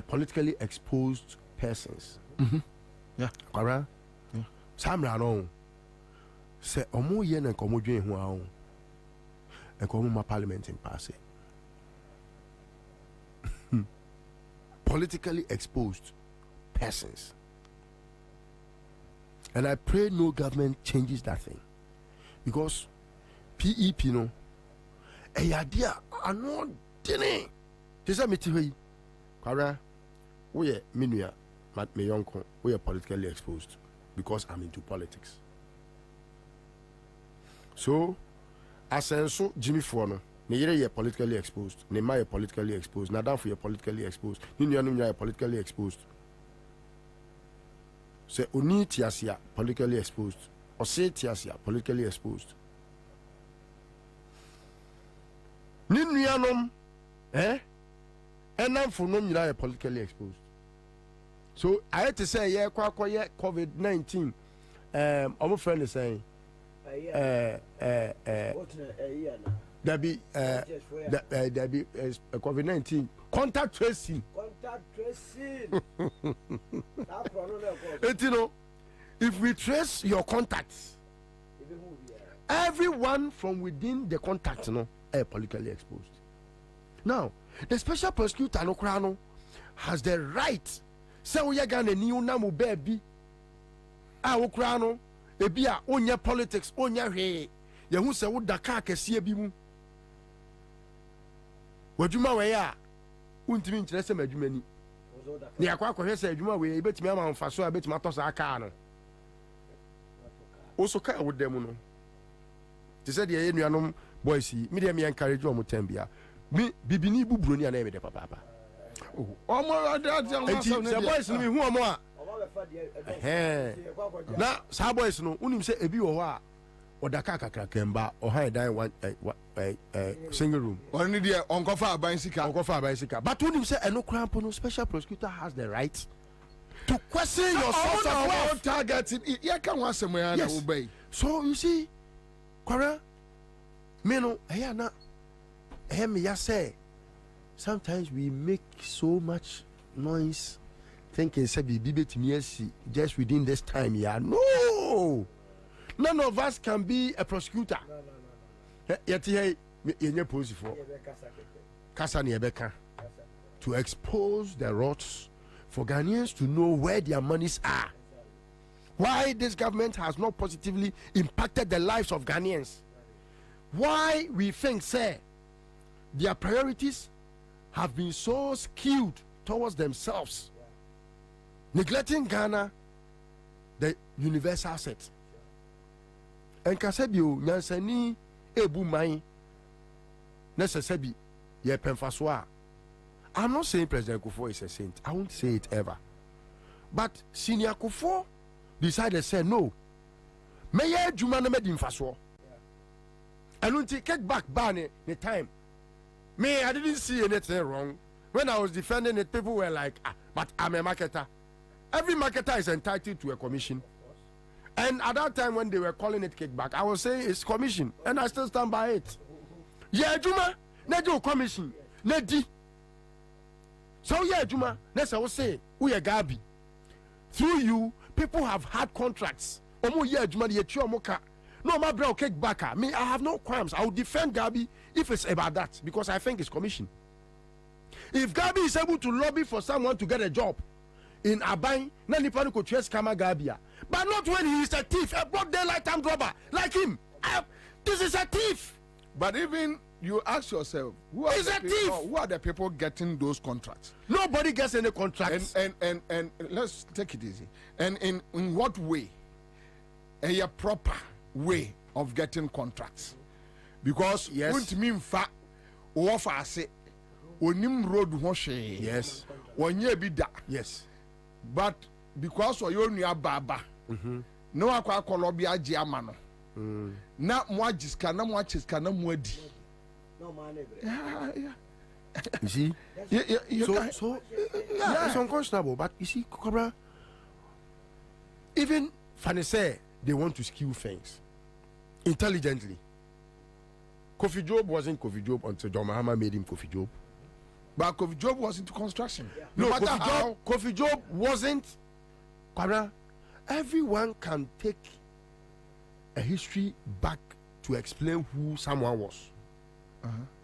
politically exposed persons. Mm-hmm. Yeah. Kwabena? Yeah. Samra no. Say omo ye na komo dwen ho a e komo ma parliament in pass. Politically exposed persons. And I pray no government changes that thing. Because PEP no idea ano dene. Tesa meti hoyi. Kwabena we minua me yonko we are politically exposed because I'm into politics. So, asenso Jimmy Fono, ne yere politically exposed, ne ma politically exposed, na danfo politically exposed, ni nuanum nya politically exposed. Se oni tiasia politically exposed, o se tiasia politically exposed. Ni nuanum enamfo no nyina politically exposed. So, I had to say ye kwa COVID-19 omo friend is saying there be COVID-19 contact tracing. You know, if we trace your contacts, everyone from within the contact, are politically exposed. Now, the special prosecutor no has the right. Say we are gonna new namu baby. Ukrano. Ebia onya politics onya hwe ye hu se wo daka kese bi mu wadwuma we ya untimi nkyere se madwuma ni ne akwa hwe se adwuma we ebetimi ama mfaso a betimi atosa aka no oso ka wo dem no te se de ye nuanom boys yi me de me encourage o mo tambia me bibini buburo ni ana me de papa omo the boys no me hu omo a na sa boys no unim say ebi wo ho a odaka kakra kemba o ha dan one single room oni dey onkofa aban sika but unim say eno krampo no special prosecutor has the right to question your source of wealth targeting ye kan wan asem ya na obey. So you see Kwabena me no na me ya say sometimes we make so much noise thinking say bibi betimi just within this time no, none of us can be a prosecutor. Yet here yenye pose for kasa ne ebeka to expose the rots for Ghanaians to know where their monies are, why this government has not positively impacted the lives of Ghanaians, why we think say their priorities have been so skewed towards themselves, neglecting Ghana, the universal asset. And Kasebio Nansani Ebu Mai Necessabi Ye Penfaswa. I'm not saying President Kufuor is a saint. I won't say it ever. But Senior Kufuor decided to say no, me ye adwuma no me di mfaso anu nti kickback ban the time me I didn't see anything wrong when I was defending it. People were like, but I'm a marketer. Every marketer is entitled to a commission. And at that time when they were calling it kickback, I was saying it's commission, and I still stand by it. Yeah, Juma, ne do commission, ne di. So yeah, Juma, let's say we are Gabi. Through you, people have had contracts. Omo yeah, Juma, ye moka. No, my bro, kickbacker. Me, I have no qualms. I will defend Gabi if it's about that because I think it's commission. If Gabi is able to lobby for someone to get a job in Abai, Nanipano could chase Kama Gabia. But not when he is a thief, a broad daylight armed robber like him. This is a thief. But even you ask yourself, who are the people getting those contracts? Nobody gets any contracts. And let's take it easy. And in what way? A proper way of getting contracts. Because yes, mean fact offer say onim road ho hwe. Yes. Onye bi da. Yes. But because of your nua baba, no akwa akolobi agi ama no. Na mo agiska na mo achiska na mo adi. No man. You see? So it's unconscionable. But you see, Cobra, even Fanny say they want to skew things intelligently. Kofi Job wasn't Kofi Job until John Mahama made him Kofi Job. But Kofi Job was into construction. Yeah. No, Kofi Job wasn't. Cobra, everyone can take a history back to explain who someone was.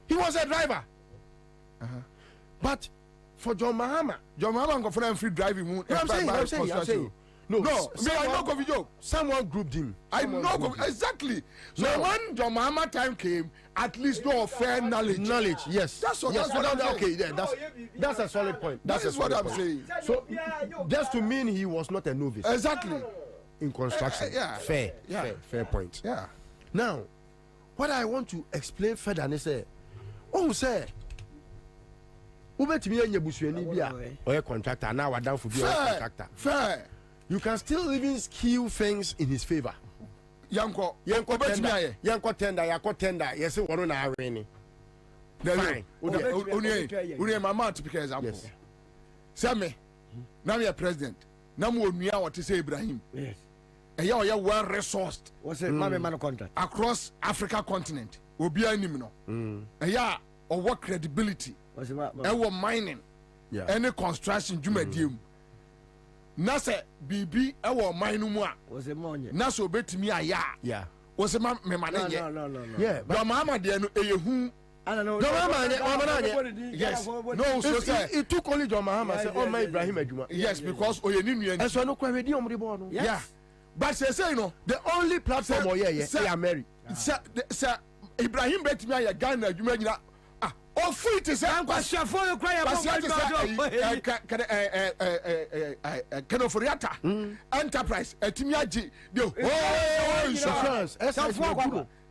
He was a driver. But for John Mahama go for them free driving. I'm saying. No, I know Kofi Job. Someone grouped him. I know exactly. So when John Mahama time came, at least no fair knowledge. Yes. That's what that's a solid point. That's what I'm saying. So just to mean he was not a novice. Exactly. In construction. Fair point. Yeah. Now, what I want to explain further is say, ubetimi enye busuani bia or a contractor now we're down for being a contractor. Fair. You can still even skew things in his favor. Yanko tender. Yes, one na areni. Fine. Uni mama to pick example. Yes. Same. Now we are president. Now we know what to say Ibrahim. Yes. And you are well resourced. What's it? Man contract across Africa continent. Obi anim no. And yeah, or what credibility. What's it? And mining. Yeah. Any construction jumedium. Na se bibi ewo man no mu a was it money na so betimi aya yeah was me manage no yeah but mama de no eyehu I don't know yes no so say it took only John Mahama say oh my Ibrahim adwuma yes because oyeni nua and so no kwa wedi omde bo no yeah but say no the only platform yeah Mary say Ibrahim betimi aya Ghana adwuma nyina free to say Kwasafo cry about enterprise etimiaji the whole insurance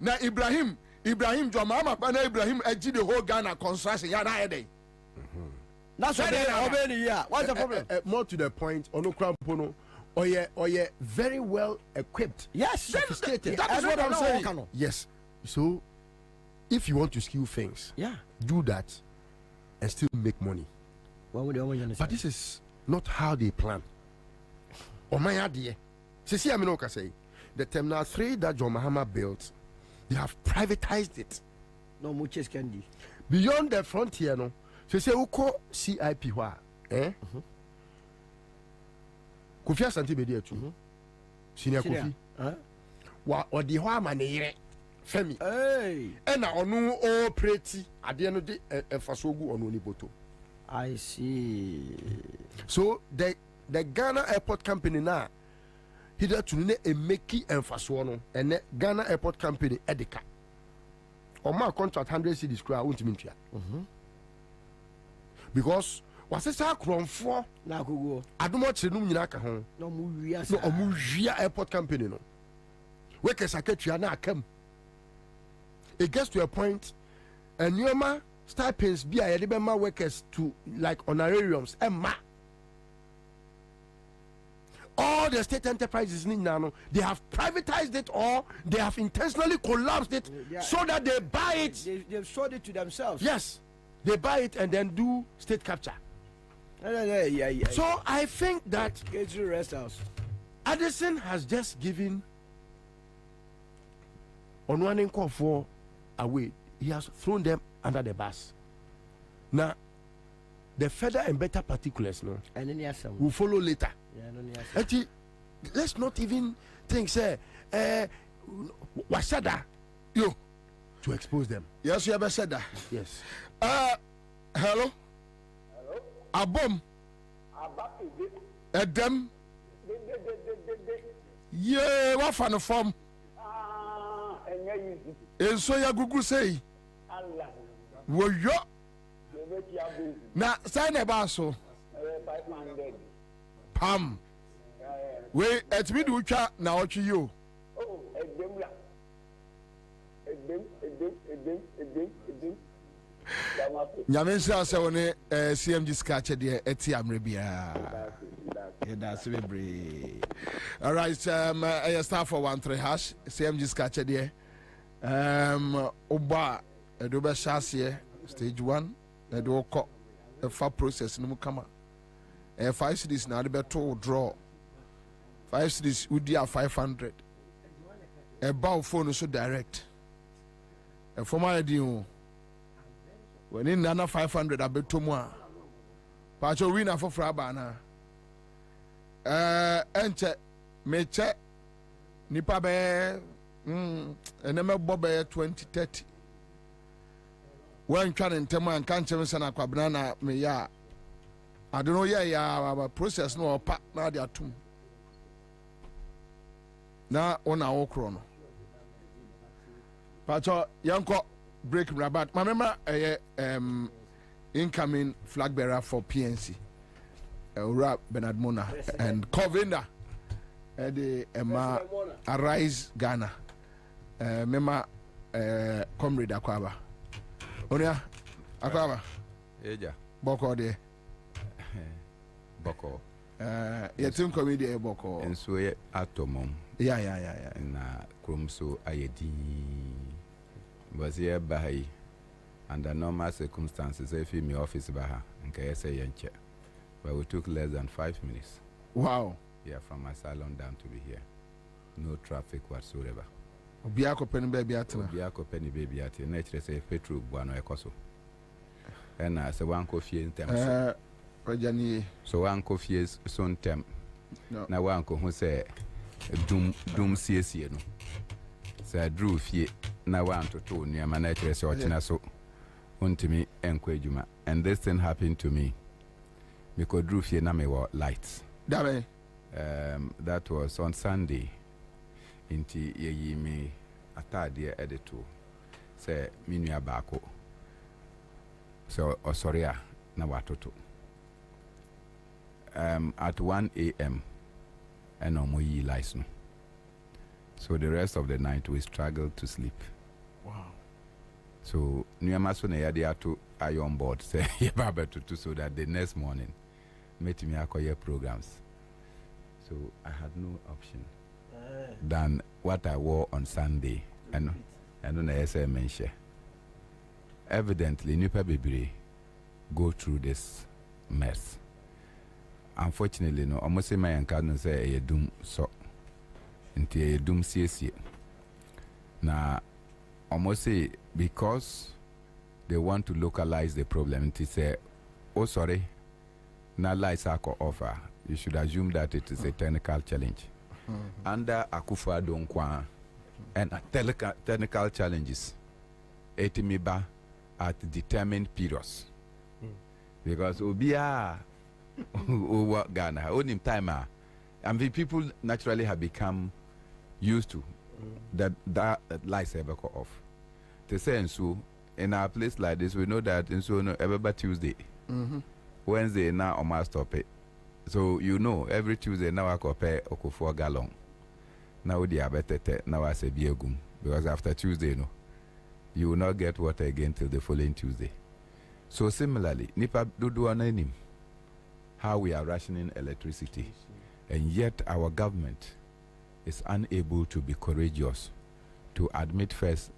na Ibrahim John Mahama pa na Ibrahim agi the whole Ghana construction ya na ede that's what yeah what's the problem more to the point onokrampo no oye very well equipped, yes, sophisticated. That is what I'm saying. Yes, so if you want to skew things, yeah, do that and still make money. What would you understand? But this is not how they plan. Oh my idea. See, I mean, say the Terminal 3 that John Mahama built, they have privatized it. No muches candy. Beyond the frontier, no. So say uko CIP Kofi Asante be there too. Senior Kofi. Wa odi ho amaneyere Femi. Hey. And onu o preti ade no de fasogu onu ni boto. I see. So the Ghana Airport Company now hither to ne a meki enfaso no and Ghana Airport Company edika. On my contract 100 cedis kra won't mean tia. Because was it a crown for na gogo adomo chenum nyina ka ho no mu wia no omu wia airport company no we ke secretary na akam. It gets to a point and nyoma stipends be a yedebema workers to like honorariums emma all the state enterprises in Nano, they have privatized it or they have intentionally collapsed it so that they buy it. They've sold it to themselves. Yes, they buy it and then do state capture. So I think that Addison has just given on one call for away. He has thrown them under the bus. Now, the further and better particulars will follow later. Let's not even think, say, Wasada, you to expose them. Yes, you have said that. Yes. Hello. A bomb. A dem. Yeah, what fun form? And so ya Google say, well, yo. Now, sign about so. Pam. Wait, at me do chat now to you. Nyamensa se one CMG sketch de eti amrebia. Yeah, that's very. All right, I start for 13 hash CMG sketch de oba edobe shase stage 1 edo ko e fa process no kama 5 cities na de beto draw 5 cities udi a 500 e ba phone so direct e formal di o when in nana 500 abeto mu a pacho winner for fraba na enche meche nipa be eneme bobe 2030 when trying to man can't even send a Kwabena na me ya I don't know ya process no pa na dia tum na ona okro no pacho yanko break rabat my member incoming flag bearer for PNC Ura Bernard Mona and Kwabena the Arise Ghana member comrade Akwaba Onia Akwaba Eja Boko de Boko yetim comedy Boko enso ye atomom yeah na krom so ayedi was here by under normal circumstances if in my office baha nke say yenche but we took less than 5 minutes. Wow. Yeah, from my salon down to be here, no traffic whatsoever. Obiako penny baby atena. Obiako penny baby atena. Nature say petrol buano ekoso. And I say one coffee in tem. So one coffee is soon tem. Na one who say doom CSC no. Say drew fie na one to two near my nature say ochina so. Untimi enkwejuma. And this thing happened to me because drew fie na me were lights. That was on Sunday. Inti ye me atade editor say minua bako so osoria na watoto at 1 a.m. and omoyi lights no, so the rest of the night we struggled to sleep. Wow. So nuama so na yade ato ayo on board say ye baba to so that the next morning met me akoye programs. So I had no option than what I wore on Sunday. And on the SA mention. Evidently, Nipa Bibiri go through this mess. Unfortunately, no, almost say my encounter say a doom so into a doom CSC. Now, almost say because they want to localize the problem, it say, oh sorry, now lights are offer. You should assume that it is a technical challenge. Under Akufo-Addo Nkwa and technical challenges, etimiba at determined periods. Because Obia over Ghana, only time, and the people naturally have become used to that lights ever go off. They say, and so in our place like this, we know that and so every Tuesday, Wednesday now I must stop it. So you know every Tuesday now I compare Okofo gallon. Now they are better now I say biegum because after Tuesday you will not get water again till the following Tuesday. So similarly, Nipa do how we are rationing electricity And yet our government is unable to be courageous to admit first,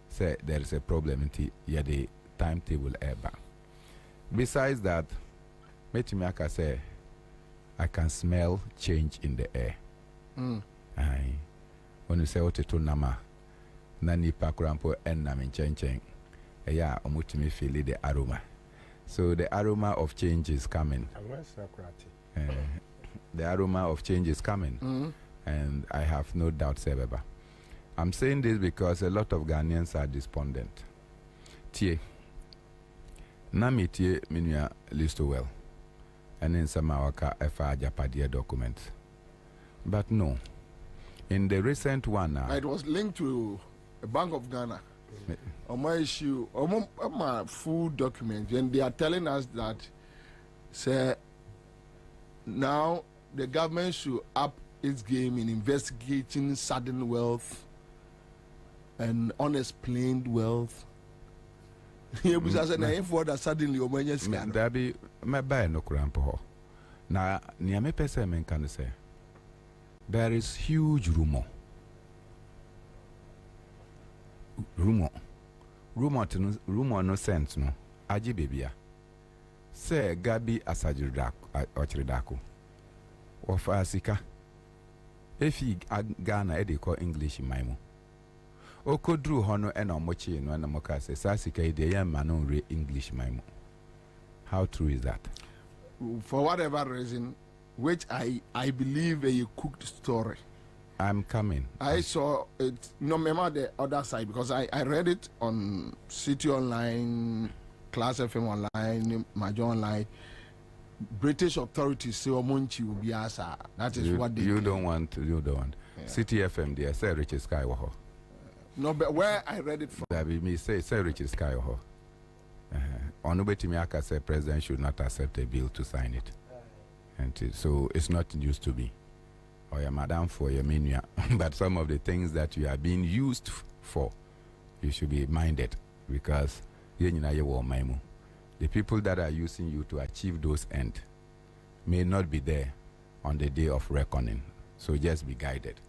say there is a problem in the timetable ever. Besides that, Metimiaka say, I can smell change in the air. Aye. When you say Oteto Nama, Nani Pakrampo and Namin Chen, yeah, Omutimi feel the aroma. So the aroma of change is coming. The aroma of change is coming. And I have no doubt, Sebeba. I'm saying this because a lot of Ghanaians are despondent. Tie. Nami tie minua listo well. And in Samawaka FA Japadia document. But no. In the recent one it was linked to a Bank of Ghana. On my issue, on my full document, and they are telling us that say now the government should up its game in investigating sudden wealth and unexplained wealth. Here we say na for that suddenly o manya sika. Dabi me buy no krampo ho. Na niame pese men kan say there is huge rumor no sense no aji bebia say Gabi asajirida ochiridako ofa asika efi Ghana e dey call English maimo okodru hono e na omochi no na moka say sasika e dey yam no re English maimo. How true is that? For whatever reason, which I believe a cooked story. I'm coming. I saw it, no, remember the other side, because I read it on City Online, Class FM Online, Major Online. British authorities say Omonchi will be Ansah. That is what they You don't want. Yeah. City FM, they say Richard Sky. No, but where I read it from. That be me say Richard Sky. Onubeti Miaka say President should not accept a bill to sign it. And so it's not news to me. Or your madam for your menu. But some of the things that you are being used for, you should be minded, because the people that are using you to achieve those ends may not be there on the day of reckoning. So just be guided.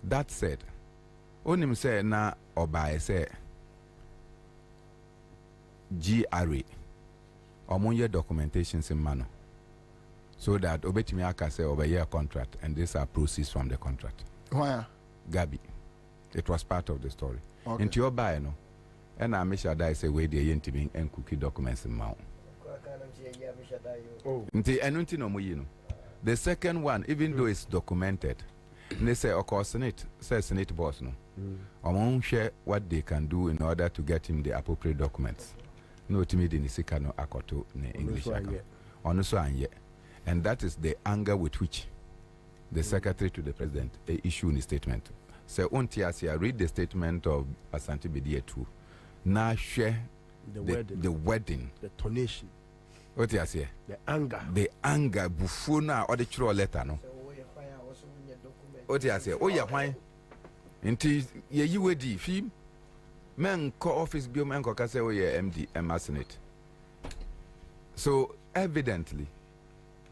That said, onim say na obae say GRA omunye documentations in mano, so that obetimi aka say over year contract, and these are proceeds from the contract. Why? Gabi, it was part of the story. Okay. Into your buy no, and I make sure that I say where the yentibing and cookie documents in mount. The second one, even though it's documented, they say, of course, Senate says Senate boss no. I won't share what they can do in order to get him the appropriate documents. No, to me, the Nisika no akoto ne English. And that is the anger with which the secretary to the president issued a statement. So, Untiasia, read the statement of Asante Bidie too. Now share the wedding, the donation. What you say? The anger, bufuna or the true letter no. What you say? Oh yeah, why? Until you were the film, men call office bill man call say oh yeah MD Senate. So evidently,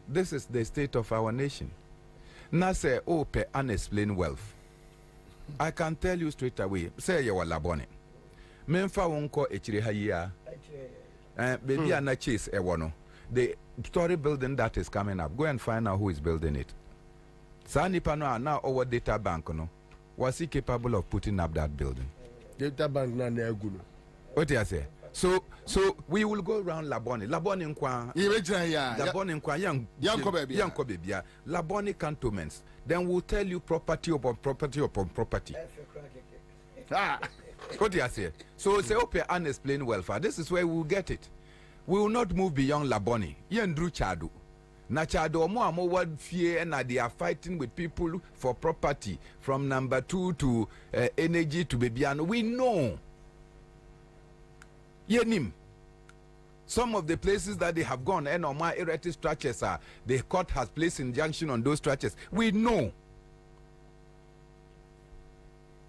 this is the state of our nation. Now say oh pe unexplained wealth. I can tell you straight away. Say you were labone. Menfa wonko echire hayiya. Baby and chase ewono. The story building that is coming up. Go and find out who is building it. Sani Pano now our data bank no. Was he capable of putting up that building? Data bank na neguno. What do you say? So we will go around Labone. Labone nkwa. Labone nkwa yanko baby. Labone cantonments. Then we'll tell you property upon property upon property. What do you say? So say open unexplained welfare. This is where we will get it. We will not move beyond Labone. Yendru Chadu. Na Chadu omo word fear, and they are fighting with people for property from number 2 to energy to Bebiano. We know. Yenim. Some of the places that they have gone, and on my erratic structures are, the court has placed injunction on those structures. We know.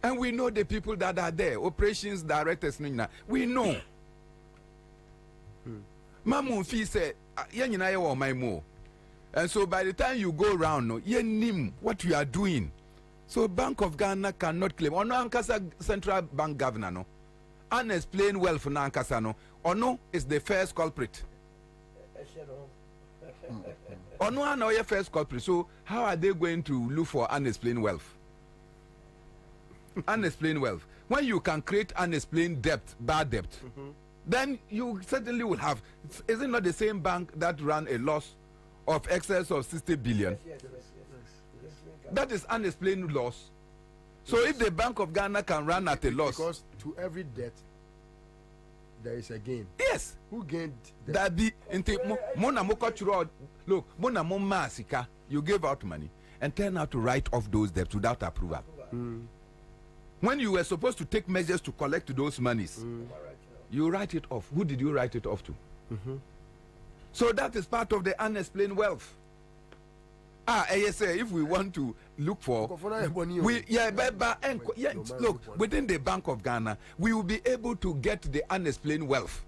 And we know the people that are there, operations directors, we know. Mamu fi said, Yanina or my mo. And so by the time you go around, no, you name what you are doing. So Bank of Ghana cannot claim. Ono Ankasa Central Bank Governor, no, unexplained wealth for Ankasa, no. Ono is the first culprit. Ono ano your first culprit. So how are they going to look for unexplained wealth? Unexplained wealth. When you can create unexplained debt, bad debt, then you certainly will have. Is it not the same bank that ran a loss of excess of 60 billion? Yes. That is unexplained loss. So if the Bank of Ghana can run at a loss, because to every debt there is a gain. Yes. Who gained that be mona moko look, mona mo masika, you gave out money and turn out to write off those debts without approval. When you were supposed to take measures to collect those monies, you write it off. Who did you write it off to? So that is part of the unexplained wealth. If we want to look for, look, within the Bank of Ghana, we will be able to get the unexplained wealth.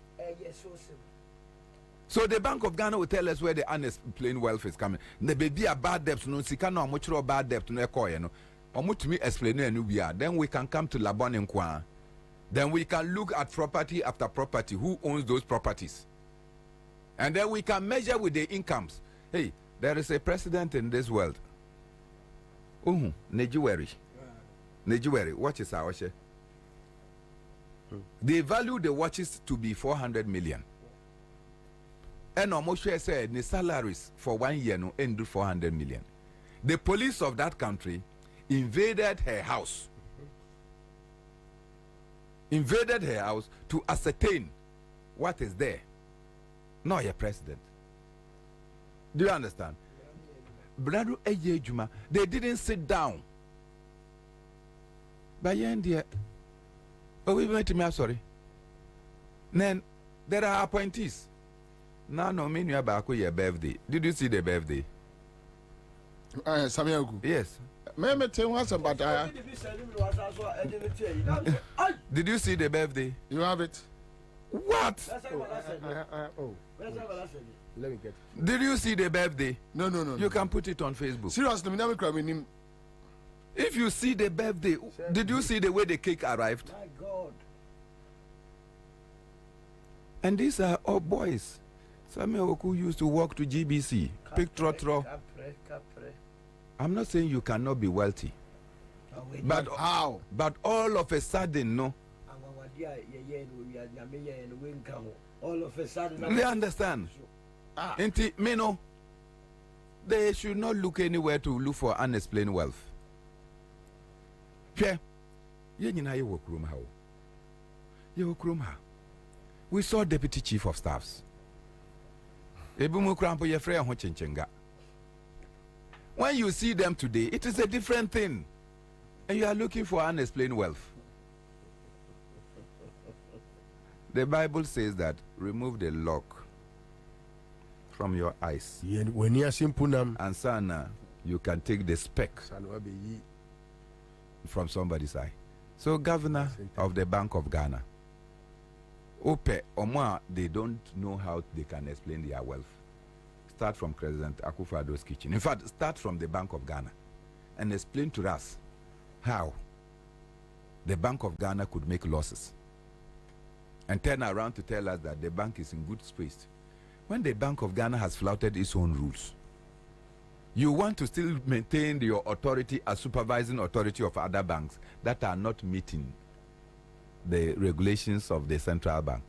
So the Bank of Ghana will tell us where the unexplained wealth is coming. The baby a bad debt, no, sika no much bad debt, no, no. Then we can come to Labon and Kwan. Then we can look at property after property. Who owns those properties? And then we can measure with the incomes. Hey, there is a president in this world. Nigeria. Watches our share. They value the watches to be 400 million. And almost said the salaries for 1 year no end 400 million. The police of that country invaded her house. Invaded her house to ascertain what is there. Not your president. Do you understand? Brado Ejejuma, they didn't sit down. By India, we went to me, sorry. Then there are appointees. Now, no, mean you about your birthday. Did you see the birthday? Samuel. Yes. Maybe tell us about Did you see the birthday? You have it. What? Let me get it. Did you see the birthday? No. You can put it on Facebook. Seriously, me. If you see the birthday, did you see the way the cake arrived? My God. And these are all boys. Samuel Oku used to walk to GBC. Pick trotro. I'm not saying you cannot be wealthy. But how? But all of a sudden, no. All of a sudden. They understand. They should not look anywhere to look for unexplained wealth. We saw deputy chief of staffs. When you see them today, it is a different thing. And you are looking for unexplained wealth. The Bible says that remove the lock from your eyes. When you are simple, Ansah, you can take the speck from somebody's eye. So, Governor of the Bank of Ghana, they don't know how they can explain their wealth. Start from President Akufo-Addo's kitchen. In fact, start from the Bank of Ghana and explain to us how the Bank of Ghana could make losses and turn around to tell us that the bank is in good space when the Bank of Ghana has flouted its own rules. You want to still maintain your authority as supervising authority of other banks that are not meeting the regulations of the central bank.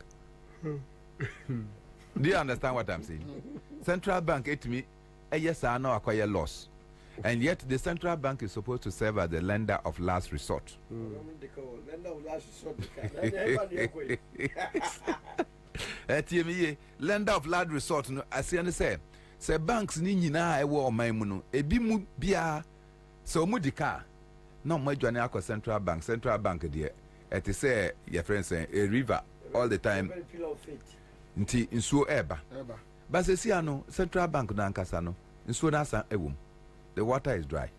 Do you understand what I'm saying? Central bank, yes, I know acquire loss. And yet the central bank is supposed to serve as the lender of last resort. Lender of last resort. Lender of last resort. I say, banks ni na ewo maimuno. Ebi mu bia so mu dika. No mo join akọ central bank. Central bank there. It is say your friend say a river all the time. Nti nsuo eba. But say ano central bank na ankasa no. Nsuo na san ewom. The water is dry.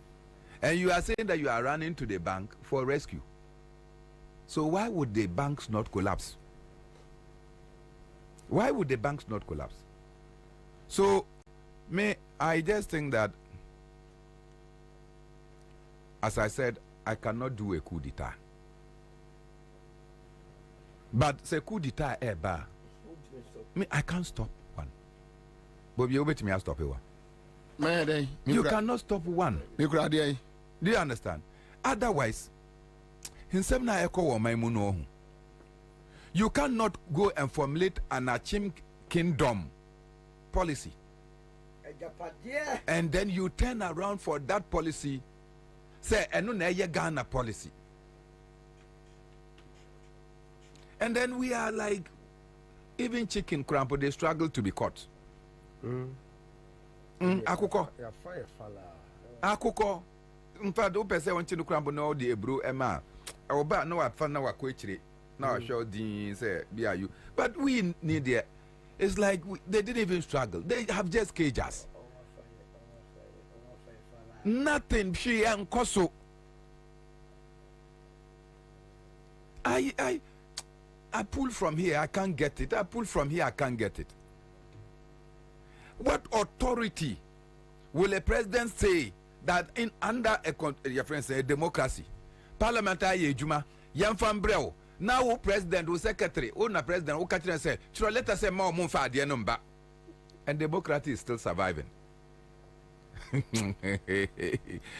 And you are saying that you are running to the bank for rescue. So why would the banks not collapse? Why would the banks not collapse? So Me, I just think that, as I said, I cannot do a coup d'etat. But say coup d'etat eba. Me, I can't stop one. Bobie, you bet me I stop it one. You cannot stop one. Do you understand? Otherwise, hinsem na eko wo man mu no. You cannot go and formulate an Achim kingdom policy. And then you turn around for that policy. Say, eno na ye Ghana policy. And then we are like, even chicken crampo, they struggle to be caught. Akuko. Akuko. In fact, open say one chino crampo no the ebro ema. Oba no what fan na wa kwechire. Now show the say be you. But we need it. It's like they didn't even struggle. They have just cages. Nothing. She and Koso. I pull from here, I can't get it. I pull from here, I can't get it. What authority will a president say that in under your friend say democracy, parliamentary juma, yamfambreo, now president or secretary, or na president, or catch and say, let us say more monfa the number, and democracy is still surviving.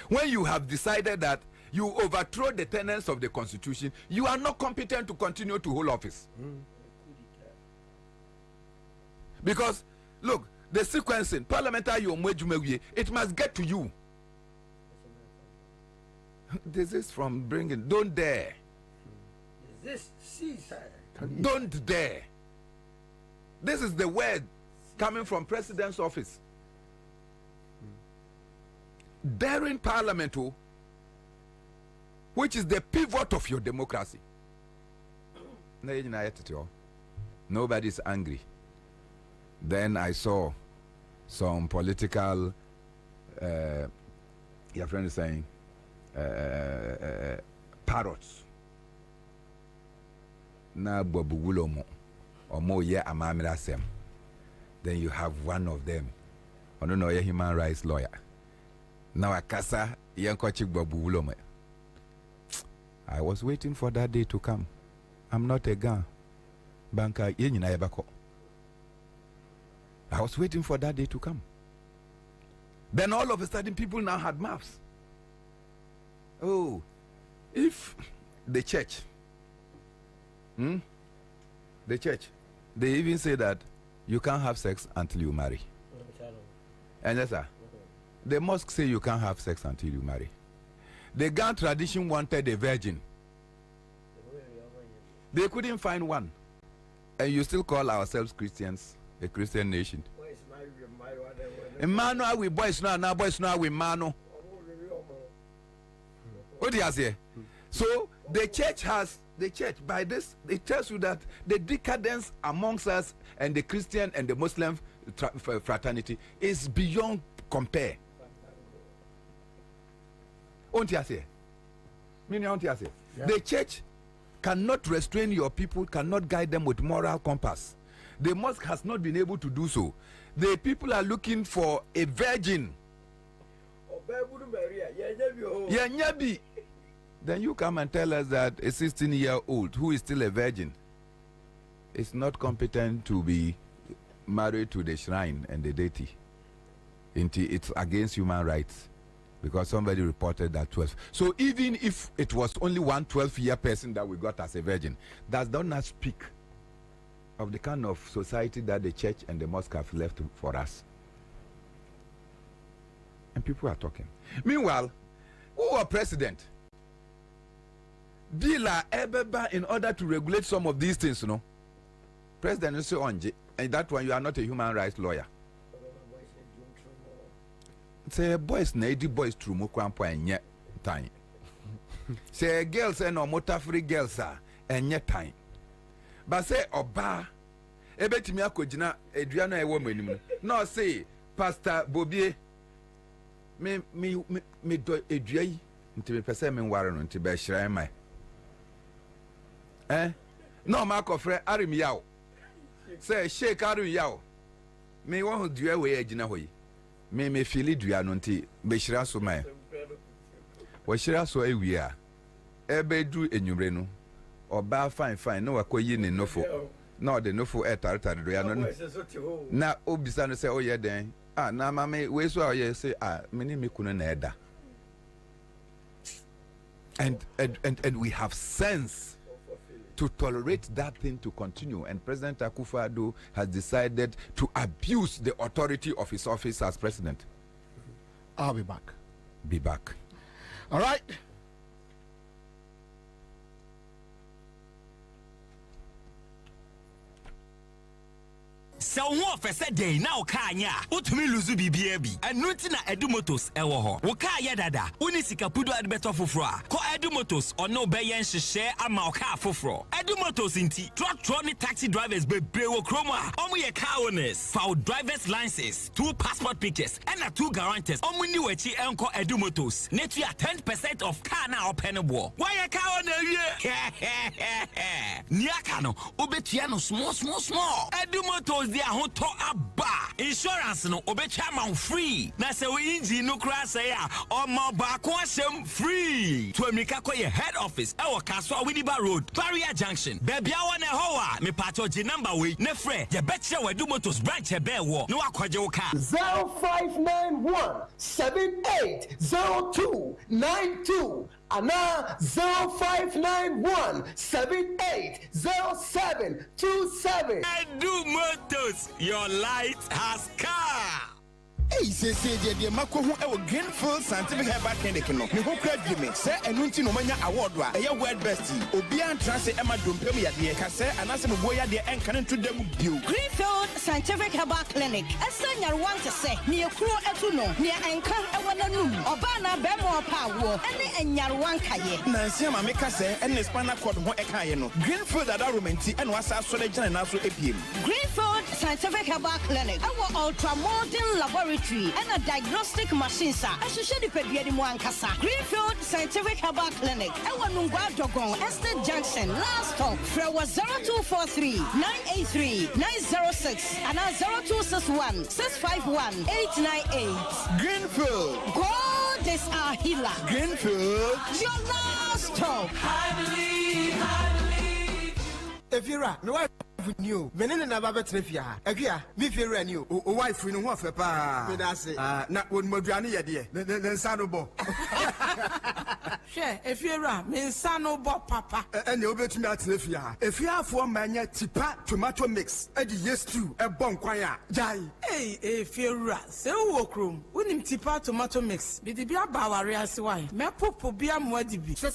When you have decided that you overthrow the tenets of the constitution, you are not competent to continue to hold office. Because look, the sequencing parliamentary it must get to you. This is from bringing, don't dare. Don't dare. This is the word coming from president's office. Daring parliament, which is the pivot of your democracy. Nobody's angry. Then I saw some political, your friend is saying, parrots. Na bobugulomo or more ye amamira sem. Then you have one of them. I don't know, a human rights lawyer. Now a casa yankochik bobugulomo. I was waiting for that day to come. I'm not a gun. Banker, I was waiting for that day to come. Then all of a sudden, people now had maps. Oh, if the church, they even say that you can't have sex until you marry. And yes, sir, the mosque say you can't have sex until you marry. The Ghana tradition wanted a virgin. They couldn't find one. And you still call ourselves Christians, a Christian nation. Emmanuel, we boys now boys now we mano. What do you say? So the church by this, it tells you that the decadence amongst us and the Christian and the Muslim fraternity is beyond compare. The church cannot restrain your people, cannot guide them with moral compass. The mosque has not been able to do so. The people are looking for a virgin. Then you come and tell us that a 16-year-old who is still a virgin is not competent to be married to the shrine and the deity. It's against human rights. Because somebody reported that 12. So even if it was only one 12-year person that we got as a virgin, that does not speak of the kind of society that the church and the mosque have left for us. And people are talking. Meanwhile, who are president? Dealer Ebeba in order to regulate some of these things, you know. President is Onje, and that one you are not a human rights lawyer. Say boys na edi boys true mo kwampo enye time. Say girls no motor free girls enye time. But say oba ebetimi akogina edua na ewo manim. No say Pastor Bobie me do edua yi nti me pese me nware no nti be hire mai. No ma kofre arim yawo. Say shake arim yawo. Me won dua we agina hoyi. me feel dua no nti be hyira so man wo hyira so awia ebedu enyumre no oba fine no wakoyi ne nofo na de nofo tare do ya no na obisa no say oye den na mama we so oye say meni me kunu na eda and we have sense to tolerate that thing to continue, and President Akufo-Addo has decided to abuse the authority of his office as president. I'll be back. Be back. All right. So wo fese day na o ka anya utumi luzu bibia bi enu ti na Edu Motors ewo ho wo ka ye dada uni sika pudu ade beto foforo a ko Edu Motors ono be yen hyehyɛ ama o ka foforo Edu Motors nti truck ni taxi drivers bebre wo kromo a omo ye car owners for driver's license 2 passport pictures and 2 guarantors omo ni wachi enko Edu Motors netu ya 10% of car na openable why ye car owner wie niaka no obetua no small Edu Motors dia ho to aba insurance no obecha man free na se we engine no kra say a o ma ba ko asem free to America ko ye head office e wo Kaswa Widiba Road Barrier Junction baby a wona ho a me pato gi number we ne frɛ ye betche we Edu Motors branch e be wo no akwaje wo ka 0591 780292 Ana 0591 780727 Edu Motors, your light has come. Hey, say the Mako who ever Greenfield Scientific Herbal Clinic no. Me ho kra dweme say enunti no manya award wa eye world best. Obi an transe ema dompem ya de ka say anase me boya de enka nto dem bio. Greenfield Scientific Herbal Clinic. Esanya want to say me ekuro etu no. Me enka ewo nanum. Oba na be mo pa wo. Ene enyarwan kaye. Na nsia ma me ka say ene spinal cord ho ekaye no. Greenfield adoromenti ene wasa so de gina na so epiem. Greenfield Scientific Herbal Clinic. Our ultramodern laboratory and a diagnostic machine sir. I should share the pedie mu ankasa. Greenfield Scientific Herbal Clinic. Ewa Nungwa Dogon Estate Junction last stop. Frewa 0243 983 906 and 0261 651 898. Greenfield. God is our healer. Greenfield. Your last stop. I believe. If you're right, no. New menene na baba trefia akua mi fere ani o wife no ho afa pa me da se na won maduane ye de ne nsa no bo hwe efiera me nsa no bo papa ene obetumi atrefia efiafo manya tipa tomato mix e di yes stew e bon kwan a jai efiera se wo krom wonim tipa tomato mix bi di bia ba ware ase wai me popo bia mo adi bi se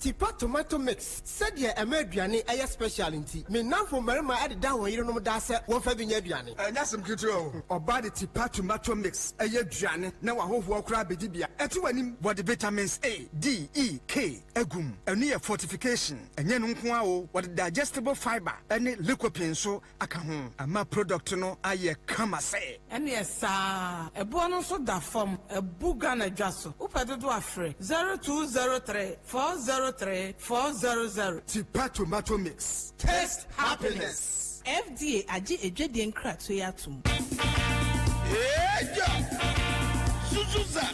tipa tomato mix se de amaduane eye special nti me nanfo marima ade da won yirenom da se won fa bi nya aduane nyasem kitu oba de tipa tomato mix eye aduane na wa hoho okra bedi bia eti wanim body vitamins A D E K egum enu ye fortification enye no nko a o what digestible fiber ene lycopene so aka ho ama product no aye kama se ene esa ebo no so da form ebuga na dwaso upedo do afre 0203 403 400 tipa tomato mix taste happiness FDA aji ejwede nkrato ya tum Suzuza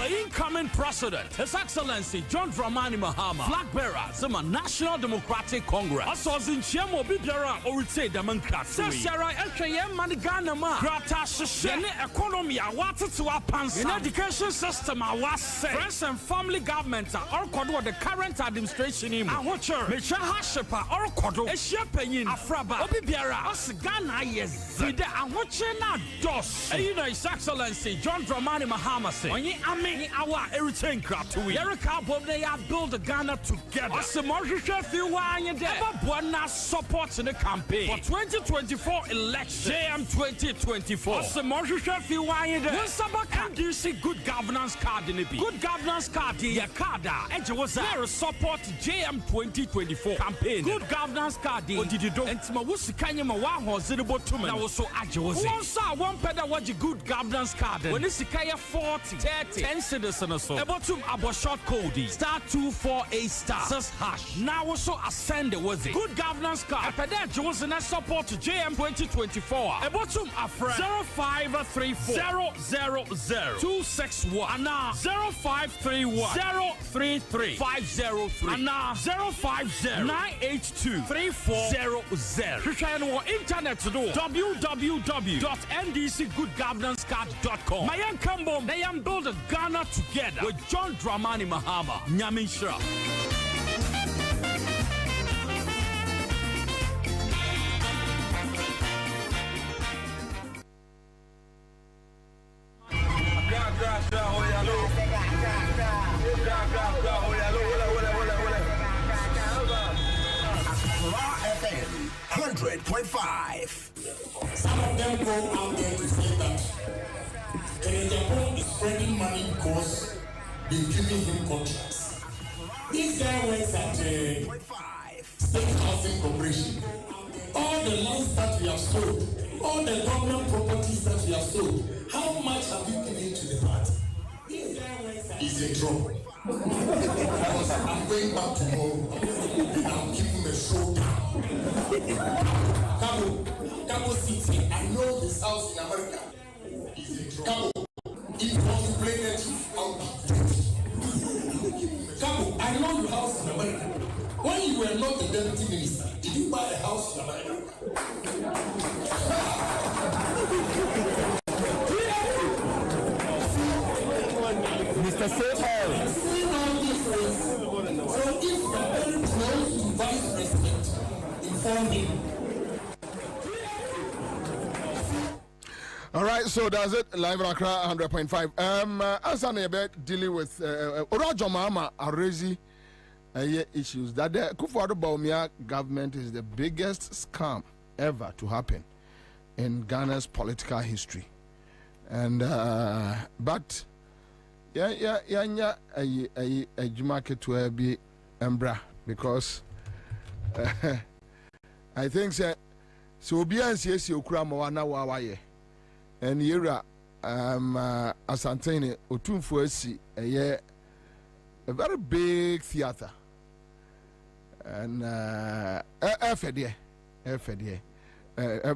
The incoming president, His Excellency John Dramani Mahama, flag bearer, Zima National Democratic Congress. Also, Zinchiamo Bibiara, or say democracy. Seshara, LKM, Manigana, Grata, Shene, economy, I wanted to apans. In education system, I was say. Friends and family government are all called the current administration. I watch her. Mecha Hashepa, or Kodo, a shepenin, Afraba, Obibiara, Osgana, yes. Zide, I watch na dos. You know, His Excellency John Dramani Mahama say, our everything crap to we. Erica Bob, they have built Ghana together. As the Marshall Field, Buona supports in the campaign for 2024 election. JM 2024. As the Marshall Field, NDC good governance card in the B. Good governance card, Yakada, Edge was there support JM 2024 campaign. Good governance card, what did you do? And Timawusi Kanyama was the bottom. I was so agile. One saw one pedal watch good governance card. When it's Kaya 40, 30, citizen so. Ebotum abo short code *248*6#. Now also ascend the was it. Good governance card. Epede Johnson support to JM 2024. Ebotum afre 0534 000 and 0531 033 503 and 050 982 3400. You can on internet to do www.ndcgoodgovernancecard.com. Mayan Kambo, they am building Ghana together with John Dramani Mahama. Nyamisha. FM 100.5. Some of them go out there to say that Japan is spending money because they're giving him contracts. This guy works at State Housing Corporation. All the lands that we have sold, all the government properties that we have sold, how much have you given to the party? This guy works at is in trouble. Because I'm going back tomorrow and I'm keeping the show down. Cabo City, I know this house in America is in trouble. Cabo, if you want to play that, I'll give you. Cabo, I know your house in America. When you were not the deputy minister, did you buy a house in America? Mr. Seymour. So if you are very close to vice president, inform me. All right, so that's it. Live Accra 100.5. Ansah nebe dealing with Urajo Mama Arezi issues that the Kufuor Bawumia government is the biggest scam ever to happen in Ghana's political history. And but yeah a Jumake to be embra because I think so be NCS okura mawana wawaye and yera Asantene Otumfo asi a very big theater and FDA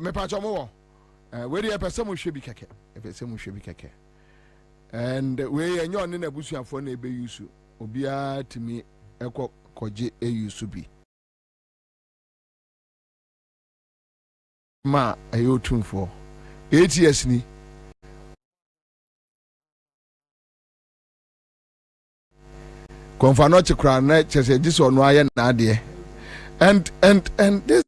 me pacho mo where the person mo shebi keke if it's mo shebi keke and we enyo ne na busuafo na ebe yusu obia timi ekọ koje eyusu bi ma ayo Otumfo 8 years ni konfano chikra na chese jiso no aye na ade and this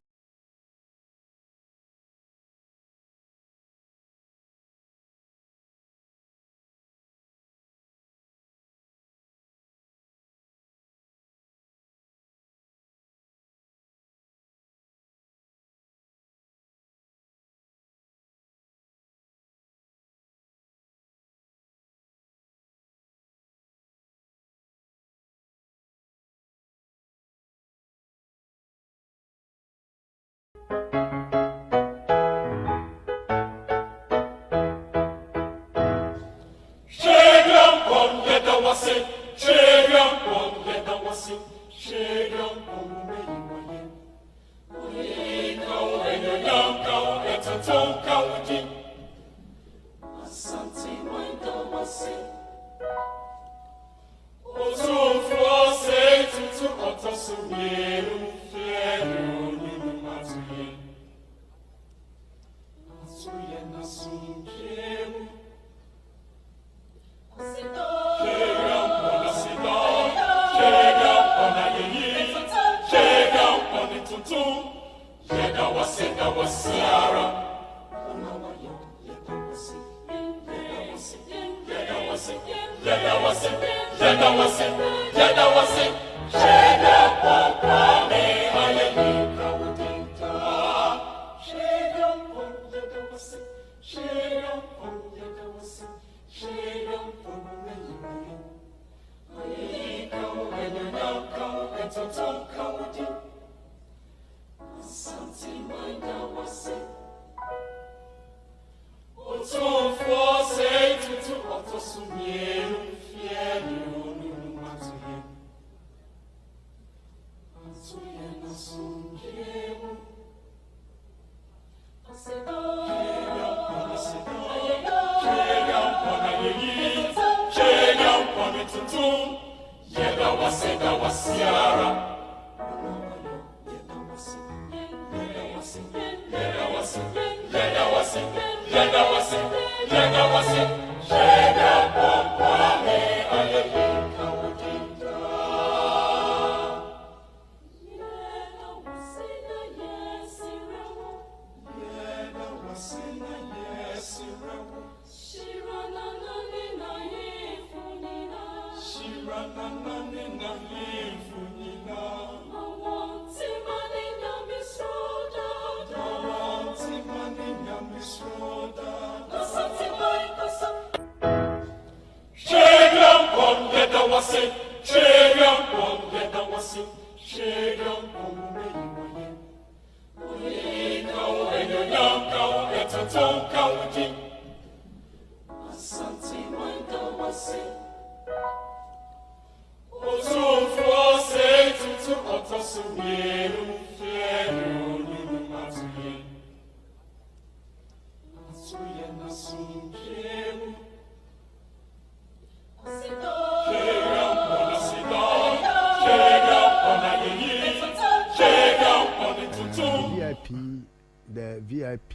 The VIP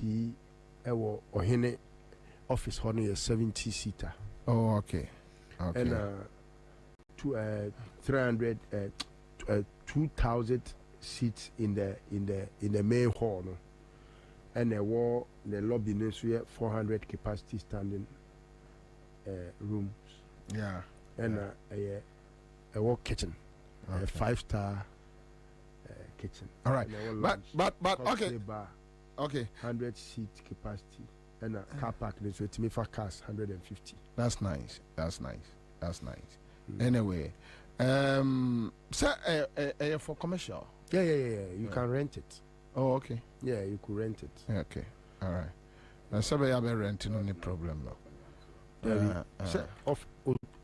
Ohene office honor is 70 seater. Oh, okay. And 2,000 seats in the main hall. No? And the lobby next year 400 capacity standing rooms. Yeah. And a kitchen, a 5-star kitchen. All right. But okay. Bar, okay. 100 seat capacity and a car park. So it's me for cars 150. That's nice. Anyway, sir, for commercial. Yeah. You can rent it. Oh, okay. Yeah, you could rent it. Okay. All right. Now, somebody have renting no problem now. Sir,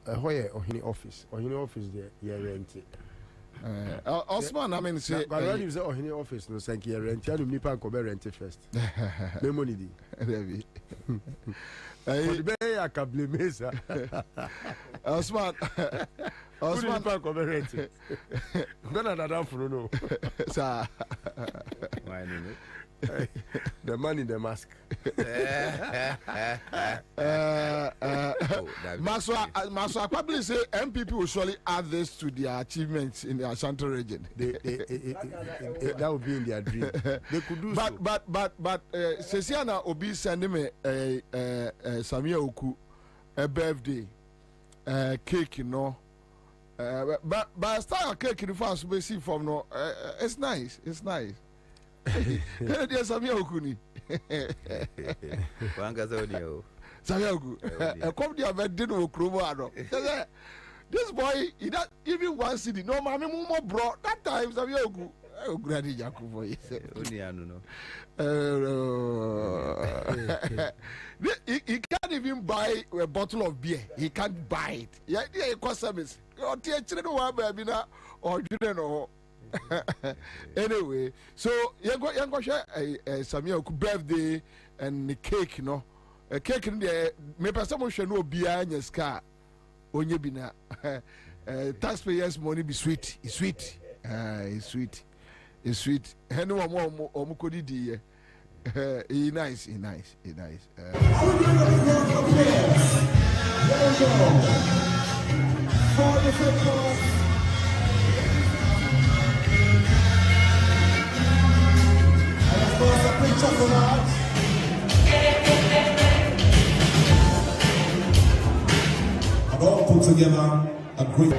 Ohene office there, yeah, rent it. Osman, I mean, say, but when you say Ohene office, no, thank you, rent. You need to go rent it first. No money, David. I can blame me, sir. Osman, can't go rent it. Then another for no, sir. Why not? The man in the mask. Maswa probably say MPP will surely add this to their achievements in the Ashanti region. That would be in their dream. They could do so. But Sesiana Obi sending me Samia Oku a birthday cake, you know. But style cake in the first we see from no, it's nice. Dear Samia Okuni. Samia Oku. Come there, but dinner Okromo. This boy, he not even one city. No, mommy, more bro. That time, Samia Oku. Oh, Granny Jacob boy. Only I don't know. He can't even buy a bottle of beer. He can't buy it. Yeah, it costs service. Or teacher, no one, baby, or you know. Anyway, so you go share Samia Oku birthday and the cake, you know. A cake in there, maybe someone should know behind your scar. Onye bina, taxpayers' money be sweet. It's sweet. It's sweet. Anyone more omukodi di. He nice. And all put together a great.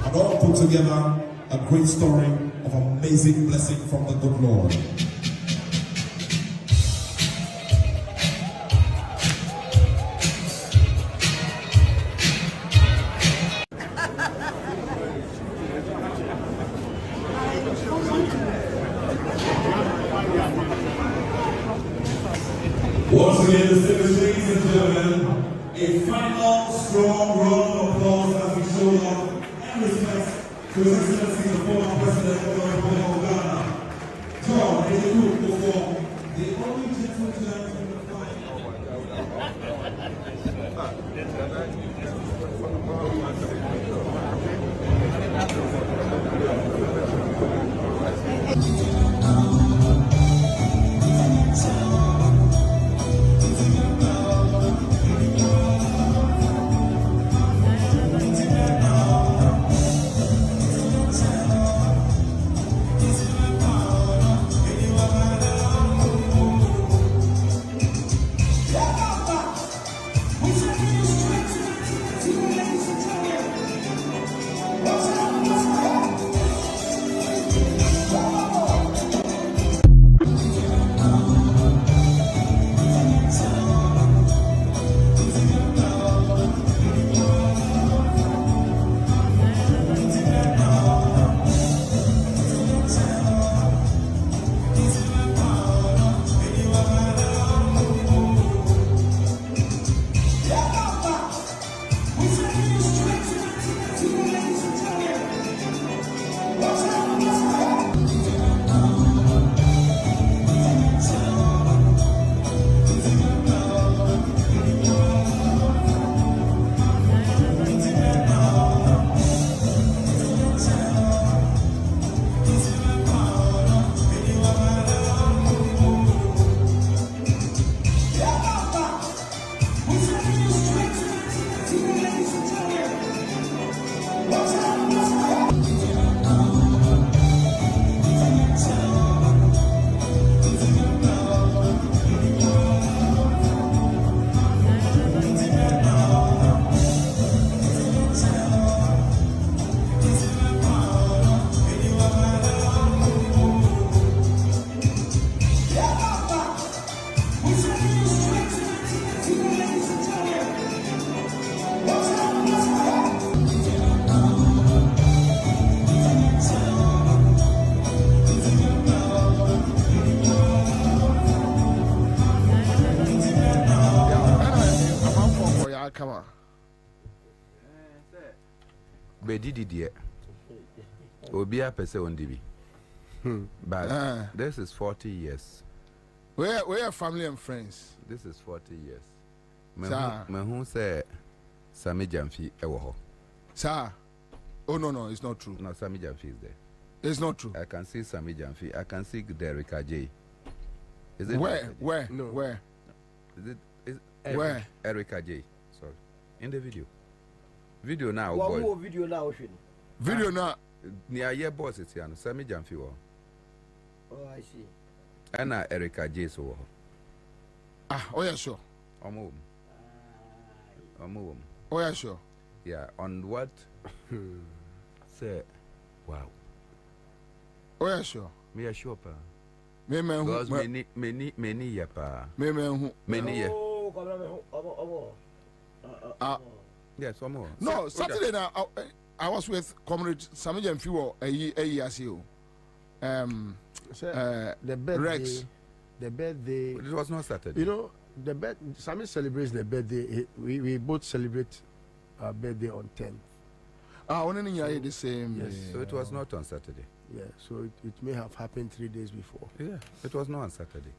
And all put together a great story of amazing blessing from the good Lord. Once again, distinguished ladies and gentlemen, a final strong round of applause as we show love and respect to His Excellency the former President of the Republic of Ghana. John, a group perform the only gentleman in the fight. Bedidi Obia Pese on DB. But this is 40 years. We are family and friends. This is 40 years. Who say Sami Jamfi Ewoho? Sir. Oh no, it's not true. No, Sami Jamfi is there. It's not true. I can see Sami Jamfi. I can see Derek Ajay. Is it where? No. Where? Is it where? Eric Ajay. Sorry. In the video. Video now, boy. What video now? Video now. Near your boss is here. Sami Jamfi. Oh, I see. And Eric Ajay so. Oh yeah, sure. Oh yeah, sure. Yeah, on what? Say, wow. Oh yeah, sure. Me a sure pa. Me because many ya pa. Many ya. Yes, one more. No, Saturday now I was with Comrade Sami Jamfi a year ago. The birthday, Rex. The birthday. It was not Saturday. You know, Sami celebrates the birthday. We both celebrate our birthday on 10th. Only the same. Yes. So it was not on Saturday. Yeah. So it may have happened 3 days before. Yeah. It was not on Saturday.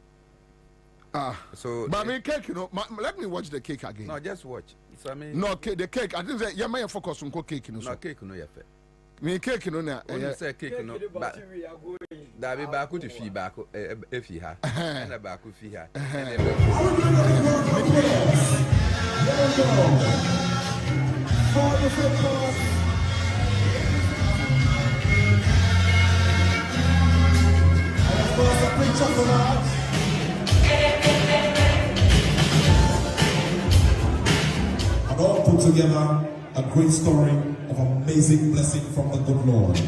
So. But me cake, you know. Let me watch the cake again. No, just watch. No, the cake. I think that you may focus on cake. You know. No cake, no, yeah. Me cake, you know. Now. You say cake, no. But that be back to fee back if you have. And a back with fee. And all put together a great story of amazing blessing from the good Lord.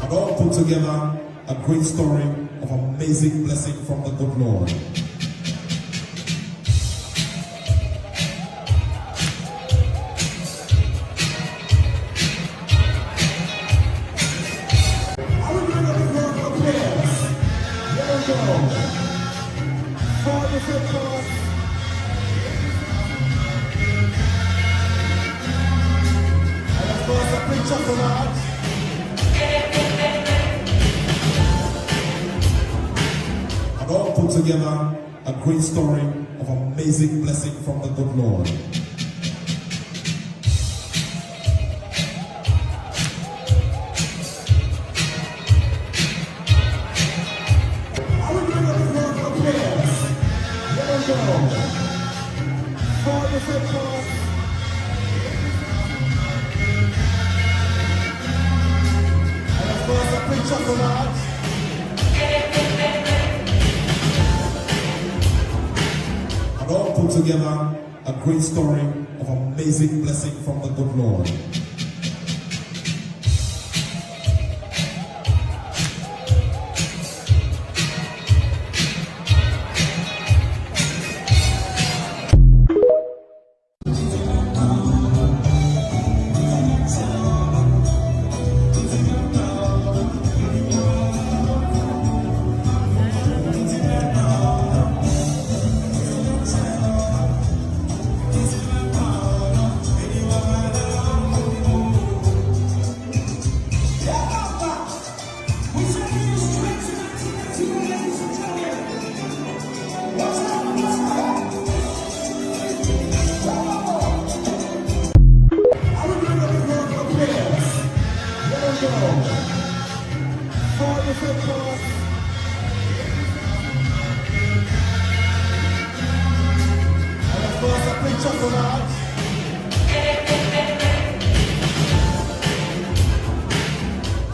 And all put together a great story of amazing blessing from the good Lord. And all put together a great story of amazing blessing from the good Lord. And all put together a great story of amazing blessing from the good Lord.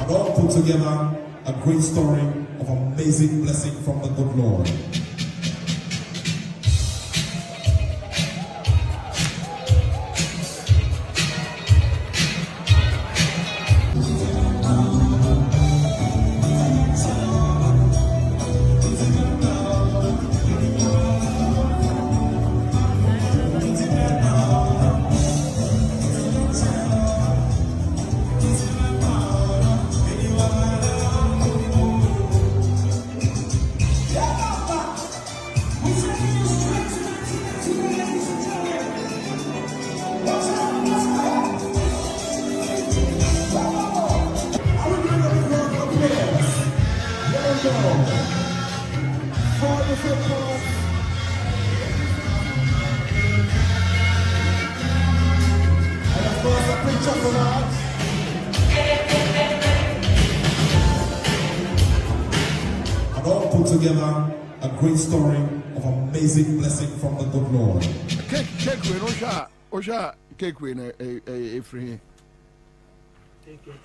And all put together a great story of amazing blessing from the good Lord. And all put together a great story of amazing blessing from the good Lord. Cake Osha cake win free.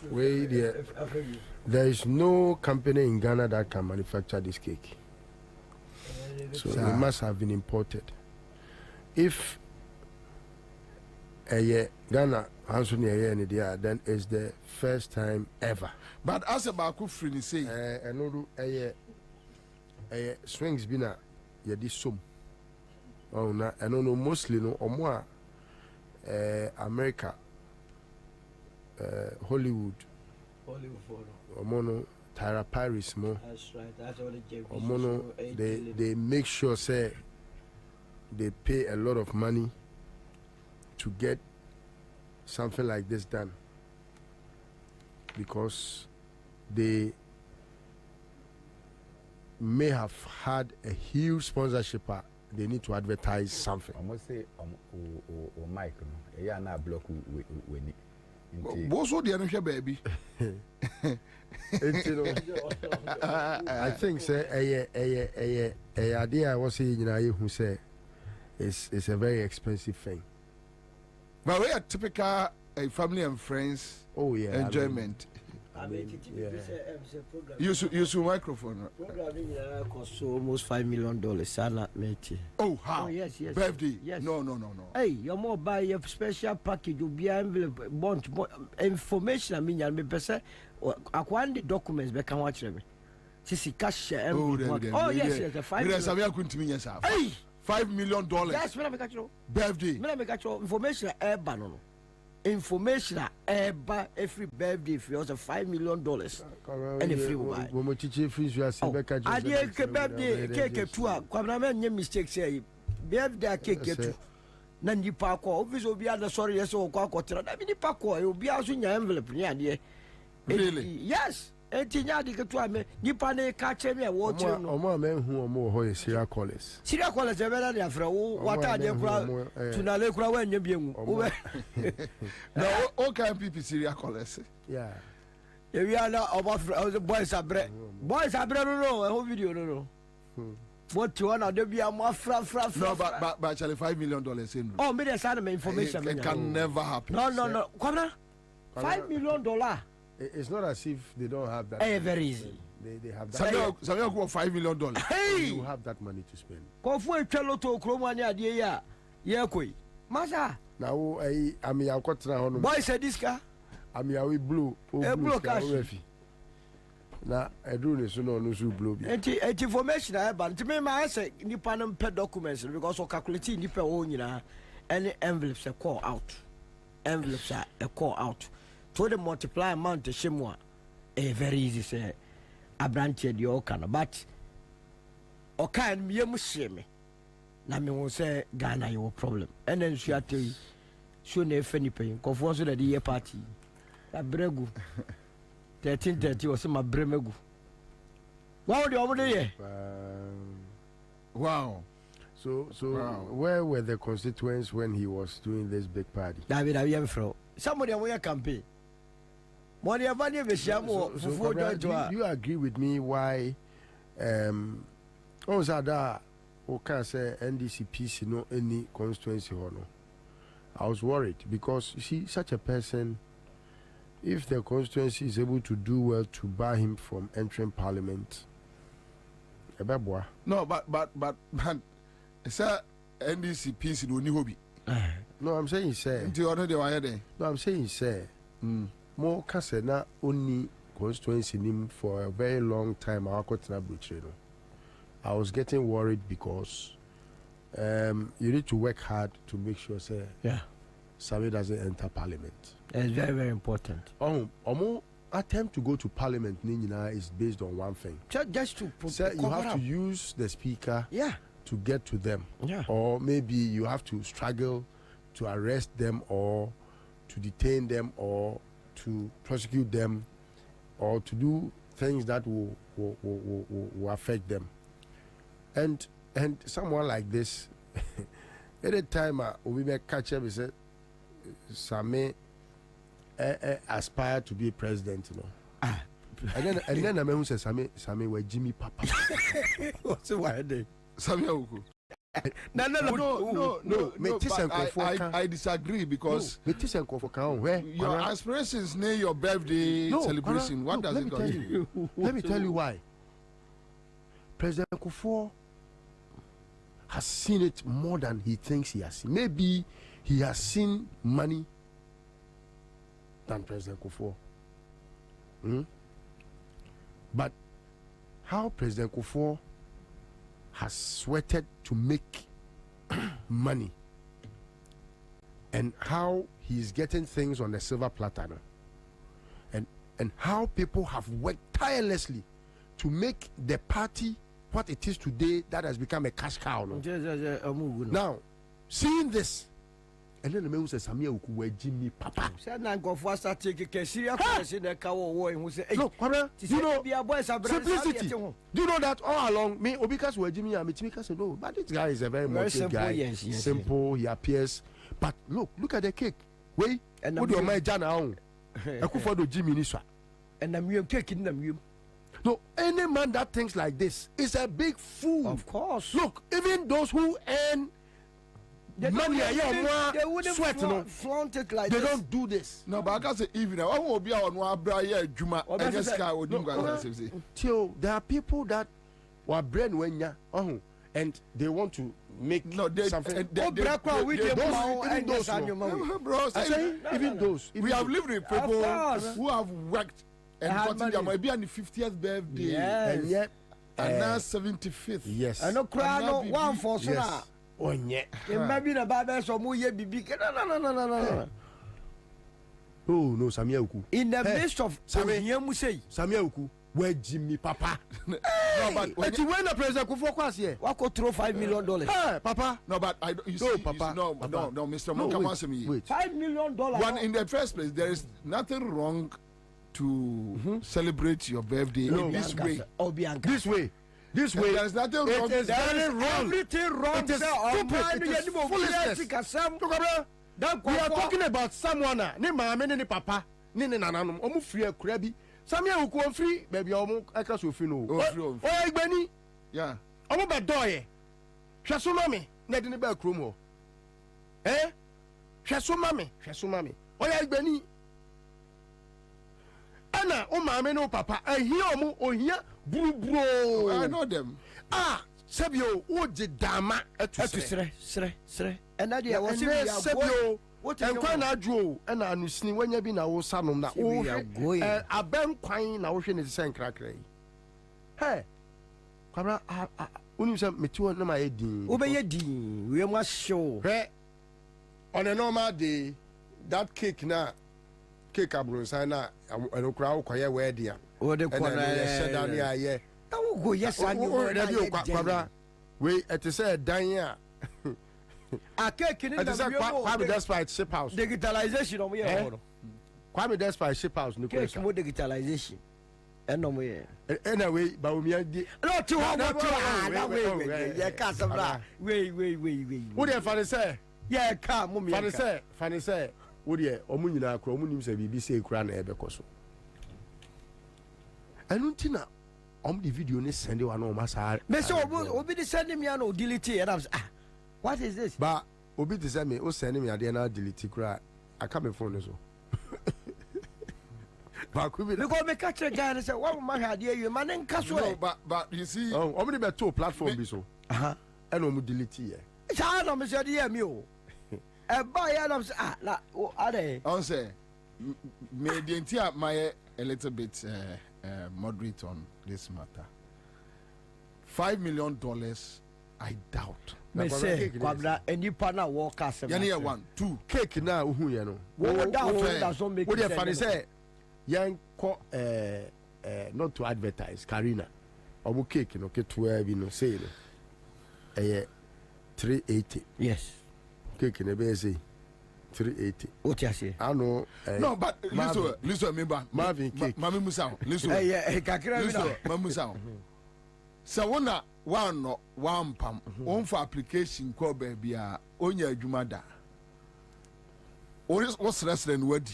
Wait there. There is no company in Ghana that can manufacture this cake. So it must have been imported. If Ghana has then it's the first time ever. But as about free say swings bina yedi sum. Oh na I don't know mostly no or America Hollywood Omono Tyra Paris mo. That's right. That's all the Omono they make sure say they pay a lot of money to get something like this done because they may have had a huge sponsorship. They need to advertise something. I must say, Mike, yeah, na block we Boso the other baby. I think say a idea I was saying who say it's a very expensive thing. But we are typical family and friends. Oh yeah, enjoyment. Use your microphone. Programming cost almost $5 million. Sana mate. Oh, how? Oh, yes. Birthday? Yes. No. Hey, you're more buy a special package. You'll be envelope, bunch information. I mean, you'll be person. Acquiring the documents. They can watch them. Sisi cash. Oh, yes. The $5 million. Hey, $5 million. Yes, me make you. Birthday. Me make you information. No. Information every birthday if you also $5 million and a free buy. I did birthday cake to a Kwabena mistake say birthday cake to Nandi Parko. Obviously, be other sorry, yes, or Quacotra. I mean, Parko, you'll be out in your envelope. Really? Yes. Etinya di ketwa me nipa ne ka che me wo che no omo men hu omo ho serial callers e bela de afra wo wata de kura tunale kura wa nya biemu no all kind people serial callers yeah we are now about boys abre no e ho video no what you wanna do be am afra no but actually $5 million in oh me dey send me information it can never happen no Kwabena $5 million. It's not as if they don't have that. Hey, very easy. They have that. Some go $5 million. Hey, you have that money to spend. Kofu echelo to kromani adie ya. Ye koi. Masa. Now I mean I got na hono. Boy said this car. I mean we blue. Blue cash. Na edu ne so no so blue bi. Enti information I ban. To me ma say nipa no pe documents because o calculate nipa o nyina any envelopes a call out. Envelopes are a call out. To the multiply amount to shimwa, very easy say a branch the okano, but okan me musheme. Na me won say Ghana your problem. And then she tell you, show ne feni pay. Confusion the year party. A bregu 1330 was my bremegu. Wow, the over there. Wow. So where were the constituents when he was doing this big party? David, I am from somebody on your campaign. Do you agree with me why Ansah can say NDCP no any constituency or no? I was worried because you see such a person, if the constituency is able to do well to bar him from entering parliament, no, but sir, NDCP no ni hobby. No, I'm saying sir. No, I'm saying sir. More Kasena only constituency him for a very long time. I was getting worried because you need to work hard to make sure Sami doesn't enter parliament. It's very, very important. Attempt to go to parliament is based on one thing. Just to you have to use the speaker to get to them. Or maybe you have to struggle to arrest them or to detain them or to prosecute them or to do things that will affect them. And someone like this, any time we make catch up, we say, Sami aspire to be president, you know. And then I mean, who says Sami were Jimmy Papa. What's the why they? Sami Awuku. No. I disagree because your aspirations near your birthday celebration. What does it got you? Let me tell you why. President Kufuor has seen it more than he thinks he has seen. Maybe he has seen money than President Kufuor. But how President Kufuor has sweated to make money and how he is getting things on the silver platter and how people have worked tirelessly to make the party what it is today that has become a cash cow. Now, seeing this, and then the man who says, Sami Awuku were Jimmy Papa. Said na go for start take a serious question that cow war who say, no, you know, simplicity. Do you know that all along me Obikas were Jimmy and Michimika said no, but this guy is a very modest guy. Yes, simple, he appears. But look at the cake. Wait, and what do you mind Jana on? I could follow Jimmy Nisha. And I'm cake in them. No, any man that thinks like this is a big fool. Of course. Look, even those who earn money they wouldn't flaunt it like they this. don't do this. No, but I can say even I won't be on one braya juma against sky or till there are people that were brain when ya and they want to make something. Even those we have lived with people who have worked and gotten their maybe on the 50th birthday and yet and now 75th. Yes. I know cry no one for so now. Oh yeah. Maybe the Bible so mu ye bibi. No. Oh no, Samia Uku. In the midst of Samia Uku, where Jimmy Papa. No, but when the president could focus here, what could throw $5 million? Hey, Papa. No, but I you see, Papa. No, Mr. Monk, answer me. $5 million. One in the first place, there is nothing wrong to celebrate your birthday in this way. This way. There's nothing wrong. It is very wrong. Everything wrong. It is stupid. It is foolishness. We are talking about someone. Ni mama ni papa ni nananum. Omu free akura bi. Samia uko free baby omu aka so free no. O egbani. Yeah. Omu be doye. Hweso mami na de ni ba krom ho. Hweso mami. O ya egbani. Ana o mama ni o papa ehia omu ohia bro. I know them. Sebio o je dama etusre. And that dia was sebio en kwa na adwo na anusini wanya bi na wo sanom na o abem kwan na wo hwe ne sen krakra yi. Hey. Kwabra unim se metiwo na ma ye din. Wo be ye din, we ma show. Hey. On a normal day, that cake abrunsan na enokra wo kwaye we dia. O de kwa na ye down here ye. Tawo go yes and you kwabra we say dan a cake in the Kwame Despite ship house. Digitalization on here. Kwame Despite ship house no cake mo digitalization. No way. Anyway, but we are no to way. Yeah, Casabra. Wait. What do you say? Yeah, come, mummy. Funny say. What do you Omunina Cromunim say BBC Crown Ebecoso? I don't think the video ne send you no massa. Mr. Obi send me no delete and I was what is this? But Obi to send me o send me and now delete cry. I come phone so. But could be because me catch a guy and say what my idea you man en caso. No, but you see Omni be to platform be so. And o delete here. It's hard on me say the me o. E buy and say na are they? On say me the entire my a little bit moderate on this matter. $5 million, I doubt. Me say, Kwabena, any partner walk as a yeah, 1, 2 cake now. Who you know? What doesn't make what funny say? Young not to advertise. Karina, or cake, you know, 12, you know, say, 380. Yes, cake in a base. 380. What you say? I know. No, but listen, me ba. Marvin cake. Mami Musa. Listen. Kakira. Mami Musa. So one pam. One for application ko baby a onya adwuma da. What's wrestling word?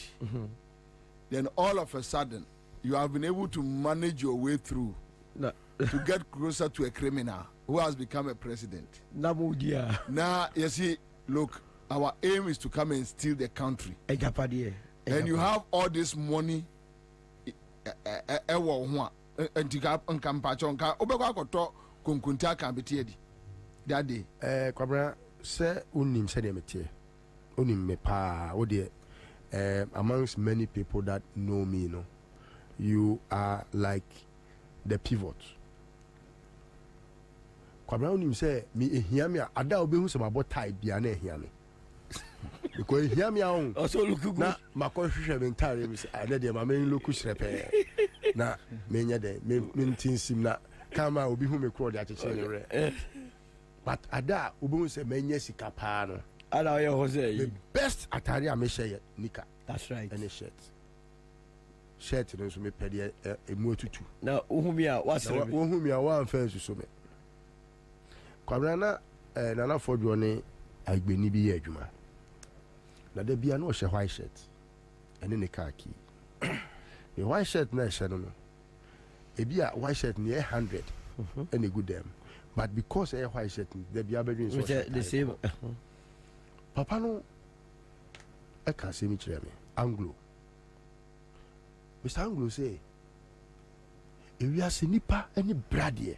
Then all of a sudden you have been able to manage your way through to get closer to a criminal who has become a president. Namudia. Now you see, look. Our aim is to come and steal the country. And you have all this money. That day. Kwabena, say unim said emete. Unim me pa. Amongst many people that know me, you are like the pivot. Kwabena unim say me ehia me ada obehu se mabo tie bia na ehia me. Because hear me on also look good na makohwehwe mentare mi say ade de ma men look shrepe na menya de mentinsim na kama obi hu me kro de acheche ne re but ada obi hu say menya sika pa no ada ye ho say the best atari a me share nika. That's right. And a shirt no so me pede emu otutu na ohumi a wasere me ohumi a wan fa so me Kwabena na nana fodwo ne agbeni bi ye adwuma na de bia no she white shirt ene ne khaki the white shirt na she no e bia white shirt ne 100 and a good them but because a white shirt de bia bedwin so the same papa no eka se mi kyerɛ me Anglo Mr. Anglo say ewiase nipa any bradeɛ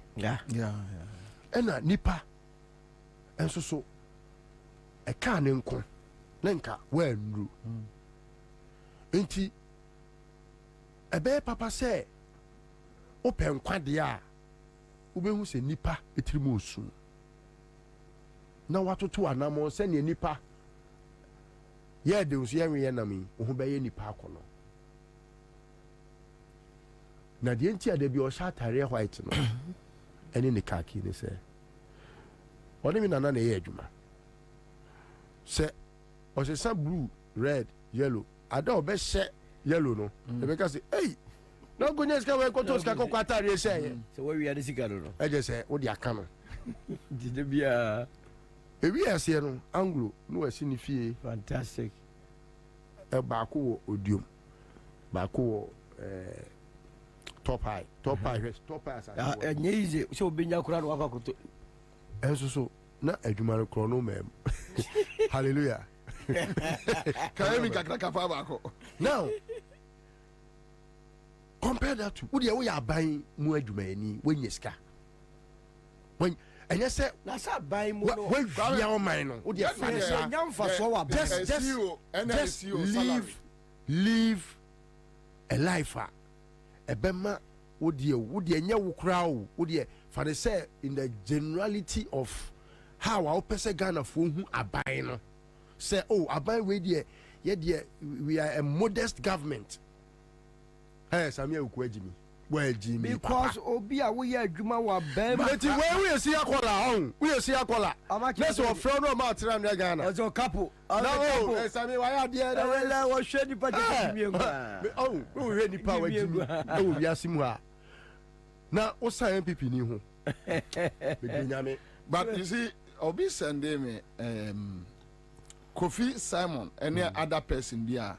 ɛna nipa ɛnso so ɛka ne nko na nka wɔanru nti ɛbɛyɛ papa sɛ wopɛ nkwadeɛ a wobɛhu sɛ nipa ɛtiri mu osu na watoto anamɔ sɛneɛ nipa yɛde nso yɛnweyɛ nam yi wo ho bɛyɛ nipa akɔnɔ na deɛ nti a da bi ɔhyɛ atareɛ white no ɛne ne kaki ne sɛ ɔne me nana na ɛyɛ adwuma sɛ ɔhyesa blue red yellow ada ɔbɛhyɛ yellow no ɛbɛka sɛ ei na nkonya sika wɔnkɔtɔ sika kɔkɔ atareɛ sɛ ɛyɛ sɛ wɔawia ne sika no no ɛgye sɛ wode aka no dida biaa ewi aseɛ no Anglo no wasi ne fie fantastic baako wɔ odiom baako wɔ top high ɛnyɛ easy sɛ wobɛnya kora no wakɔkoto ɛnso so na adwuma no korɔ no mam hallelujah kayemi kakraka fa baako now compare that to wodeɛ woyɛ aban mu adwumayɛni woanya sika ɛnyɛ sɛ na sɛ aban mu no woawia ɔman no wodeɛ ɛnya mfasoɔ wɔ just live a life a ɛbɛma wodeɛ nyɛ wo koraa o wodeɛ fa ne sɛ in the generality of how a wopɛ sɛ Ghanafoɔ hu aban no sɛ aban wei deɛ yɛdeɛ we are a modest government Samia Uku Ejimi because obi a woyɛ adwuma wɔ aban but we see akola we see akola let's our friend no ma tira no Ghana ɔsɛ kapo Samia wa ya deɛ na wo hwɛ nipa de mi ngua we hwɛ nipa wa jimi e wo wiase mu ha na wo san MPP ni ho but you see obi send me Kofi Simon any other person there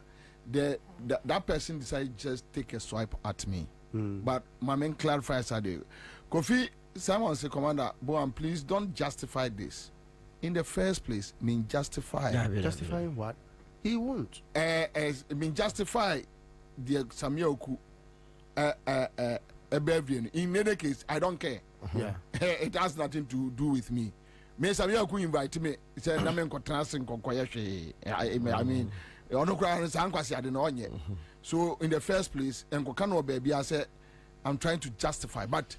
that person decided just take a swipe at me. But my main clarifies are there. Kofi Simon say, Commander, Boam, please don't justify this. In the first place, justify. Justifying what? He won't. Justify the Samioku Bevian. In any case, I don't care. Yeah. It has nothing to do with me. Me Samioku invite me. He said, Namen Kotrasin Konkoyashi. I mean, so in the first place, baby, I said I'm trying to justify, but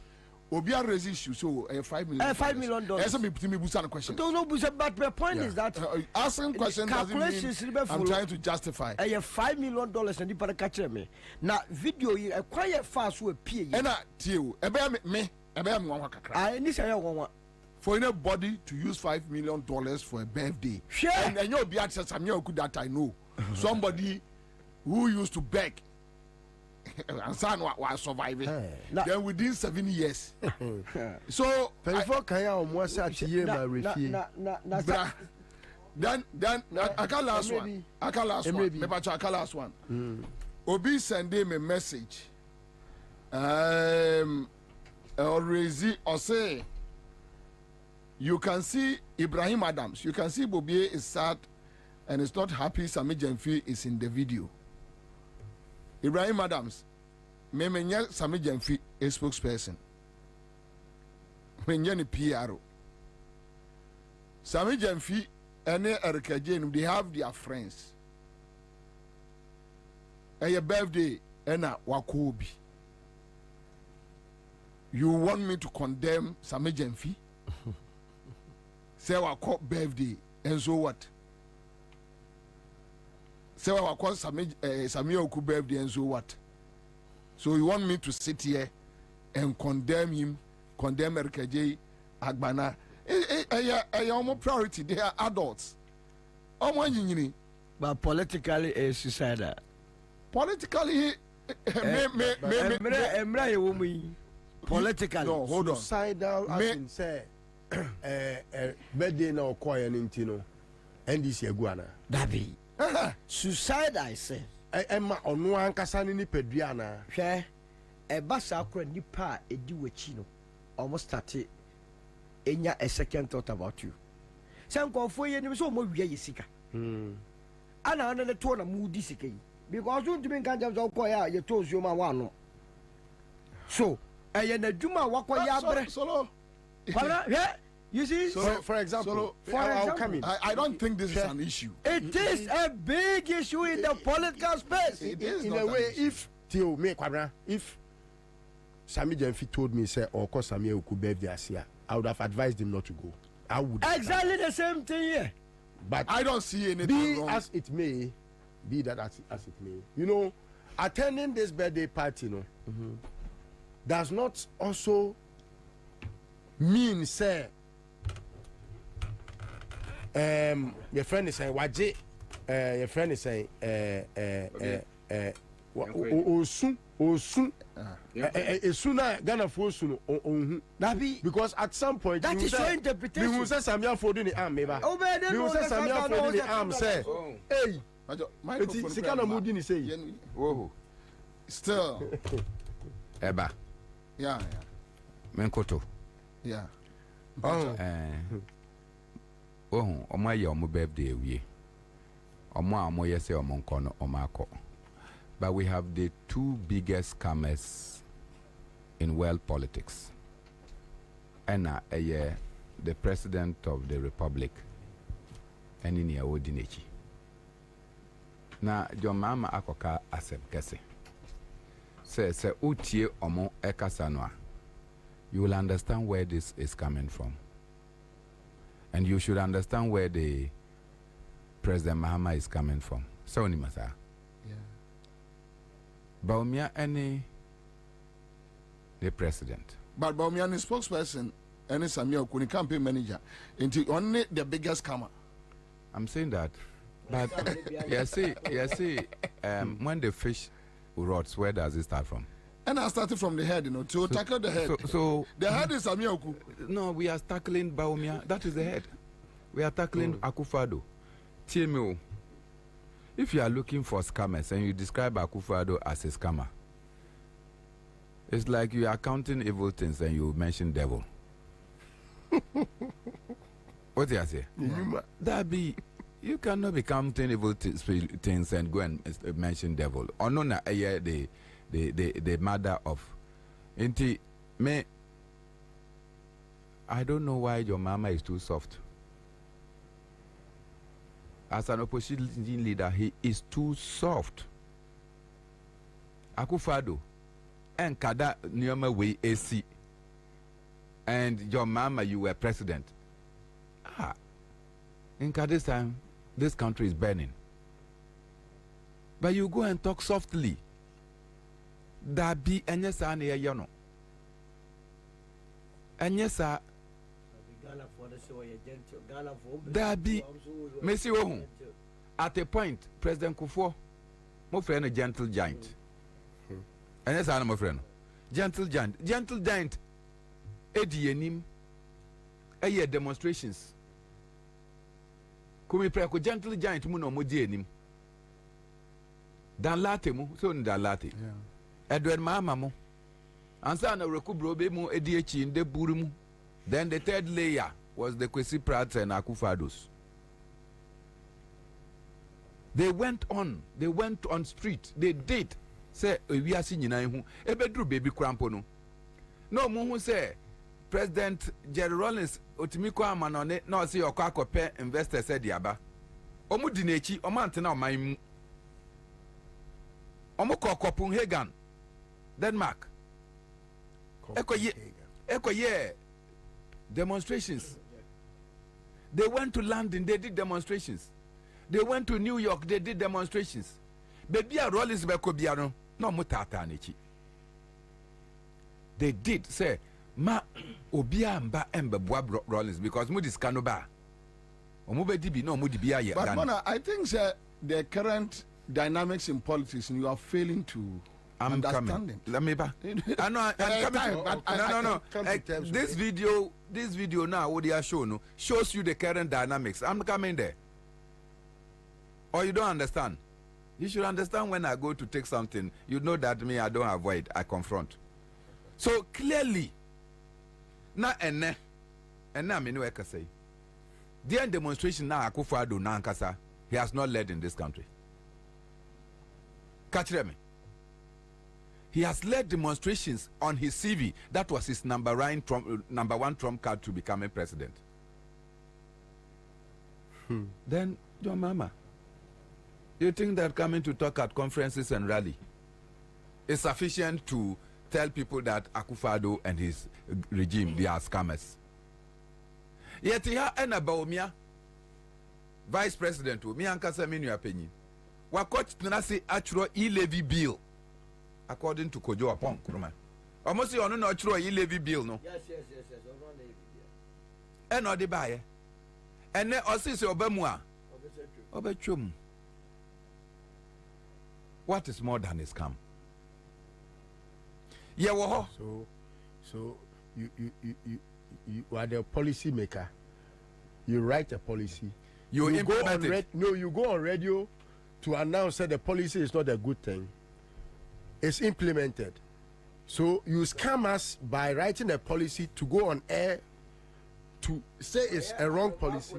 Obia raise issue, so $5 million. $5 million. That's me putting me a question. Don't know, but the point is that asking questions doesn't mean I'm trying to justify. I have $5 million and you better catch me. Now video you a quiet fast will appear. And I tell me, I need to for anybody to use $5 million for a birthday. Sure. And you'll be at Samia that I know. Somebody who used to beg Ansah was surviving. Then within 7 years. So then I can last one. Obi send him a message. Already or say you can see Ibrahim Adams, you can see Bobie is sad and is not happy. Sami Jemfi is in the video. Ibrahim Adams, me Sami Jemfi a spokesperson. Me ni PRO. Sami Jemfi and Erika Jane, they have their friends. And your birthday, Ena Wakobi. You want me to condemn Sami Jemfi? Say our court birthday, and so what? Say our court Samioku birthday, and so what? So you want me to sit here and condemn him, condemn Erika J, Agbana? Almost priority. They are adults. But politically, suicidal. Politically, politically. No, hold on. Suicidal, as in say. Birthday now choir nintino NDC aguana dabi suicide I say Emma onu ankasa ni pedua na hwe e ba sa akra nipa edi wachi no almost started enya a second thought about you sɛ nkɔfoɔ yɛ nim sɛ ɔmɔ wia yɛ sika ana ana ne to na mudi sika yi because wontumi nka nkyɛm sɛ wokɔyɛ a yɛtɔ nsuo ma woano so ɛyɛ n'adwuma a wakɔyɛ abrɛ Solo. You see, for example, I'll come in. I don't think this is an issue. It is a big issue in the political space. It is in not a an way, issue. if Sami Jenfi told me, say, or cause Sami Oku birthday Asia, I would have advised him not to go. I would. Exactly the same thing here. But I don't see anything be wrong. as it may, be that as it may. You know, attending this birthday party, does not also mean, say, your friend is saying waje your friend is saying osun esuna Ghana for osun ohun because at some point that is your interpretation you say Samia folding the arm meba you say Samia folding the arm say hey eti sika na mudi ni say oh still eba yeah menkoto yeah oh omo aye omo birthday wie omo yese omo nko no omo akọ but we have the two biggest scammers in world politics and the president of the republic and in Odinechi na John Mama akoka asem kese se utie omo ekasa no you will understand where this is coming from. And you should understand where the President Mahama is coming from. So ni masa. Yeah. Baumia any the president. But Baumia is spokesperson and Samia Okuni campaign manager. Into only the biggest scammer. I'm saying that. But you see, when the fish rots, where does it start from? And I started from the head, to tackle the head. So the head is Samia Oku. No, we are tackling Baumia. That is the head. We are tackling Akufado. TMO. If you are looking for scammers and you describe Akufado as a scammer, it's like you are counting evil things and you mention devil. What do you say? That be, you cannot be counting evil things and go and mention devil. Or no, the mother of Inti me. I don't know why your mama is too soft. As an opposition leader, he is too soft. Akufado and Kada Nyoma way AC and your mama, you were president. In Kada's time, this country is burning. But you go and talk softly. That be anyasa ne yano. Anyasa that be Messi Ohun. At a point, President Kufuor, my friend, a gentle giant. Anyasa my friend. Gentle giant. Edi enim. Eye demonstrations. Kumi preko gentle giant mu no modi enim. Dan late mu so nda late. Edward Mahama mo. Ansah na rekubro be mu edi echi nde buru mu. Then the third layer was the Kwesi Prats and Akufados. They went on street. They did say we are seeing hu ebedru baby crampo no. No mu say President Jerry Rawlings otimiko amanone na say okwakope investor said diaba. Omu di nechi omo antena oman mu. Omo Copenhagen, Denmark. Ekoye demonstrations. They went to London, they did demonstrations. They went to New York, they did demonstrations. Baby a Rawlings bekobiano no mutata nechi. They did say ma obia mba embe boa Rawlings because mu diskano ba. Omo be dibi no mu dibi aye. But Mona, I think the current dynamics in politics you are failing to understand coming. Let me back. I know I'm coming. No. This video now what they are showing shows you the current dynamics. I'm coming there. Or you don't understand. You should understand when I go to take something. You know that me, I don't avoid, I confront. So clearly, na ene me no say. The end demonstration now Akufo-Addo Nankasa, he has not led in this country. Catch me. He has led demonstrations on his CV. That was his number one trump card to become a president. Then, John Mama, you think that coming to talk at conferences and rally is sufficient to tell people that Akufo-Addo and his regime, they are scammers? Yet here and Baumia, Vice President, me and Kasaminu opinion. Wakot Nasi actual e-levy bill, according to Kojo Apong Kuruma. Almost you know actual e-levy bill, no? Yes. And not the buyer. And then also say Obamua. Obechum. What is more than a scam? Yeah, so you are the policy maker. You write a policy. You implement it. You go on radio to announce that the policy is not a good thing. It's implemented. So you scam us by writing a policy to go on air to say it's a wrong policy.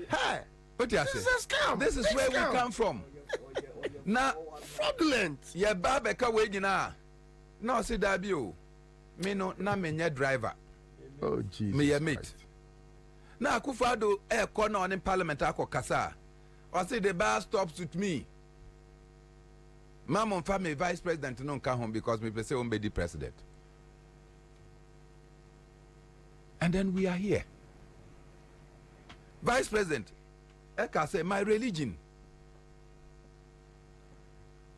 Hey, what you say? This is a scam. This is where we come from. Now, fraudulent. Yeah, Babeka wage now. No, see that you. Me no na me driver. Oh Jesus. Me ya mate. Now Akufo-Addo corner on in parliament ako kasa. I say the bar stops with me. Mama family vice president no come home because me say on be the president. And then we are here. Vice president, I say my religion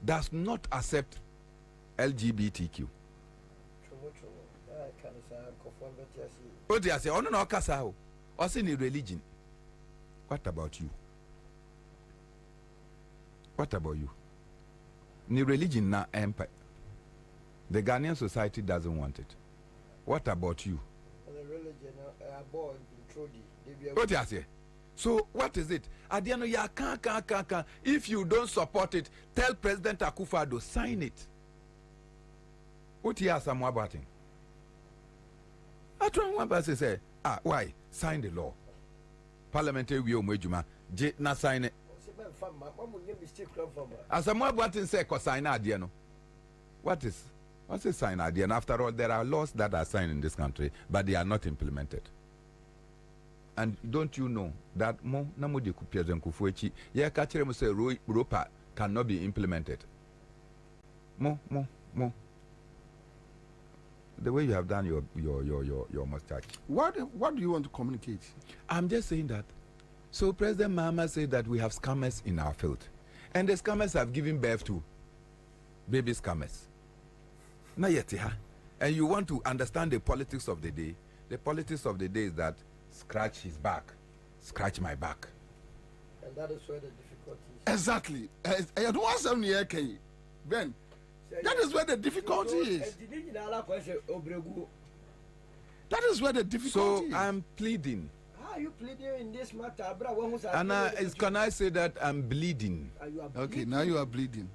does not accept LGBTQ. What do you say? Oh no, kasa. What's in the religion? What about you? What about you? Ni religion na empire. The Ghanaian society doesn't want it. What about you? The religion what do you say? So what is it? At the end of ya can. If you don't support it, tell President Akufo-Addo sign it. What do you ask some about it? I try one person say, why? Sign the law. Parliamentary we omejuma. J na sign it. As a more button say sign idea no. What's a sign idea? And after all, there are laws that are signed in this country, but they are not implemented. And don't you know that mo namudi kupia kufuechi ye kachere mo say ropa cannot be implemented. Mo. The way you have done your mustache. What do you want to communicate? I'm just saying that. So President Mahama said that we have scammers in our field. And the scammers have given birth to baby scammers. Not yet, and you want to understand the politics of the day. The politics of the day is that scratch his back, scratch my back. And that is where the difficulty is. Exactly. I don't want some near Kenya. Ben, that is where the difficulty is. That is where the difficulty is. So I'm pleading. How are you pleading in this matter? And can I say that I'm bleeding? Okay, now you are bleeding.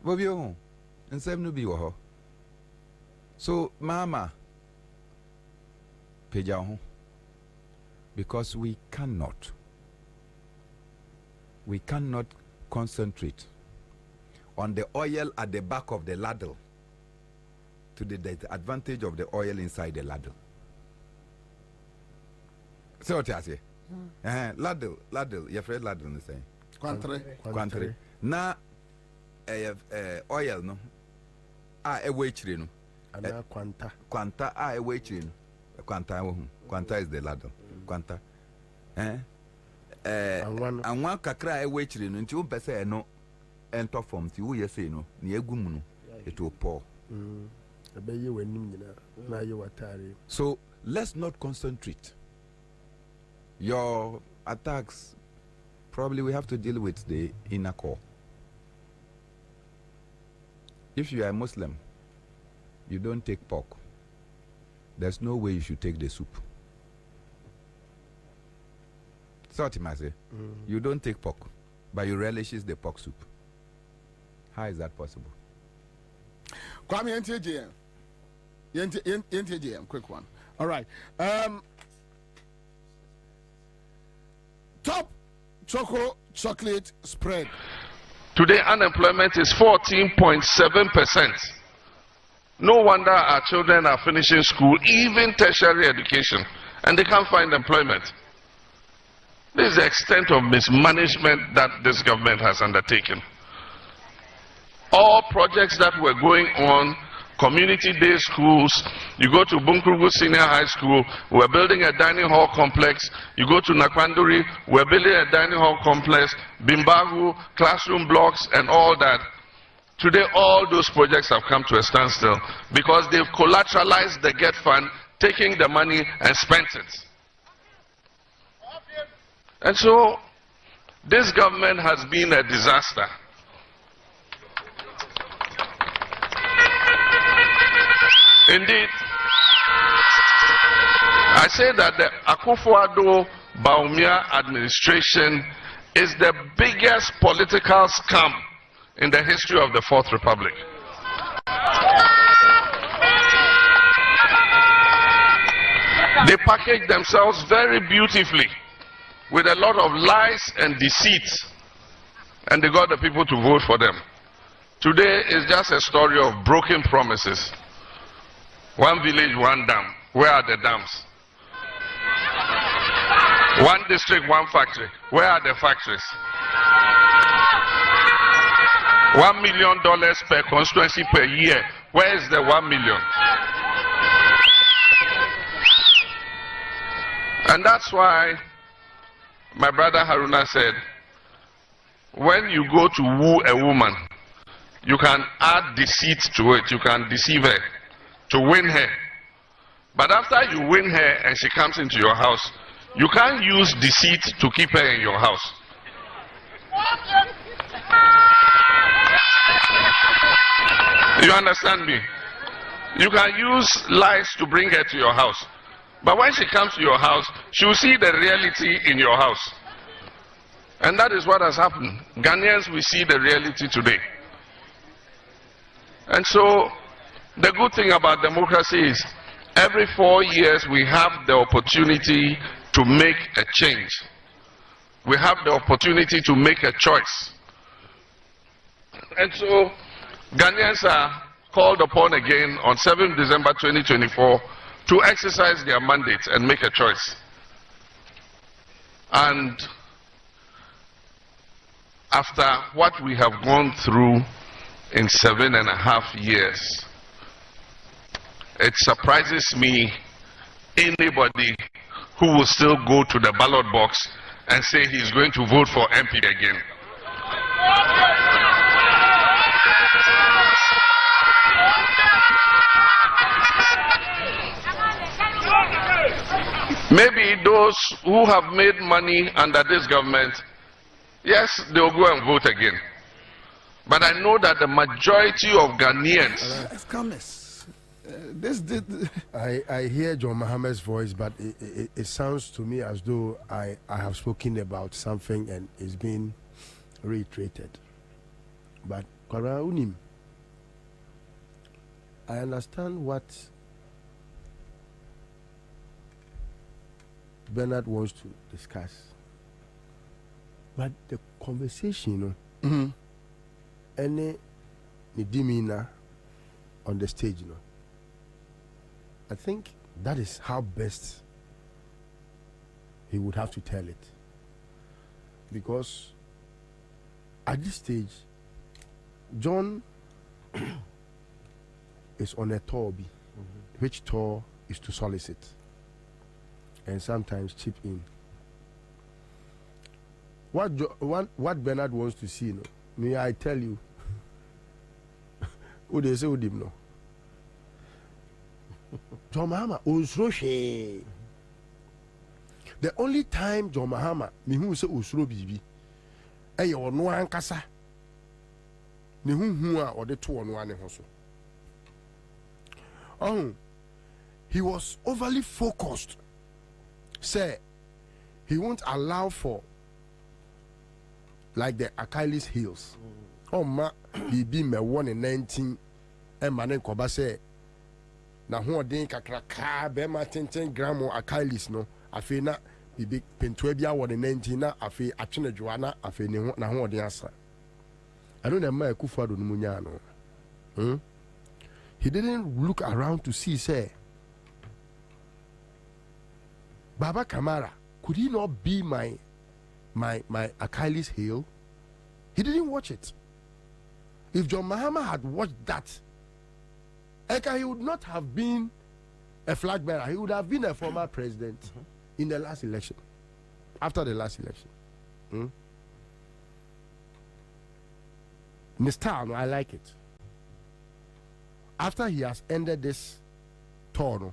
Bobie, and seven be wo. So, Mama, Peja, because we cannot concentrate on the oil at the back of the ladle to the advantage of the oil inside the ladle. See what I say? Ladle, you're afraid ladle in the same. Quantry. Now, oil, no? A waitress, no? Quanta, a waitress. Quanta is the ladle. Quanta. And one kakra a waitress, and two person no enter from the you say no, near Gumuno, it will pour. So let's not concentrate. Your attacks, probably we have to deal with the inner core. If you are a Muslim, you don't take pork. There's no way you should take the soup. So what I say? You don't take pork, but you relishes the pork soup. How is that possible? Kwame NTJM. NTJM, quick one. All right. Top choco chocolate spread. Today, unemployment is 14.7%. No wonder our children are finishing school, even tertiary education, and they can't find employment. This is the extent of mismanagement that this government has undertaken. All projects that were going on, community day schools, you go to Bunkrugu Senior High School, we're building a dining hall complex. You go to Nakwanduri, we're building a dining hall complex, Bimbagu, classroom blocks, and all that. Today, all those projects have come to a standstill because they've collateralized the GET fund, taking the money and spent it. And so, this government has been a disaster. Indeed, I say that the Akufo-Addo-Bawumia administration is the biggest political scam in the history of the Fourth Republic. They package themselves very beautifully with a lot of lies and deceit, and they got the people to vote for them. Today is just a story of broken promises. One village, one dam. Where are the dams? One district, one factory. Where are the factories? $1 million per constituency per year. Where is the 1 million? And that's why my brother Haruna said, when you go to woo a woman, you can add deceit to it. You can deceive her to win her. But after you win her and she comes into your house, you can't use deceit to keep her in your house. You understand me? You can use lies to bring her to your house. But when she comes to your house, she will see the reality in your house. And that is what has happened. Ghanaians, we see the reality today. And so, the good thing about democracy is every 4 years we have the opportunity to make a change. We have the opportunity to make a choice. And so, Ghanaians are called upon again on 7th December 2024 to exercise their mandate and make a choice. And after what we have gone through in 7.5 years, it surprises me anybody who will still go to the ballot box and say he's going to vote for MP again. Maybe those who have made money under this government, yes, they'll go and vote again. But I know that the majority of Ghanaians... I hear John Mohammed's voice, but it sounds to me as though I have spoken about something and it's been reiterated. But Kwara Unim, I understand what Bernard wants to discuss. But the conversation, any demeanor on the stage, I think that is how best he would have to tell it. Because at this stage, John is on a tour, which tour is to solicit and sometimes chip in. What Bernard wants to see, may I tell you, who they say would no. John Mahama Usroshe. The only time John Mahama me who say Usro bibi, eh or no ankasa. Ne hu a or the two on one hoso. Oh, he was overly focused. Say he won't allow for like the Achilles heels. Oh ma, he be me 1 in 19 and manen koba say na hoɔden kakraka bɛrima 10 gram Achilles no afei na bibi pentua bi awɔ ne 19 na afei atwene dwoa na afei ne ho na hoɔden asa ɛno na ɛma Akufo-Addo no mu nyaa no he didn't look around to see say Baba Kamara, could he not be my Achilles heel? He didn't watch it. If John Mahama had watched that, Eka, he would not have been a flag bearer. He would have been a former president in the last election, after the last election. Mr. I like it. After he has ended this tour,